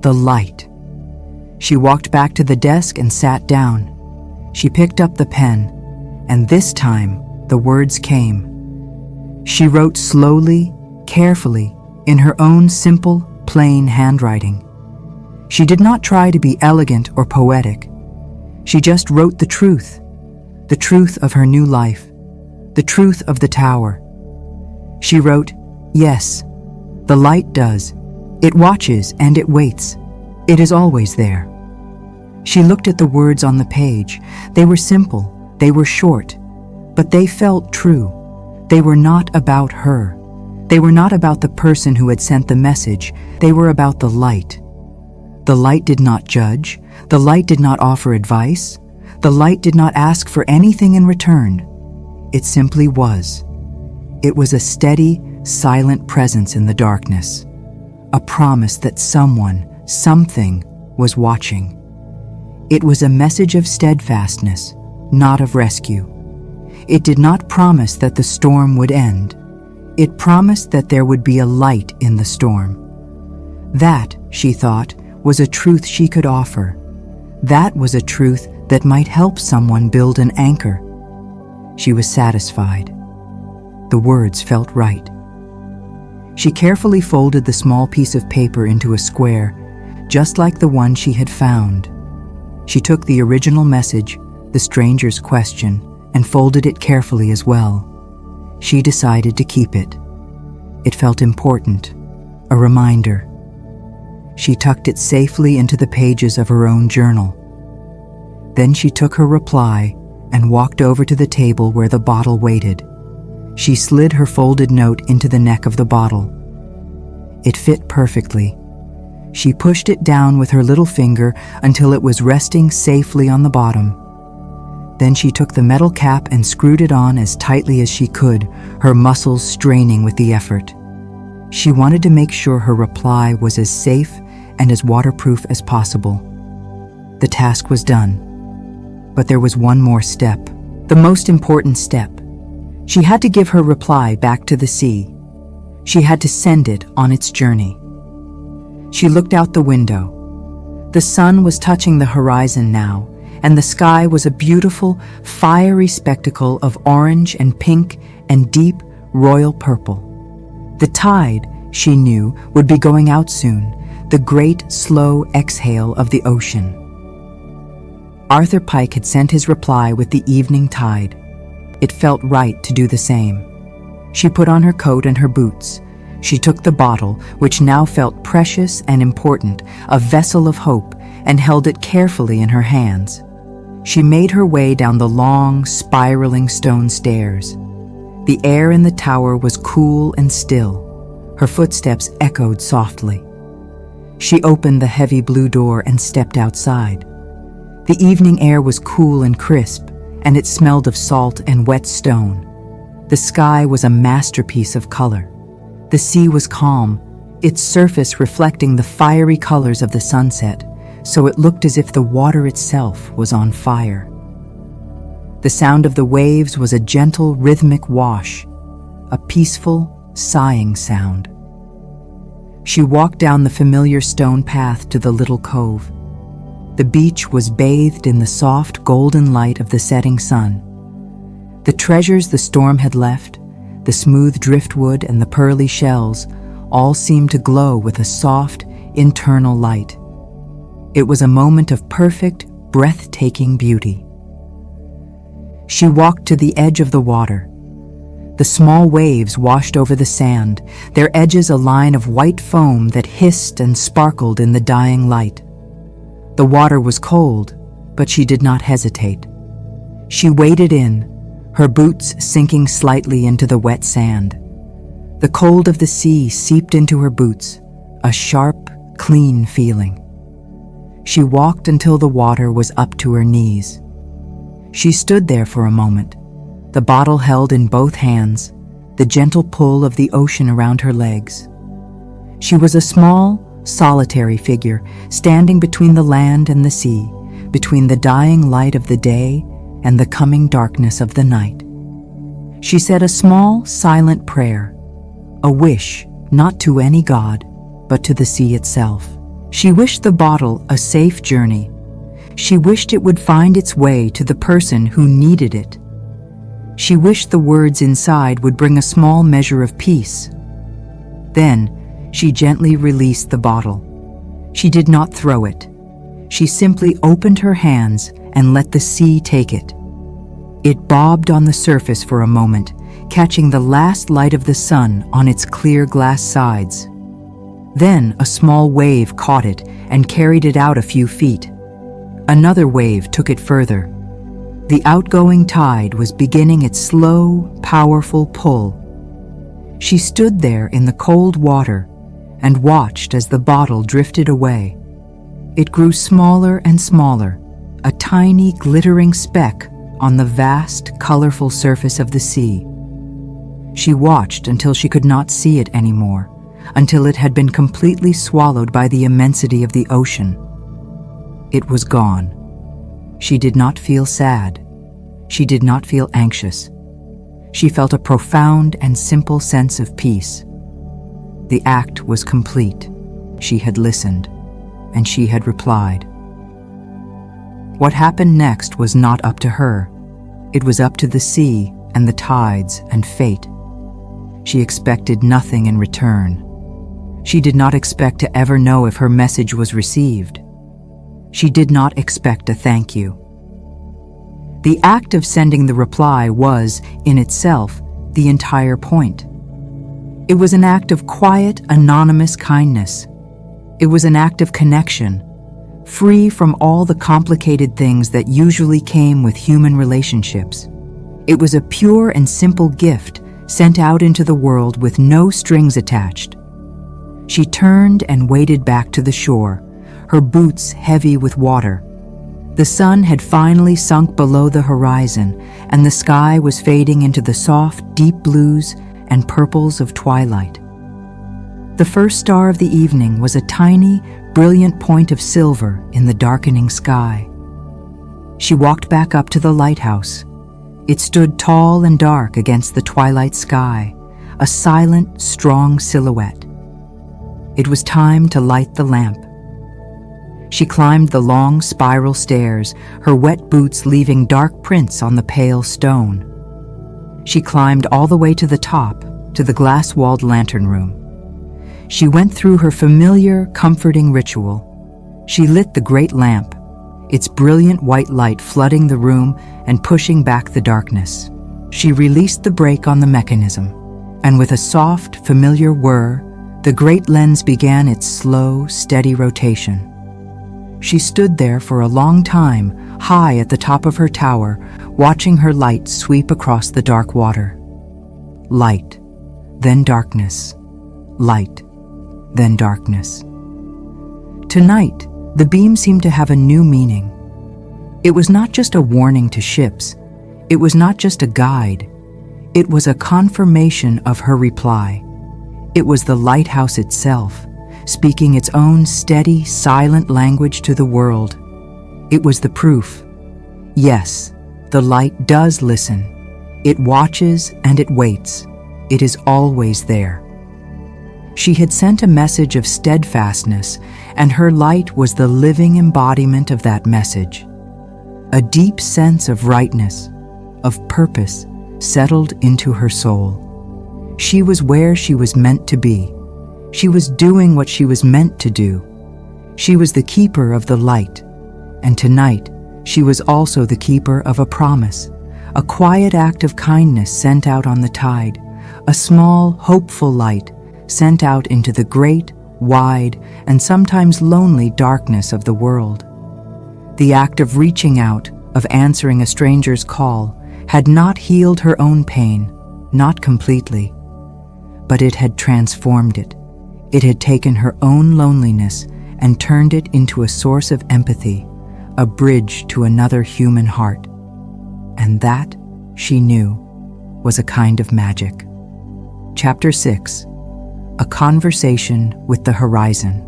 The light. She walked back to the desk and sat down. She picked up the pen, and this time the words came. She wrote slowly, carefully, in her own simple, plain handwriting. She did not try to be elegant or poetic. She just wrote the truth of her new life, the truth of the tower. She wrote, "Yes, the light does. It watches and it waits. It is always there." She looked at the words on the page. They were simple, they were short, but they felt true. They were not about her. They were not about the person who had sent the message. They were about the light. The light did not judge. The light did not offer advice. The light did not ask for anything in return. It simply was. It was a steady, silent presence in the darkness, a promise that someone, something, was watching. It was a message of steadfastness, not of rescue. It did not promise that the storm would end. It promised that there would be a light in the storm. That, she thought, was a truth she could offer. That was a truth that might help someone build an anchor. She was satisfied. The words felt right. She carefully folded the small piece of paper into a square, just like the one she had found. She took the original message, the stranger's question, and folded it carefully as well. She decided to keep it. It felt important, a reminder. She tucked it safely into the pages of her own journal. Then she took her reply and walked over to the table where the bottle waited. She slid her folded note into the neck of the bottle. It fit perfectly. She pushed it down with her little finger until it was resting safely on the bottom. Then she took the metal cap and screwed it on as tightly as she could, her muscles straining with the effort. She wanted to make sure her reply was as safe and as waterproof as possible. The task was done. But there was one more step, the most important step. She had to give her reply back to the sea. She had to send it on its journey. She looked out the window. The sun was touching the horizon now, and the sky was a beautiful, fiery spectacle of orange and pink and deep royal purple. The tide, she knew, would be going out soon, the great, slow exhale of the ocean. Arthur Pike had sent his reply with the evening tide. It felt right to do the same. She put on her coat and her boots. She took the bottle, which now felt precious and important, a vessel of hope, and held it carefully in her hands. She made her way down the long, spiraling stone stairs. The air in the tower was cool and still. Her footsteps echoed softly. She opened the heavy blue door and stepped outside. The evening air was cool and crisp, and it smelled of salt and wet stone. The sky was a masterpiece of color. The sea was calm, its surface reflecting the fiery colors of the sunset, so it looked as if the water itself was on fire. The sound of the waves was a gentle, rhythmic wash, a peaceful, sighing sound. She walked down the familiar stone path to the little cove. The beach was bathed in the soft, golden light of the setting sun. The treasures the storm had left, the smooth driftwood and the pearly shells, all seemed to glow with a soft, internal light. It was a moment of perfect, breathtaking beauty. She walked to the edge of the water. The small waves washed over the sand, their edges a line of white foam that hissed and sparkled in the dying light. The water was cold, but she did not hesitate. She waded in, her boots sinking slightly into the wet sand. The cold of the sea seeped into her boots, a sharp, clean feeling. She walked until the water was up to her knees. She stood there for a moment, the bottle held in both hands, the gentle pull of the ocean around her legs. She was a small, solitary figure, standing between the land and the sea, between the dying light of the day and the coming darkness of the night. She said a small, silent prayer, a wish not to any god, but to the sea itself. She wished the bottle a safe journey. She wished it would find its way to the person who needed it. She wished the words inside would bring a small measure of peace. Then, she gently released the bottle. She did not throw it. She simply opened her hands and let the sea take it. It bobbed on the surface for a moment, catching the last light of the sun on its clear glass sides. Then a small wave caught it and carried it out a few feet. Another wave took it further. The outgoing tide was beginning its slow, powerful pull. She stood there in the cold water and watched as the bottle drifted away. It grew smaller and smaller, a tiny, glittering speck on the vast, colorful surface of the sea. She watched until she could not see it anymore, until it had been completely swallowed by the immensity of the ocean. It was gone. She did not feel sad. She did not feel anxious. She felt a profound and simple sense of peace. The act was complete. She had listened, and she had replied. What happened next was not up to her. It was up to the sea and the tides and fate. She expected nothing in return. She did not expect to ever know if her message was received. She did not expect a thank you. The act of sending the reply was, in itself, the entire point. It was an act of quiet, anonymous kindness. It was an act of connection, free from all the complicated things that usually came with human relationships. It was a pure and simple gift sent out into the world with no strings attached. She turned and waded back to the shore, her boots heavy with water. The sun had finally sunk below the horizon, and the sky was fading into the soft, deep blues and purples of twilight. The first star of the evening was a tiny, brilliant point of silver in the darkening sky. She walked back up to the lighthouse. It stood tall and dark against the twilight sky, a silent, strong silhouette. It was time to light the lamp. She climbed the long spiral stairs, her wet boots leaving dark prints on the pale stone. She climbed all the way to the top, to the glass-walled lantern room. She went through her familiar, comforting ritual. She lit the great lamp, its brilliant white light flooding the room and pushing back the darkness. She released the brake on the mechanism, and with a soft, familiar whir, the great lens began its slow, steady rotation. She stood there for a long time, high at the top of her tower, watching her light sweep across the dark water. Light, then darkness. light, then darkness. Tonight, the beam seemed to have a new meaning. It was not just a warning to ships. It was not just a guide. It was a confirmation of her reply. It was the lighthouse itself, speaking its own steady, silent language to the world. It was the proof. Yes, the light does listen. It watches and it waits. It is always there. She had sent a message of steadfastness, and her light was the living embodiment of that message. A deep sense of rightness, of purpose, settled into her soul. She was where she was meant to be. She was doing what she was meant to do. She was the keeper of the light, and tonight she was also the keeper of a promise, a quiet act of kindness sent out on the tide, a small, hopeful light sent out into the great, wide, and sometimes lonely darkness of the world. The act of reaching out, of answering a stranger's call, had not healed her own pain, not completely, but it had transformed it. It had taken her own loneliness and turned it into a source of empathy, a bridge to another human heart. And that, she knew, was a kind of magic. Chapter 6. A conversation with the horizon.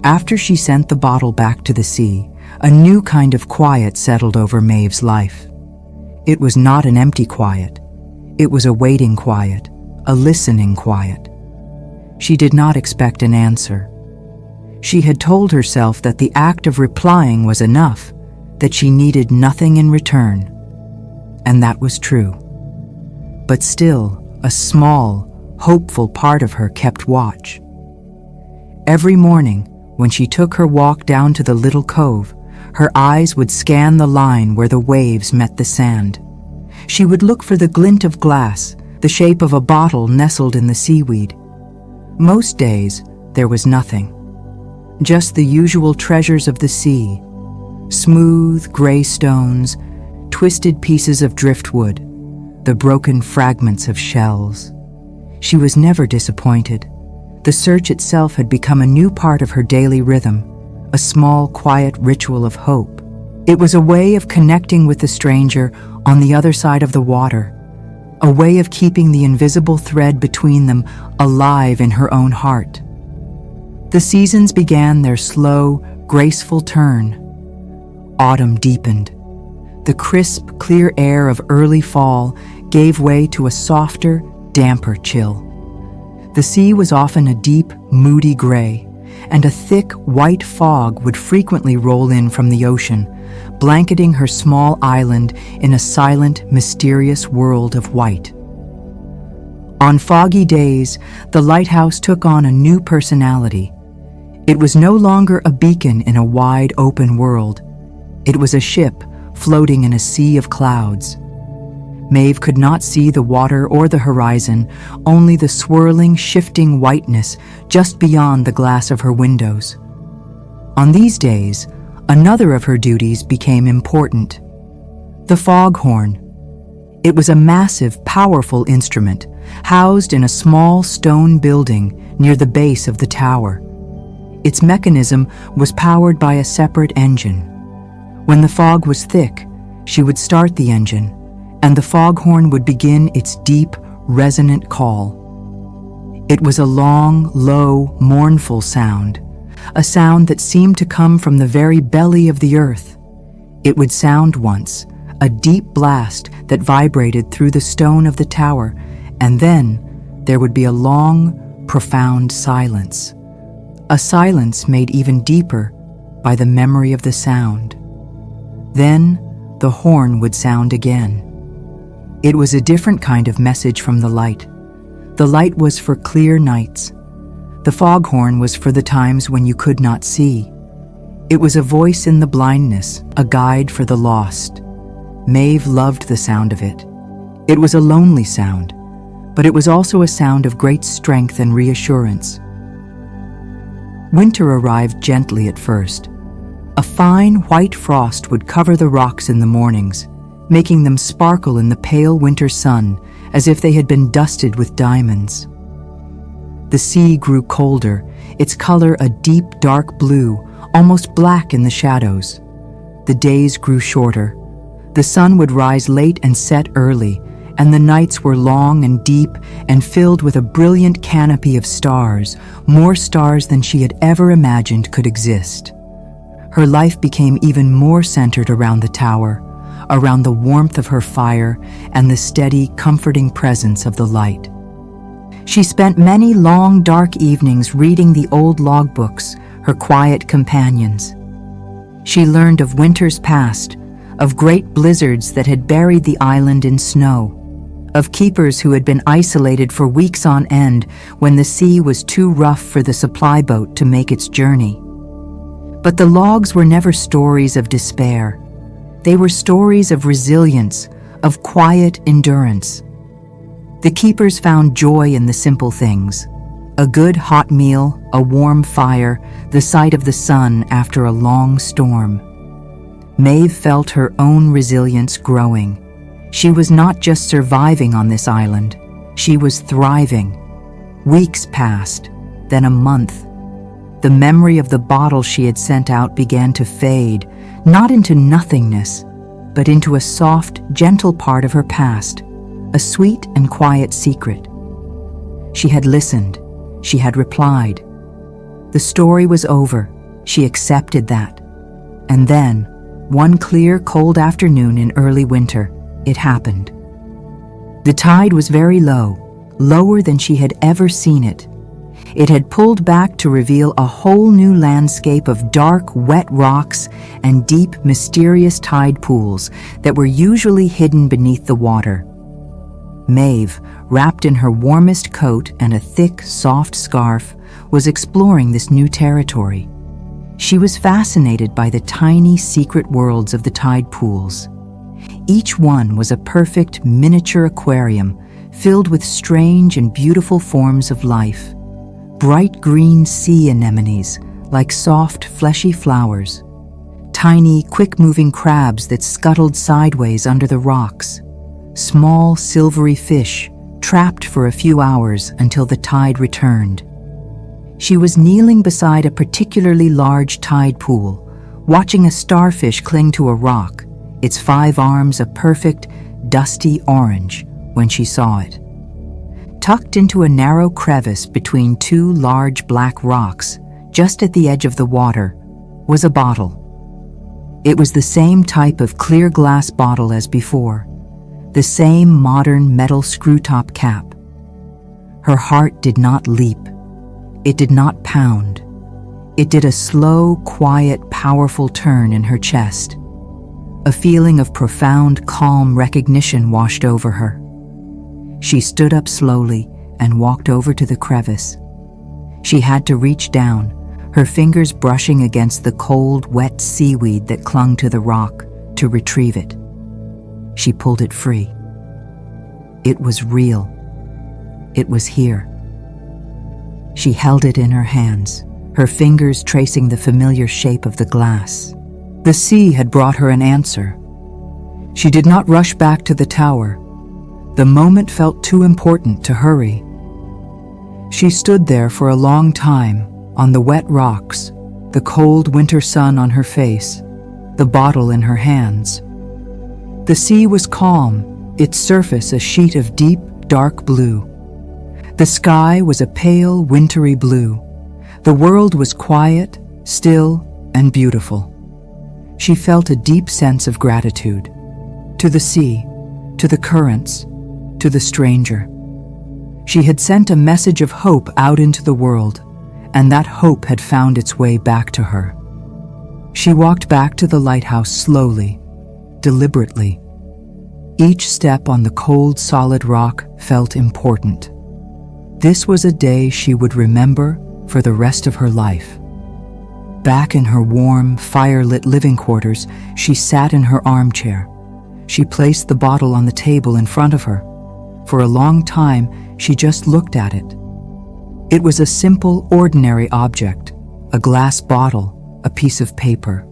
After she sent the bottle back to the sea, a new kind of quiet settled over Maeve's life. It was not an empty quiet. It was a waiting quiet, a listening quiet. She did not expect an answer. She had told herself that the act of replying was enough, that she needed nothing in return. And that was true. But still, a small, hopeful part of her kept watch. Every morning, when she took her walk down to the little cove, her eyes would scan the line where the waves met the sand. She would look for the glint of glass, the shape of a bottle nestled in the seaweed. Most days, there was nothing. Just the usual treasures of the sea: smooth, gray stones, twisted pieces of driftwood, the broken fragments of shells. She was never disappointed. The search itself had become a new part of her daily rhythm, a small, quiet ritual of hope. It was a way of connecting with the stranger on the other side of the water, a way of keeping the invisible thread between them alive in her own heart. The seasons began their slow, graceful turn. Autumn deepened. The crisp, clear air of early fall gave way to a softer, damper chill. The sea was often a deep, moody gray, and a thick, white fog would frequently roll in from the ocean, blanketing her small island in a silent, mysterious world of white. On foggy days, the lighthouse took on a new personality. It was no longer a beacon in a wide, open world. It was a ship floating in a sea of clouds. Maeve could not see the water or the horizon, only the swirling, shifting whiteness just beyond the glass of her windows. On these days, another of her duties became important: the foghorn. It was a massive, powerful instrument, housed in a small stone building near the base of the tower. Its mechanism was powered by a separate engine. When the fog was thick, she would start the engine, and the foghorn would begin its deep, resonant call. It was a long, low, mournful sound, a sound that seemed to come from the very belly of the earth. It would sound once, a deep blast that vibrated through the stone of the tower, and then there would be a long, profound silence. A silence made even deeper by the memory of the sound. Then the horn would sound again. It was a different kind of message from the light. The light was for clear nights. The foghorn was for the times when you could not see. It was a voice in the blindness, a guide for the lost. Maeve loved the sound of it. It was a lonely sound, but it was also a sound of great strength and reassurance. Winter arrived gently at first. A fine white frost would cover the rocks in the mornings, making them sparkle in the pale winter sun as if they had been dusted with diamonds. The sea grew colder, its color a deep dark blue, almost black in the shadows. The days grew shorter. The sun would rise late and set early, and the nights were long and deep and filled with a brilliant canopy of stars, more stars than she had ever imagined could exist. Her life became even more centered around the tower, around the warmth of her fire and the steady, comforting presence of the light. She spent many long, dark evenings reading the old logbooks, her quiet companions. She learned of winters past, of great blizzards that had buried the island in snow, of keepers who had been isolated for weeks on end when the sea was too rough for the supply boat to make its journey. But the logs were never stories of despair. They were stories of resilience, of quiet endurance. The keepers found joy in the simple things: a good hot meal, a warm fire, the sight of the sun after a long storm. Maeve felt her own resilience growing. She was not just surviving on this island, she was thriving. Weeks passed, then a month. The memory of the bottle she had sent out began to fade, not into nothingness, but into a soft, gentle part of her past, a sweet and quiet secret. She had listened, she had replied. The story was over, she accepted that. And then, one clear, cold afternoon in early winter, it happened. The tide was very low, lower than she had ever seen it. It had pulled back to reveal a whole new landscape of dark, wet rocks and deep, mysterious tide pools that were usually hidden beneath the water. Maeve, wrapped in her warmest coat and a thick, soft scarf, was exploring this new territory. She was fascinated by the tiny, secret worlds of the tide pools. Each one was a perfect, miniature aquarium filled with strange and beautiful forms of life. Bright green sea anemones, like soft, fleshy flowers. Tiny, quick-moving crabs that scuttled sideways under the rocks. Small, silvery fish, trapped for a few hours until the tide returned. She was kneeling beside a particularly large tide pool, watching a starfish cling to a rock, its 5 arms a perfect, dusty orange, when she saw it. Tucked into a narrow crevice between 2 large black rocks, just at the edge of the water, was a bottle. It was the same type of clear glass bottle as before, the same modern metal screw-top cap. Her heart did not leap. It did not pound. It did a slow, quiet, powerful turn in her chest. A feeling of profound, calm recognition washed over her. She stood up slowly and walked over to the crevice. She had to reach down, her fingers brushing against the cold, wet seaweed that clung to the rock, to retrieve it. She pulled it free. It was real. It was here. She held it in her hands, her fingers tracing the familiar shape of the glass. The sea had brought her an answer. She did not rush back to the tower. The moment felt too important to hurry. She stood there for a long time, on the wet rocks, the cold winter sun on her face, the bottle in her hands. The sea was calm, its surface a sheet of deep, dark blue. The sky was a pale, wintry blue. The world was quiet, still, and beautiful. She felt a deep sense of gratitude. To the sea, to the currents, to the stranger. She had sent a message of hope out into the world, and that hope had found its way back to her. She walked back to the lighthouse slowly, deliberately. Each step on the cold, solid rock felt important. This was a day she would remember for the rest of her life. Back in her warm, fire-lit living quarters, she sat in her armchair. She placed the bottle on the table in front of her. For a long time, she just looked at it. It was a simple, ordinary object, a glass bottle, a piece of paper.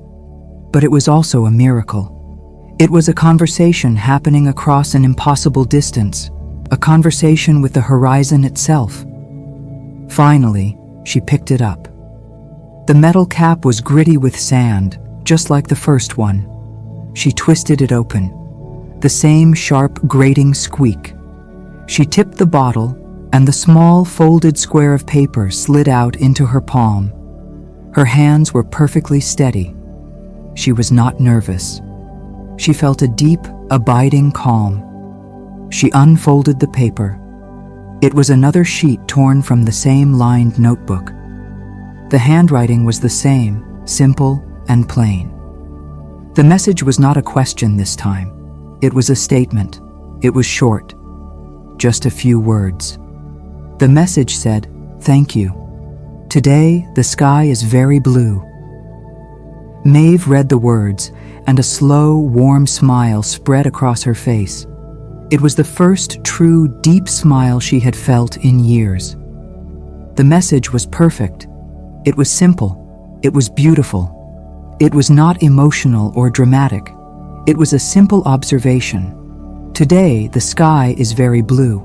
But it was also a miracle. It was a conversation happening across an impossible distance, a conversation with the horizon itself. Finally, she picked it up. The metal cap was gritty with sand, just like the first one. She twisted it open. The same sharp, grating squeak. She tipped the bottle, and the small, folded square of paper slid out into her palm. Her hands were perfectly steady. She was not nervous. She felt a deep, abiding calm. She unfolded the paper. It was another sheet torn from the same lined notebook. The handwriting was the same, simple and plain. The message was not a question this time. It was a statement. It was short. Just a few words. The message said, "Thank you. Today, the sky is very blue." Maeve read the words, and a slow, warm smile spread across her face. It was the first true, deep smile she had felt in years. The message was perfect. It was simple. It was beautiful. It was not emotional or dramatic. It was a simple observation. Today, the sky is very blue.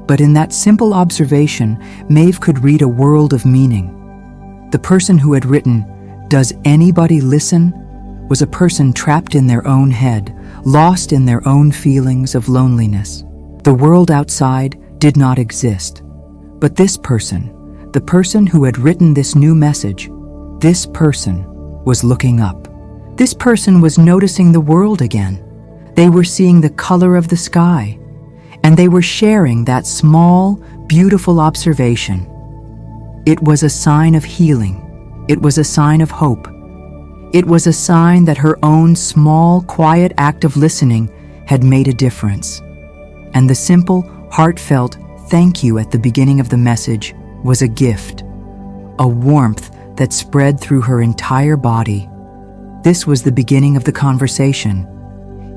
But in that simple observation, Maeve could read a world of meaning. The person who had written, "Does anybody listen?" was a person trapped in their own head, lost in their own feelings of loneliness. The world outside did not exist. But this person, the person who had written this new message, this person was looking up. This person was noticing the world again. They were seeing the color of the sky, and they were sharing that small, beautiful observation. It was a sign of healing. It was a sign of hope. It was a sign that her own small, quiet act of listening had made a difference. And the simple, heartfelt thank you at the beginning of the message was a gift, a warmth that spread through her entire body. This was the beginning of the conversation.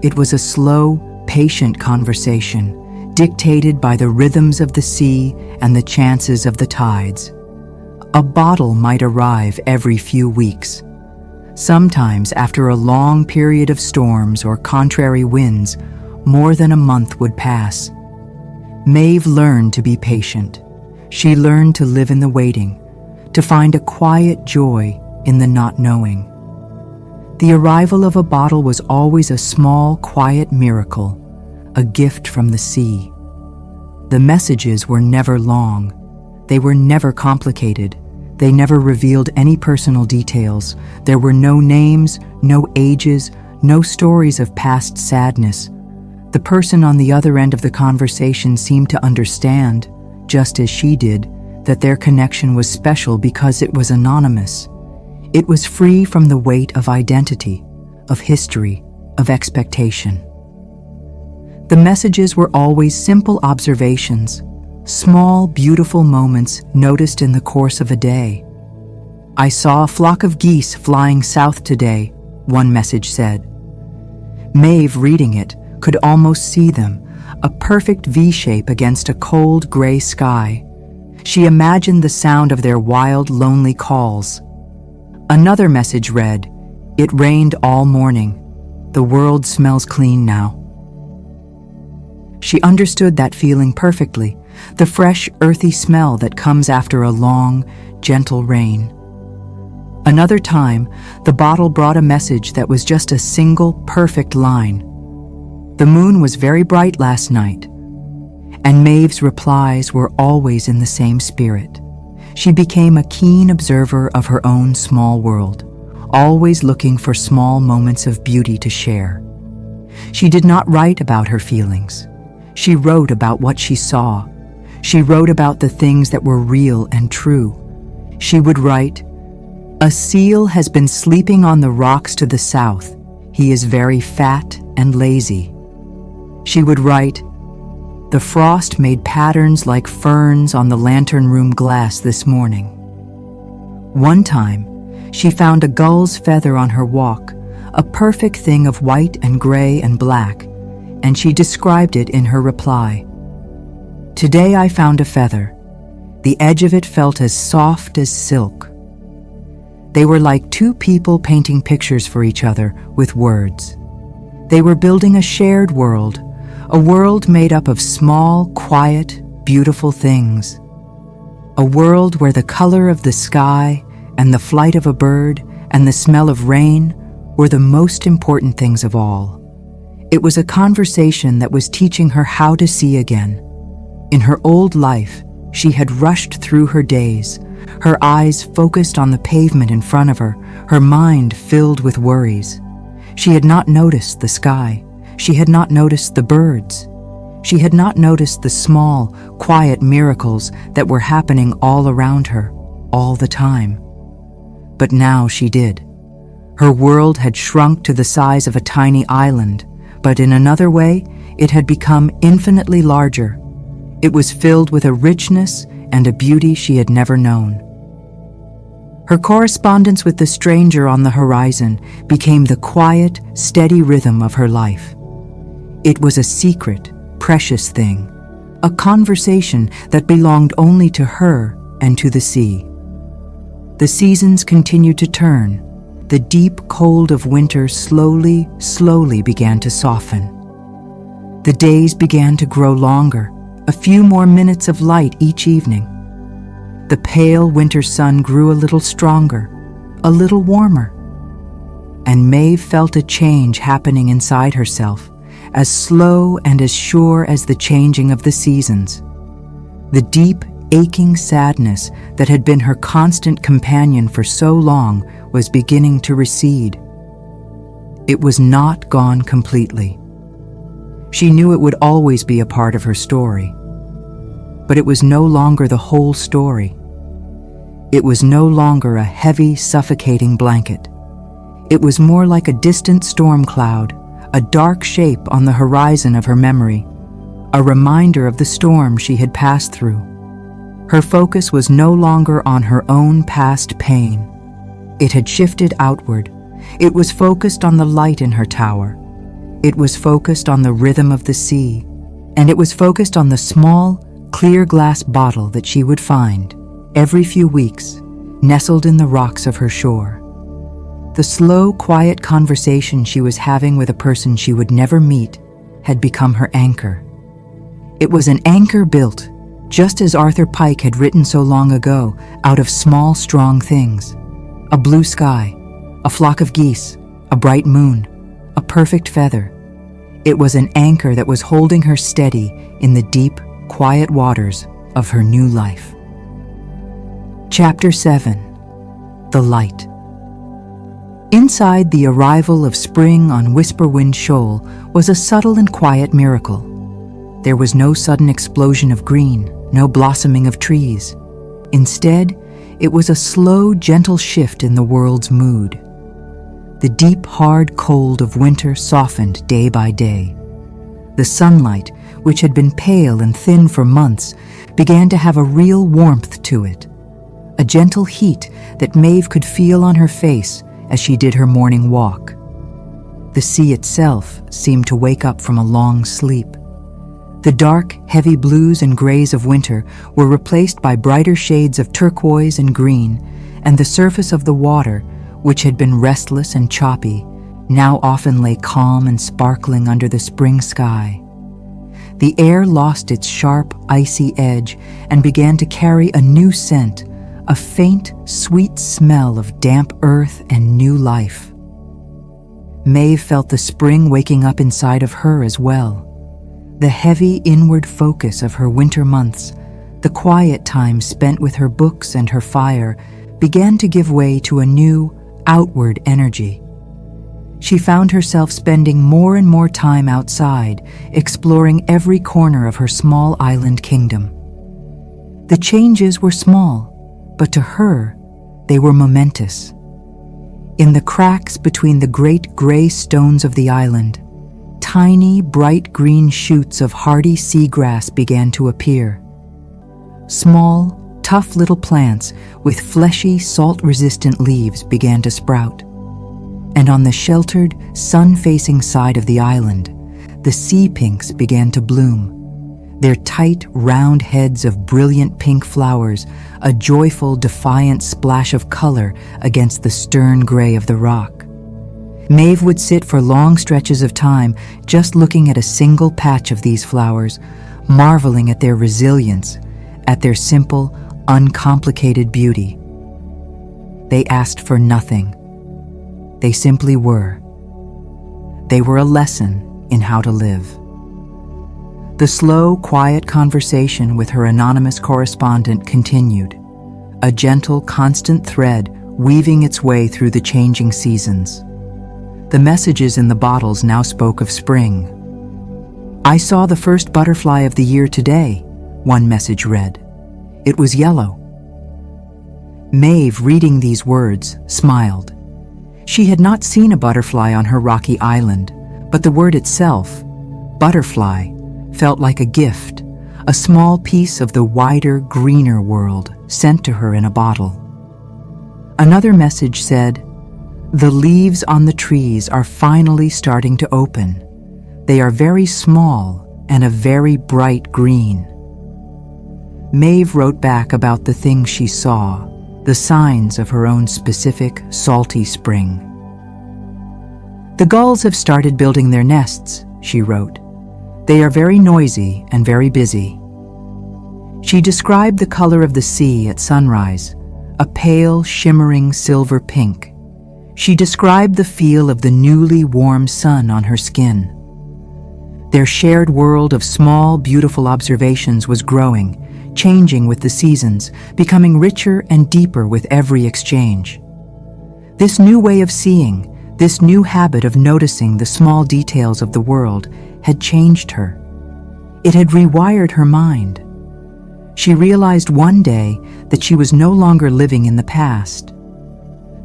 It was a slow, patient conversation, dictated by the rhythms of the sea and the chances of the tides. A bottle might arrive every few weeks. Sometimes, after a long period of storms or contrary winds, more than a month would pass. Maeve learned to be patient. She learned to live in the waiting, to find a quiet joy in the not knowing. The arrival of a bottle was always a small, quiet miracle, a gift from the sea. The messages were never long. They were never complicated. They never revealed any personal details. There were no names, no ages, no stories of past sadness. The person on the other end of the conversation seemed to understand, just as she did, that their connection was special because it was anonymous. It was free from the weight of identity, of history, of expectation. The messages were always simple observations, small, beautiful moments noticed in the course of a day. "I saw a flock of geese flying south today," one message said. Maeve, reading it, could almost see them, a perfect V-shape against a cold, gray sky. She imagined the sound of their wild, lonely calls. Another message read, "It rained all morning. The world smells clean now." She understood that feeling perfectly, the fresh, earthy smell that comes after a long, gentle rain. Another time, the bottle brought a message that was just a single, perfect line. "The moon was very bright last night." And Maeve's replies were always in the same spirit. She became a keen observer of her own small world, always looking for small moments of beauty to share. She did not write about her feelings. She wrote about what she saw. She wrote about the things that were real and true. She would write, "A seal has been sleeping on the rocks to the south. He is very fat and lazy." She would write, "The frost made patterns like ferns on the lantern room glass this morning." One time, she found a gull's feather on her walk, a perfect thing of white and gray and black, and she described it in her reply. "Today I found a feather. The edge of it felt as soft as silk." They were like two people painting pictures for each other with words. They were building a shared world, a world made up of small, quiet, beautiful things. a world where the color of the sky and the flight of a bird and the smell of rain were the most important things of all. It was a conversation that was teaching her how to see again. In her old life, she had rushed through her days, her eyes focused on the pavement in front of her, her mind filled with worries. She had not noticed the sky. She had not noticed the birds. She had not noticed the small, quiet miracles that were happening all around her, all the time. But now she did. Her world had shrunk to the size of a tiny island, but in another way, it had become infinitely larger. It was filled with a richness and a beauty she had never known. Her correspondence with the stranger on the horizon became the quiet, steady rhythm of her life. It was a secret, precious thing, a conversation that belonged only to her and to the sea. The seasons continued to turn. The deep cold of winter slowly began to soften. The days began to grow longer, a few more minutes of light each evening. The pale winter sun grew a little stronger, a little warmer. And Maeve felt a change happening inside herself, as slow and as sure as the changing of the seasons. The deep, aching sadness that had been her constant companion for so long was beginning to recede. It was not gone completely. She knew it would always be a part of her story. But it was no longer the whole story. It was no longer a heavy, suffocating blanket. It was more like a distant storm cloud, a dark shape on the horizon of her memory, a reminder of the storm she had passed through. Her focus was no longer on her own past pain. It had shifted outward. It was focused on the light in her tower. It was focused on the rhythm of the sea, and it was focused on the small, clear glass bottle that she would find every few weeks, nestled in the rocks of her shore. The slow, quiet conversation she was having with a person she would never meet had become her anchor. It was an anchor built, just as Arthur Pike had written so long ago, out of small, strong things. A blue sky, a flock of geese, a bright moon, a perfect feather. It was an anchor that was holding her steady in the deep, quiet waters of her new life. Chapter 7. The Light. Inside the arrival of spring on Whisperwind Shoal was a subtle and quiet miracle. There was no sudden explosion of green, no blossoming of trees. Instead, it was a slow, gentle shift in the world's mood. The deep, hard cold of winter softened day by day. The sunlight, which had been pale and thin for months, began to have a real warmth to it, a gentle heat that Maeve could feel on her face as she did her morning walk. The sea itself seemed to wake up from a long sleep. The dark, heavy blues and grays of winter were replaced by brighter shades of turquoise and green, and the surface of the water, which had been restless and choppy, now often lay calm and sparkling under the spring sky. The air lost its sharp, icy edge and began to carry a new scent, a faint, sweet smell of damp earth and new life. Maeve felt the spring waking up inside of her as well. The heavy inward focus of her winter months, the quiet time spent with her books and her fire, began to give way to a new, outward energy. She found herself spending more and more time outside, exploring every corner of her small island kingdom. The changes were small, but to her, they were momentous. In the cracks between the great gray stones of the island, tiny, bright green shoots of hardy seagrass began to appear. Small, tough little plants with fleshy, salt-resistant leaves began to sprout. And on the sheltered, sun-facing side of the island, the sea pinks began to bloom. Their tight, round heads of brilliant pink flowers, a joyful, defiant splash of color against the stern gray of the rock. Maeve would sit for long stretches of time just looking at a single patch of these flowers, marveling at their resilience, at their simple, uncomplicated beauty. They asked for nothing. They simply were. They were a lesson in how to live. The slow, quiet conversation with her anonymous correspondent continued, a gentle, constant thread weaving its way through the changing seasons. The messages in the bottles now spoke of spring. "I saw the first butterfly of the year today," one message read. It was yellow. Maeve, reading these words, smiled. She had not seen a butterfly on her rocky island, but the word itself, butterfly, felt like a gift, a small piece of the wider, greener world sent to her in a bottle. Another message said, "The leaves on the trees are finally starting to open. They are very small and a very bright green." Maeve wrote back about the things she saw, the signs of her own specific, salty spring. "The gulls have started building their nests," she wrote. "They are very noisy and very busy." She described the color of the sea at sunrise, a pale, shimmering silver pink. She described the feel of the newly warm sun on her skin. Their shared world of small, beautiful observations was growing, changing with the seasons, becoming richer and deeper with every exchange. This new way of seeing, this new habit of noticing the small details of the world, had changed her. It had rewired her mind. She realized one day that she was no longer living in the past.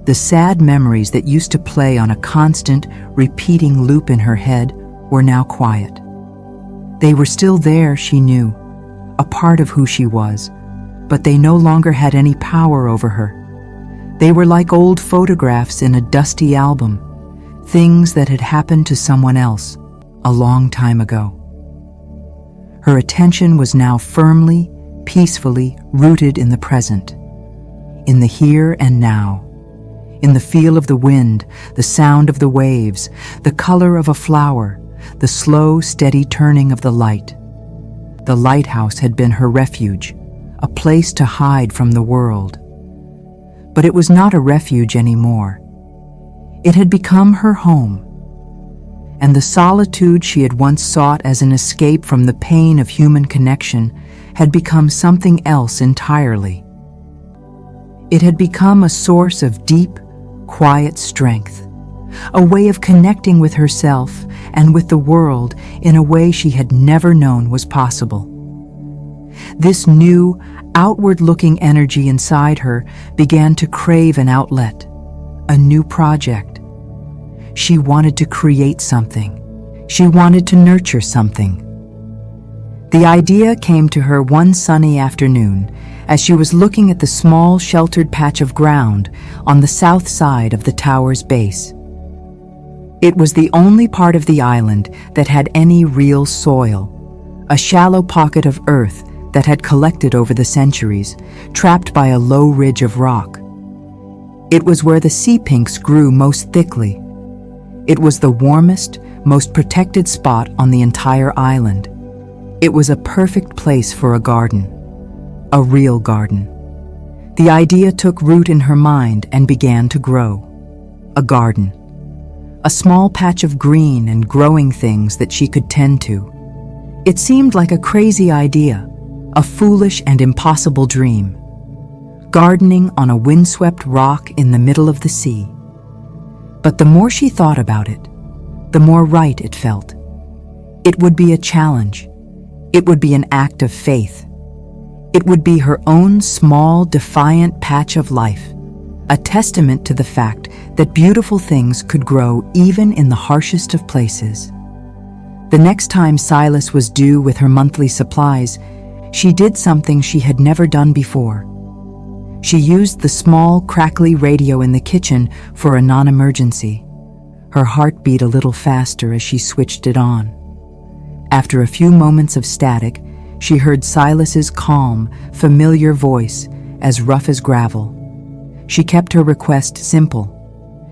The sad memories that used to play on a constant, repeating loop in her head were now quiet. They were still there, she knew, a part of who she was, but they no longer had any power over her. They were like old photographs in a dusty album, things that had happened to someone else a long time ago. Her attention was now firmly, peacefully rooted in the present, in the here and now, in the feel of the wind, the sound of the waves, the color of a flower, the slow, steady turning of the light. The lighthouse had been her refuge, a place to hide from the world. But it was not a refuge anymore. It had become her home. And the solitude she had once sought as an escape from the pain of human connection had become something else entirely. It had become a source of deep, quiet strength, a way of connecting with herself and with the world in a way she had never known was possible. This new, outward-looking energy inside her began to crave an outlet, a new project. She wanted to create something. She wanted to nurture something. The idea came to her one sunny afternoon as she was looking at the small, sheltered patch of ground on the south side of the tower's base. It was the only part of the island that had any real soil, a shallow pocket of earth that had collected over the centuries, trapped by a low ridge of rock. It was where the sea pinks grew most thickly. It was the warmest, most protected spot on the entire island. It was a perfect place for a garden, a real garden. The idea took root in her mind and began to grow. A garden. A small patch of green and growing things that she could tend to. It seemed like a crazy idea, a foolish and impossible dream. Gardening on a windswept rock in the middle of the sea. But the more she thought about it, the more right it felt. It would be a challenge. It would be an act of faith. It would be her own small, defiant patch of life, a testament to the fact that beautiful things could grow even in the harshest of places. The next time Silas was due with her monthly supplies, she did something she had never done before. She used the small, crackly radio in the kitchen for a non-emergency. Her heart beat a little faster as she switched it on. After a few moments of static, she heard Silas's calm, familiar voice, as rough as gravel. She kept her request simple.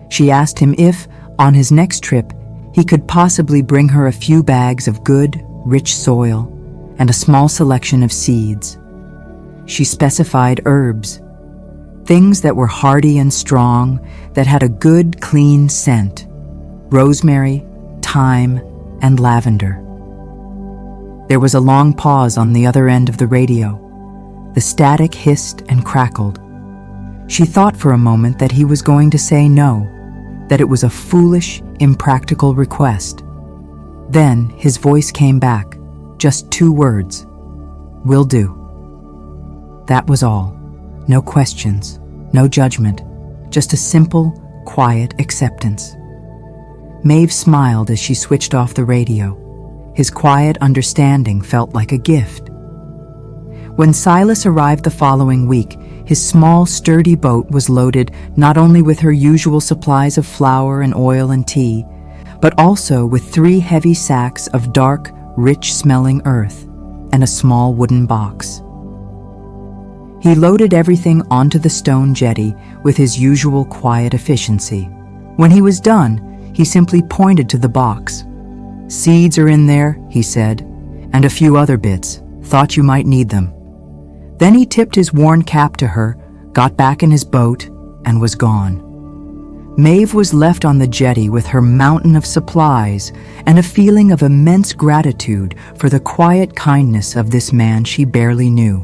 She asked him if, on his next trip, he could possibly bring her a few bags of good, rich soil and a small selection of seeds. she specified herbs, things that were hardy and strong, that had a good, clean scent: rosemary, thyme, and lavender. There was a long pause on the other end of the radio. The static hissed and crackled. She thought for a moment that he was going to say no, that it was a foolish, impractical request. Then his voice came back, just 2 words: "Will do." That was all. No questions, no judgment, just a simple, quiet acceptance. Maeve smiled as she switched off the radio. His quiet understanding felt like a gift. When Silas arrived the following week, his small, sturdy boat was loaded not only with her usual supplies of flour and oil and tea, but also with 3 heavy sacks of dark, rich-smelling earth and a small wooden box. He loaded everything onto the stone jetty with his usual quiet efficiency. When he was done, he simply pointed to the box. "Seeds are in there," he said, "and a few other bits. Thought you might need them." Then he tipped his worn cap to her, got back in his boat, and was gone. Maeve was left on the jetty with her mountain of supplies and a feeling of immense gratitude for the quiet kindness of this man she barely knew.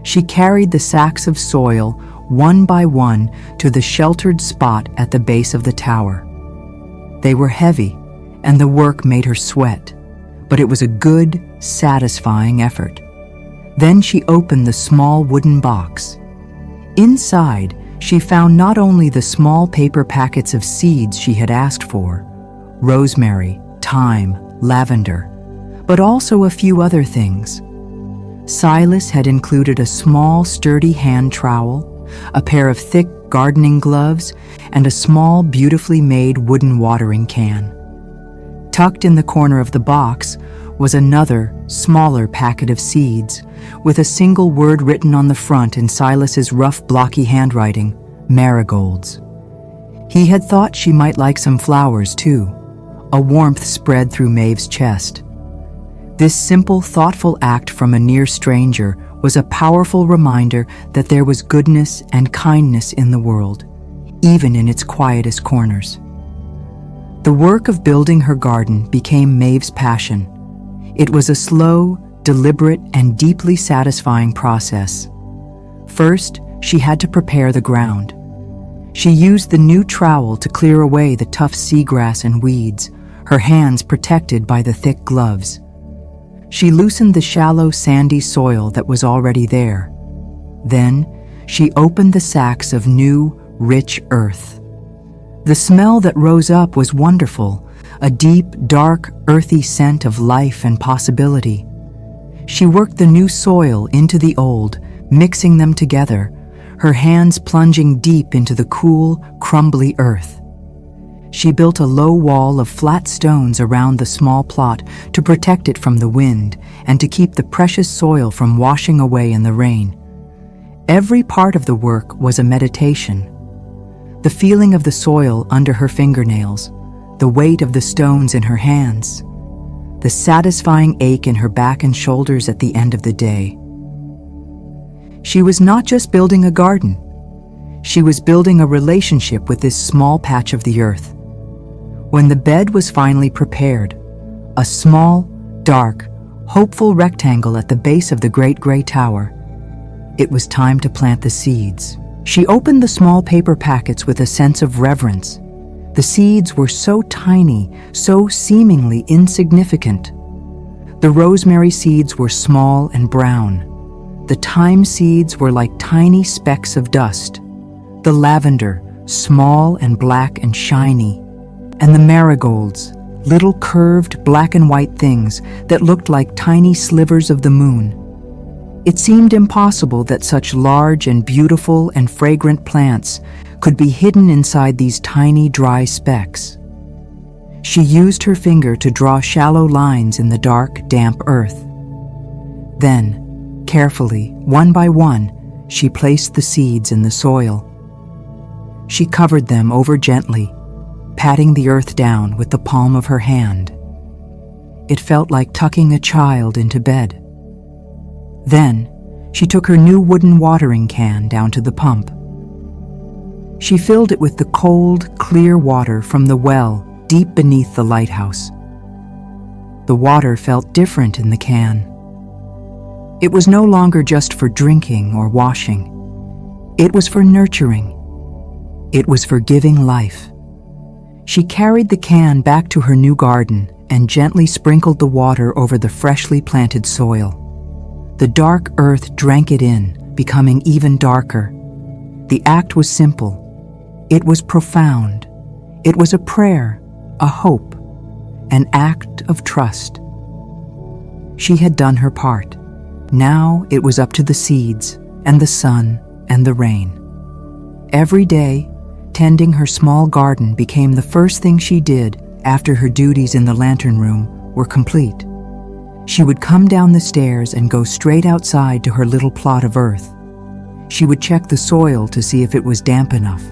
She carried the sacks of soil one by one to the sheltered spot at the base of the tower. They were heavy, and the work made her sweat, but it was a good, satisfying effort. Then she opened the small wooden box. Inside, she found not only the small paper packets of seeds she had asked for, rosemary, thyme, lavender, but also a few other things. Silas had included a small, sturdy hand trowel, a pair of thick gardening gloves, and a small, beautifully made wooden watering can. Tucked in the corner of the box was another, smaller packet of seeds, with a single word written on the front in Silas's rough, blocky handwriting: marigolds. He had thought she might like some flowers, too. A warmth spread through Maeve's chest. This simple, thoughtful act from a near stranger was a powerful reminder that there was goodness and kindness in the world, even in its quietest corners. The work of building her garden became Maeve's passion. It was a slow, deliberate, and deeply satisfying process. First, she had to prepare the ground. She used the new trowel to clear away the tough seagrass and weeds, her hands protected by the thick gloves. She loosened the shallow, sandy soil that was already there. Then, she opened the sacks of new, rich earth. The smell that rose up was wonderful, a deep, dark, earthy scent of life and possibility. She worked the new soil into the old, mixing them together, her hands plunging deep into the cool, crumbly earth. She built a low wall of flat stones around the small plot to protect it from the wind and to keep the precious soil from washing away in the rain. Every part of the work was a meditation. The feeling of the soil under her fingernails, the weight of the stones in her hands, the satisfying ache in her back and shoulders at the end of the day. She was not just building a garden. She was building a relationship with this small patch of the earth. When the bed was finally prepared, a small, dark, hopeful rectangle at the base of the great gray tower, it was time to plant the seeds. She opened the small paper packets with a sense of reverence. The seeds were so tiny, so seemingly insignificant. The rosemary seeds were small and brown. The thyme seeds were like tiny specks of dust. The lavender, small and black and shiny. And the marigolds, little curved black and white things that looked like tiny slivers of the moon. It seemed impossible that such large and beautiful and fragrant plants could be hidden inside these tiny dry specks. She used her finger to draw shallow lines in the dark, damp earth. Then, carefully, one by one, she placed the seeds in the soil. She covered them over gently, patting the earth down with the palm of her hand. It felt like tucking a child into bed. Then, She took her new wooden watering can down to the pump. She filled it with the cold, clear water from the well deep beneath the lighthouse. The water felt different in the can. It was no longer just for drinking or washing. It was for nurturing. It was for giving life. She carried the can back to her new garden and gently sprinkled the water over the freshly planted soil. The dark earth drank it in, becoming even darker. The act was simple. It was profound. It was a prayer, a hope, an act of trust. She had done her part. Now it was up to the seeds and the sun and the rain. Every day, tending her small garden became the first thing she did after her duties in the lantern room were complete. She would come down the stairs and go straight outside to her little plot of earth. She would check the soil to see if it was damp enough.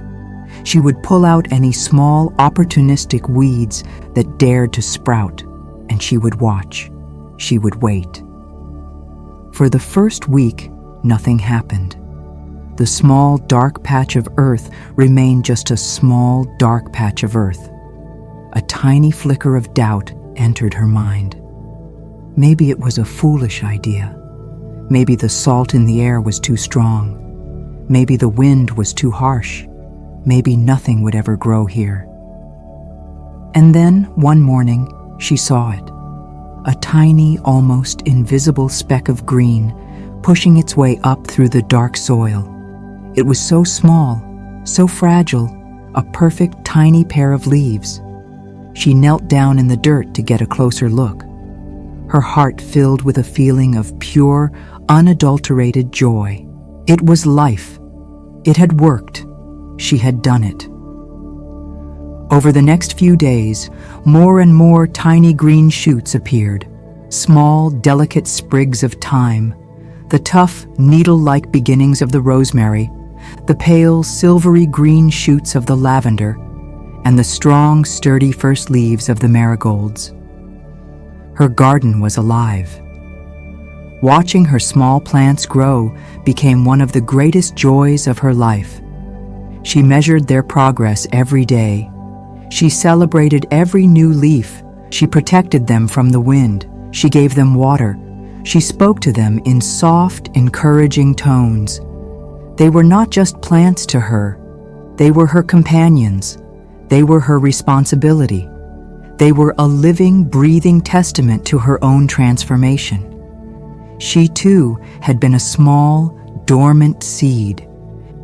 She would pull out any small, opportunistic weeds that dared to sprout, and she would watch. She would wait. For the first week, nothing happened. The small, dark patch of earth remained just a small, dark patch of earth. A tiny flicker of doubt entered her mind. Maybe it was a foolish idea. Maybe the salt in the air was too strong. Maybe the wind was too harsh. Maybe nothing would ever grow here. And then, one morning, she saw it. A tiny, almost invisible speck of green pushing its way up through the dark soil. It was so small, so fragile, a perfect tiny pair of leaves. She knelt down in the dirt to get a closer look. Her heart filled with a feeling of pure, unadulterated joy. It was life. It had worked. She had done it. Over the next few days, more and more tiny green shoots appeared, small, delicate sprigs of thyme, the tough, needle-like beginnings of the rosemary, the pale, silvery green shoots of the lavender, and the strong, sturdy first leaves of the marigolds. Her garden was alive. Watching her small plants grow became one of the greatest joys of her life. She measured their progress every day. She celebrated every new leaf. She protected them from the wind. She gave them water. She spoke to them in soft, encouraging tones. They were not just plants to her. They were her companions. They were her responsibility. They were a living, breathing testament to her own transformation. She too had been a small, dormant seed,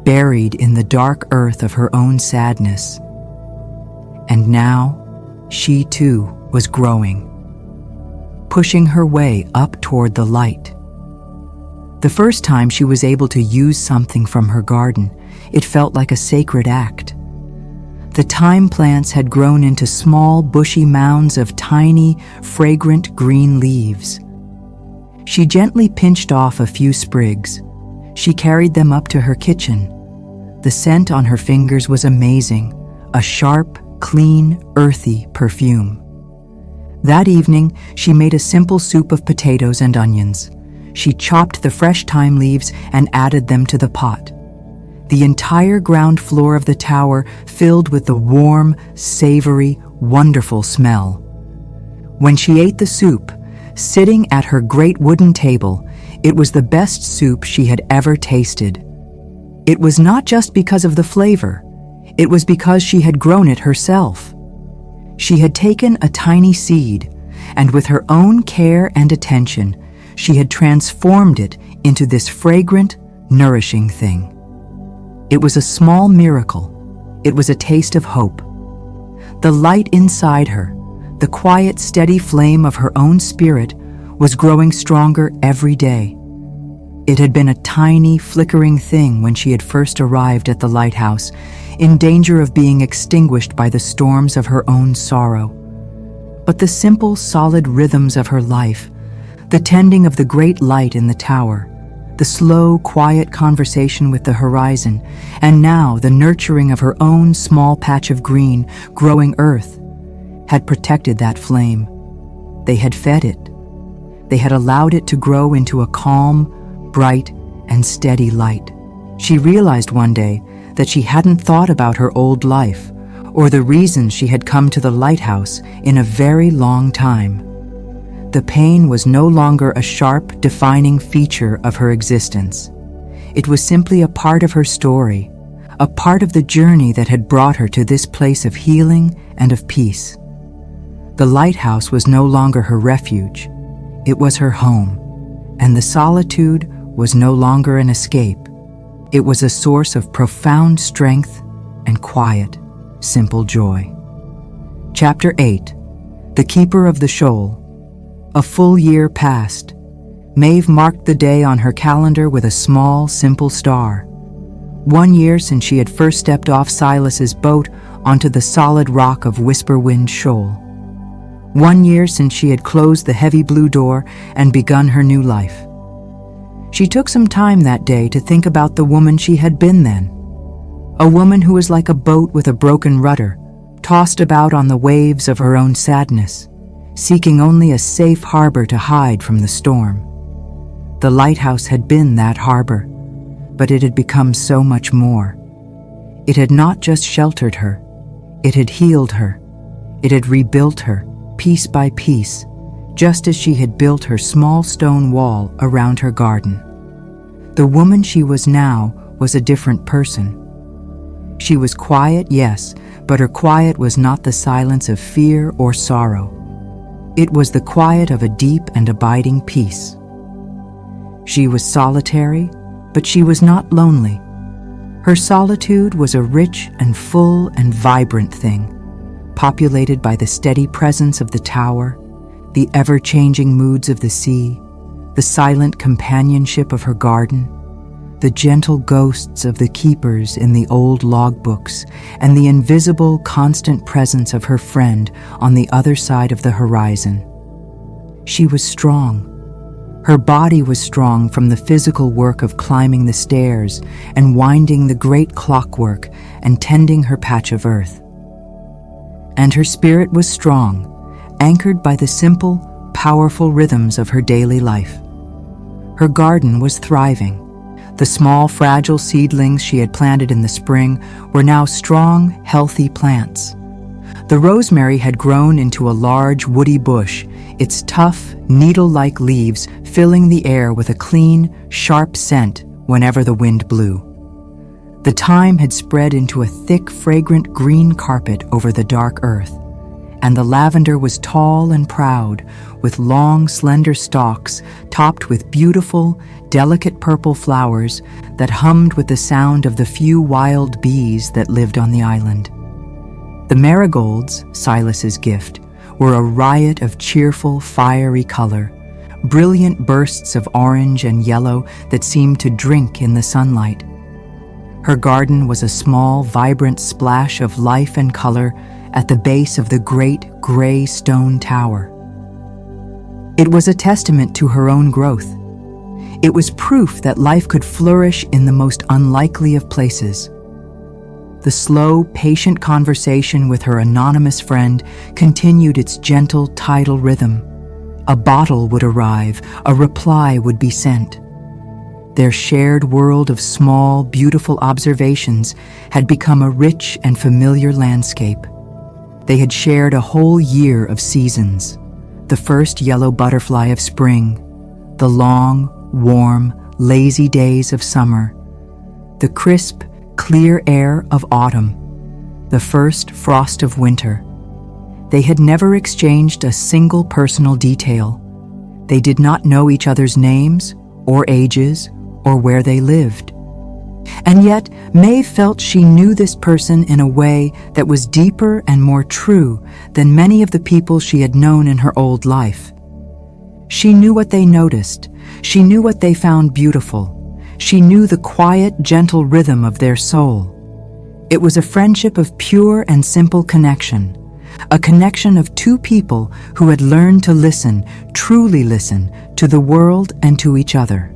buried in the dark earth of her own sadness. And now, she too was growing, pushing her way up toward the light. The first time she was able to use something from her garden, it felt like a sacred act. The thyme plants had grown into small, bushy mounds of tiny, fragrant green leaves. She gently pinched off a few sprigs. She carried them up to her kitchen. The scent on her fingers was amazing, a sharp, clean, earthy perfume. That evening, she made a simple soup of potatoes and onions. She chopped the fresh thyme leaves and added them to the pot. The entire ground floor of the tower filled with the warm, savory, wonderful smell. When she ate the soup, sitting at her great wooden table, it was the best soup she had ever tasted. It was not just because of the flavor. It was because she had grown it herself. She had taken a tiny seed, and with her own care and attention, she had transformed it into this fragrant, nourishing thing. It was a small miracle. It was a taste of hope. The light inside her, the quiet, steady flame of her own spirit, was growing stronger every day. It had been a tiny, flickering thing when she had first arrived at the lighthouse, in danger of being extinguished by the storms of her own sorrow. But the simple, solid rhythms of her life, the tending of the great light in the tower, the slow, quiet conversation with the horizon, and now the nurturing of her own small patch of green, growing earth, had protected that flame. They had fed it. They had allowed it to grow into a calm, bright, and steady light. She realized one day that she hadn't thought about her old life or the reasons she had come to the lighthouse in a very long time. The pain was no longer a sharp, defining feature of her existence. It was simply a part of her story, a part of the journey that had brought her to this place of healing and of peace. The lighthouse was no longer her refuge. It was her home, and the solitude was no longer an escape. It was a source of profound strength and quiet, simple joy. Chapter 8. The Keeper of the Shoal. A full year passed. Maeve marked the day on her calendar with a small, simple star. 1 year since she had first stepped off Silas's boat onto the solid rock of Whisperwind Shoal. 1 year since she had closed the heavy blue door and begun her new life. She took some time that day to think about the woman she had been then. A woman who was like a boat with a broken rudder, tossed about on the waves of her own sadness, seeking only a safe harbor to hide from the storm. The lighthouse had been that harbor, but it had become so much more. It had not just sheltered her, it had healed her. It had rebuilt her, piece by piece, just as she had built her small stone wall around her garden. The woman she was now was a different person. She was quiet, yes, but her quiet was not the silence of fear or sorrow. It was the quiet of a deep and abiding peace. She was solitary, but she was not lonely. Her solitude was a rich and full and vibrant thing, populated by the steady presence of the tower, the ever-changing moods of the sea, the silent companionship of her garden, the gentle ghosts of the keepers in the old logbooks, and the invisible, constant presence of her friend on the other side of the horizon. She was strong. Her body was strong from the physical work of climbing the stairs and winding the great clockwork and tending her patch of earth. And her spirit was strong, anchored by the simple, powerful rhythms of her daily life. Her garden was thriving. The small, fragile seedlings she had planted in the spring were now strong, healthy plants. The rosemary had grown into a large, woody bush, its tough, needle-like leaves filling the air with a clean, sharp scent whenever the wind blew. The thyme had spread into a thick, fragrant green carpet over the dark earth, and the lavender was tall and proud, with long, slender stalks topped with beautiful, delicate purple flowers that hummed with the sound of the few wild bees that lived on the island. The marigolds, Silas's gift, were a riot of cheerful, fiery color, brilliant bursts of orange and yellow that seemed to drink in the sunlight. Her garden was a small, vibrant splash of life and color at the base of the great gray stone tower. It was a testament to her own growth. It was proof that life could flourish in the most unlikely of places. The slow, patient conversation with her anonymous friend continued its gentle, tidal rhythm. A bottle would arrive, a reply would be sent. Their shared world of small, beautiful observations had become a rich and familiar landscape. They had shared a whole year of seasons, the first yellow butterfly of spring, the long, warm, lazy days of summer, the crisp, clear air of autumn, the first frost of winter. They had never exchanged a single personal detail. They did not know each other's names or ages or where they lived. And yet, Maeve felt she knew this person in a way that was deeper and more true than many of the people she had known in her old life. She knew what they noticed. She knew what they found beautiful. She knew the quiet, gentle rhythm of their soul. It was a friendship of pure and simple connection, a connection of two people who had learned to listen, truly listen, to the world and to each other.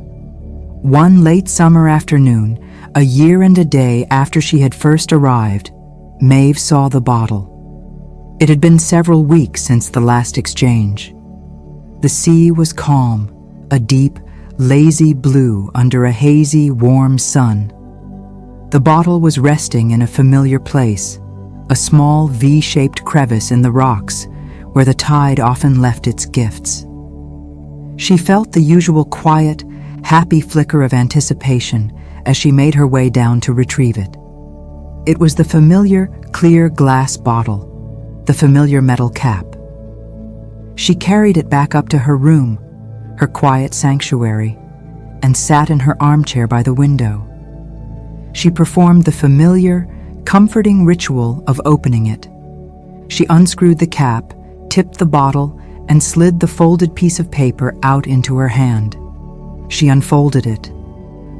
One late summer afternoon, a year and a day after she had first arrived, Maeve saw the bottle. It had been several weeks since the last exchange. The sea was calm, a deep, lazy blue under a hazy, warm sun. The bottle was resting in a familiar place, a small V-shaped crevice in the rocks where the tide often left its gifts. She felt the usual quiet, happy flicker of anticipation as she made her way down to retrieve it. It was the familiar, clear glass bottle, the familiar metal cap. She carried it back up to her room, her quiet sanctuary, and sat in her armchair by the window. She performed the familiar, comforting ritual of opening it. She unscrewed the cap, tipped the bottle, and slid the folded piece of paper out into her hand. She unfolded it.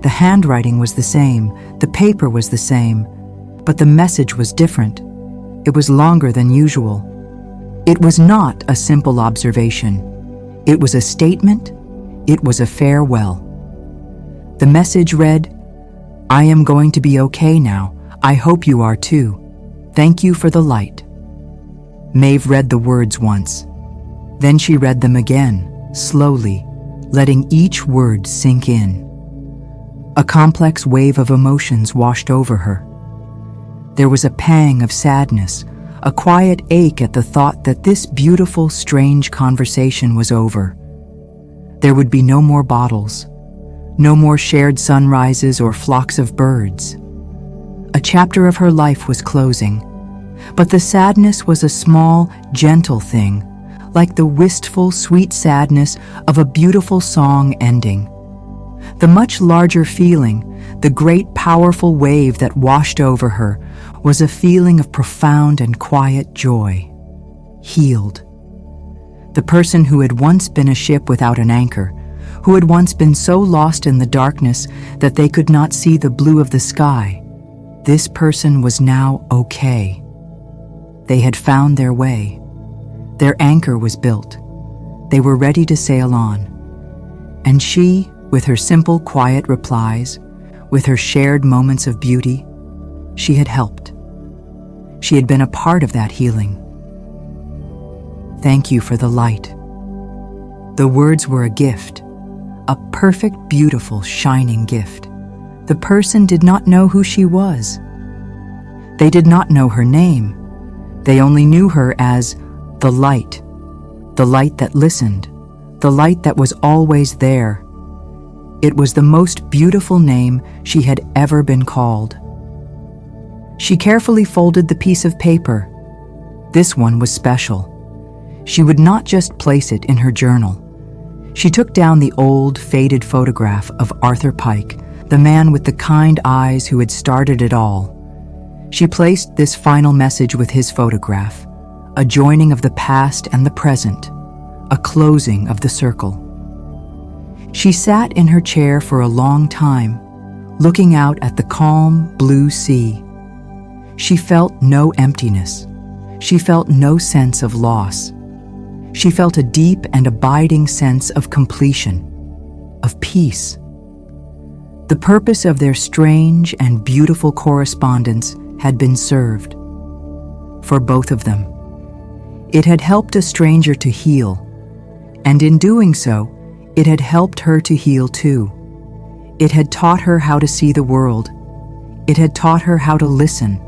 The handwriting was the same, the paper was the same, but the message was different. It was longer than usual. It was not a simple observation. It was a statement. It was a farewell. The message read, "I am going to be okay now. I hope you are too. Thank you for the light." Maeve read the words once. Then she read them again, slowly, letting each word sink in. A complex wave of emotions washed over her. There was a pang of sadness, a quiet ache at the thought that this beautiful, strange conversation was over. There would be no more bottles, no more shared sunrises or flocks of birds. A chapter of her life was closing, but the sadness was a small, gentle thing, like the wistful, sweet sadness of a beautiful song ending. The much larger feeling, the great, powerful wave that washed over her, was a feeling of profound and quiet joy. Healed. The person who had once been a ship without an anchor, who had once been so lost in the darkness that they could not see the blue of the sky, this person was now okay. They had found their way. Their anchor was built. They were ready to sail on. And she, with her simple, quiet replies, with her shared moments of beauty, she had helped. She had been a part of that healing. Thank you for the light. The words were a gift, a perfect, beautiful, shining gift. The person did not know who she was. They did not know her name. They only knew her as the light that listened, the light that was always there. It was the most beautiful name she had ever been called. She carefully folded the piece of paper. This one was special. She would not just place it in her journal. She took down the old, faded photograph of Arthur Pike, the man with the kind eyes who had started it all. She placed this final message with his photograph, a joining of the past and the present, a closing of the circle. She sat in her chair for a long time, looking out at the calm, blue sea. She felt no emptiness. She felt no sense of loss. She felt a deep and abiding sense of completion, of peace. The purpose of their strange and beautiful correspondence had been served. For both of them. It had helped a stranger to heal, and in doing so, it had helped her to heal too. It had taught her how to see the world. It had taught her how to listen.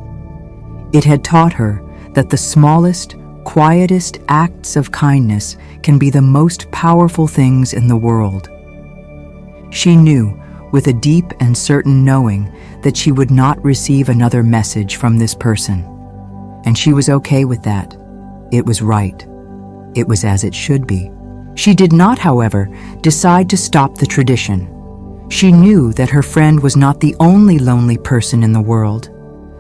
It had taught her that the smallest, quietest acts of kindness can be the most powerful things in the world. She knew, with a deep and certain knowing, that she would not receive another message from this person. And she was okay with that. It was right. It was as it should be. She did not, however, decide to stop the tradition. She knew that her friend was not the only lonely person in the world.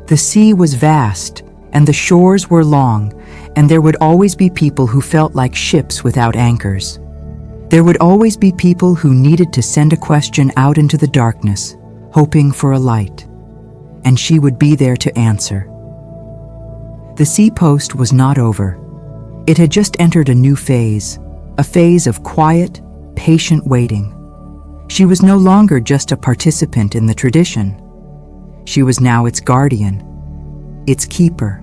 The sea was vast, and the shores were long, and there would always be people who felt like ships without anchors. There would always be people who needed to send a question out into the darkness, hoping for a light, and she would be there to answer. The sea post was not over. It had just entered a new phase, a phase of quiet, patient waiting. She was no longer just a participant in the tradition. She was now its guardian, its keeper.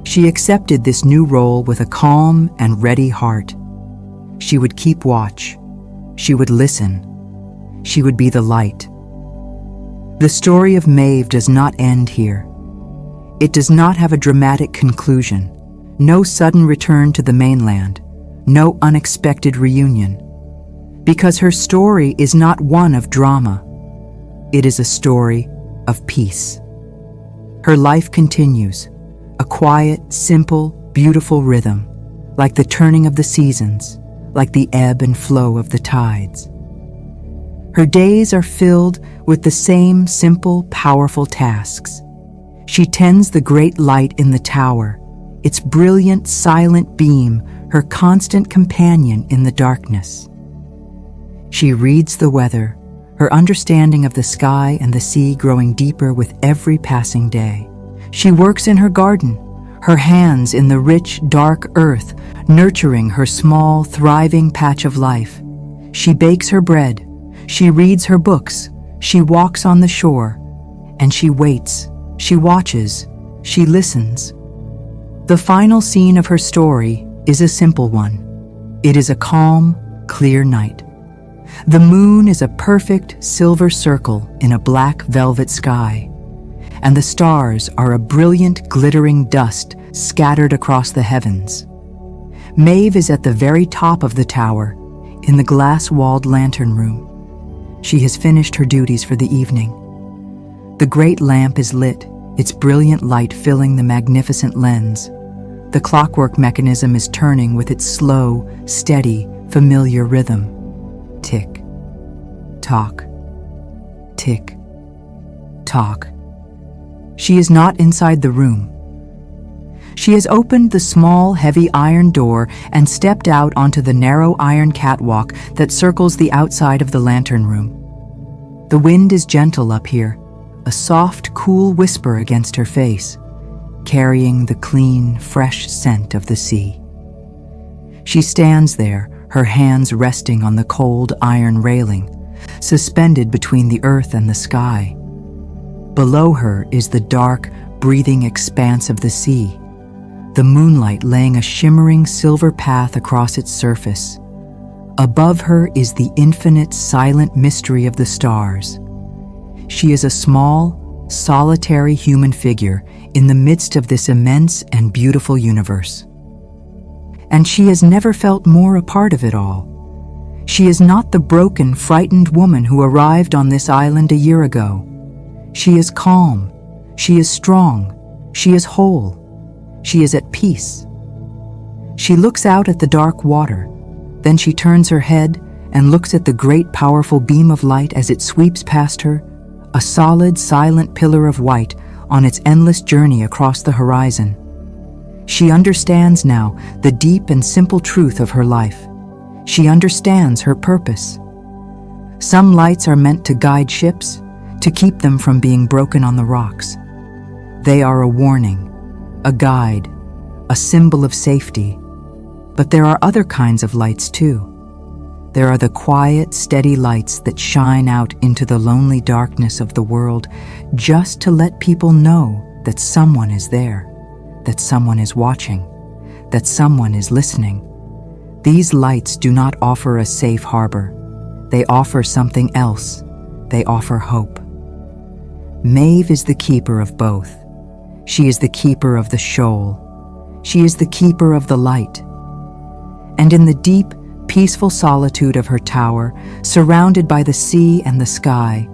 She accepted this new role with a calm and ready heart. She would keep watch, She would listen. She would be the light. The story of Maeve does not end here. It does not have a dramatic conclusion, no sudden return to the mainland, no unexpected reunion. Because her story is not one of drama. It is a story of peace. Her life continues, a quiet, simple, beautiful rhythm, like the turning of the seasons, like the ebb and flow of the tides. Her days are filled with the same simple, powerful tasks. She tends the great light in the tower, its brilliant, silent beam, her constant companion in the darkness. She reads the weather, her understanding of the sky and the sea growing deeper with every passing day. She works in her garden, her hands in the rich, dark earth, nurturing her small, thriving patch of life. She bakes her bread, she reads her books, she walks on the shore, and she waits, she watches, she listens. The final scene of her story is a simple one. It is a calm, clear night. The moon is a perfect silver circle in a black velvet sky, and the stars are a brilliant, glittering dust scattered across the heavens. Maeve is at the very top of the tower, in the glass-walled lantern room. She has finished her duties for the evening. The great lamp is lit, its brilliant light filling the magnificent lens. The clockwork mechanism is turning with its slow, steady, familiar rhythm. Tick, tock, tick, tock. She is not inside the room. She has opened the small, heavy iron door and stepped out onto the narrow iron catwalk that circles the outside of the lantern room. The wind is gentle up here, a soft, cool whisper against her face, carrying the clean, fresh scent of the sea. She stands there, her hands resting on the cold iron railing, suspended between the earth and the sky. Below her is the dark, breathing expanse of the sea, the moonlight laying a shimmering silver path across its surface. Above her is the infinite, silent mystery of the stars. She is a small, solitary human figure in the midst of this immense and beautiful universe. And she has never felt more a part of it all. She is not the broken, frightened woman who arrived on this island a year ago. She is calm, she is strong, she is whole, she is at peace. She looks out at the dark water, then she turns her head and looks at the great powerful beam of light as it sweeps past her, a solid, silent pillar of white on its endless journey across the horizon. She understands now the deep and simple truth of her life. She understands her purpose. Some lights are meant to guide ships, to keep them from being broken on the rocks. They are a warning, a guide, a symbol of safety. But there are other kinds of lights too. There are the quiet, steady lights that shine out into the lonely darkness of the world just to let people know that someone is there, that someone is watching, that someone is listening. These lights do not offer a safe harbor. They offer something else. They offer hope. Maeve is the keeper of both. She is the keeper of the shoal. She is the keeper of the light. And in the deep, peaceful solitude of her tower, surrounded by the sea and the sky,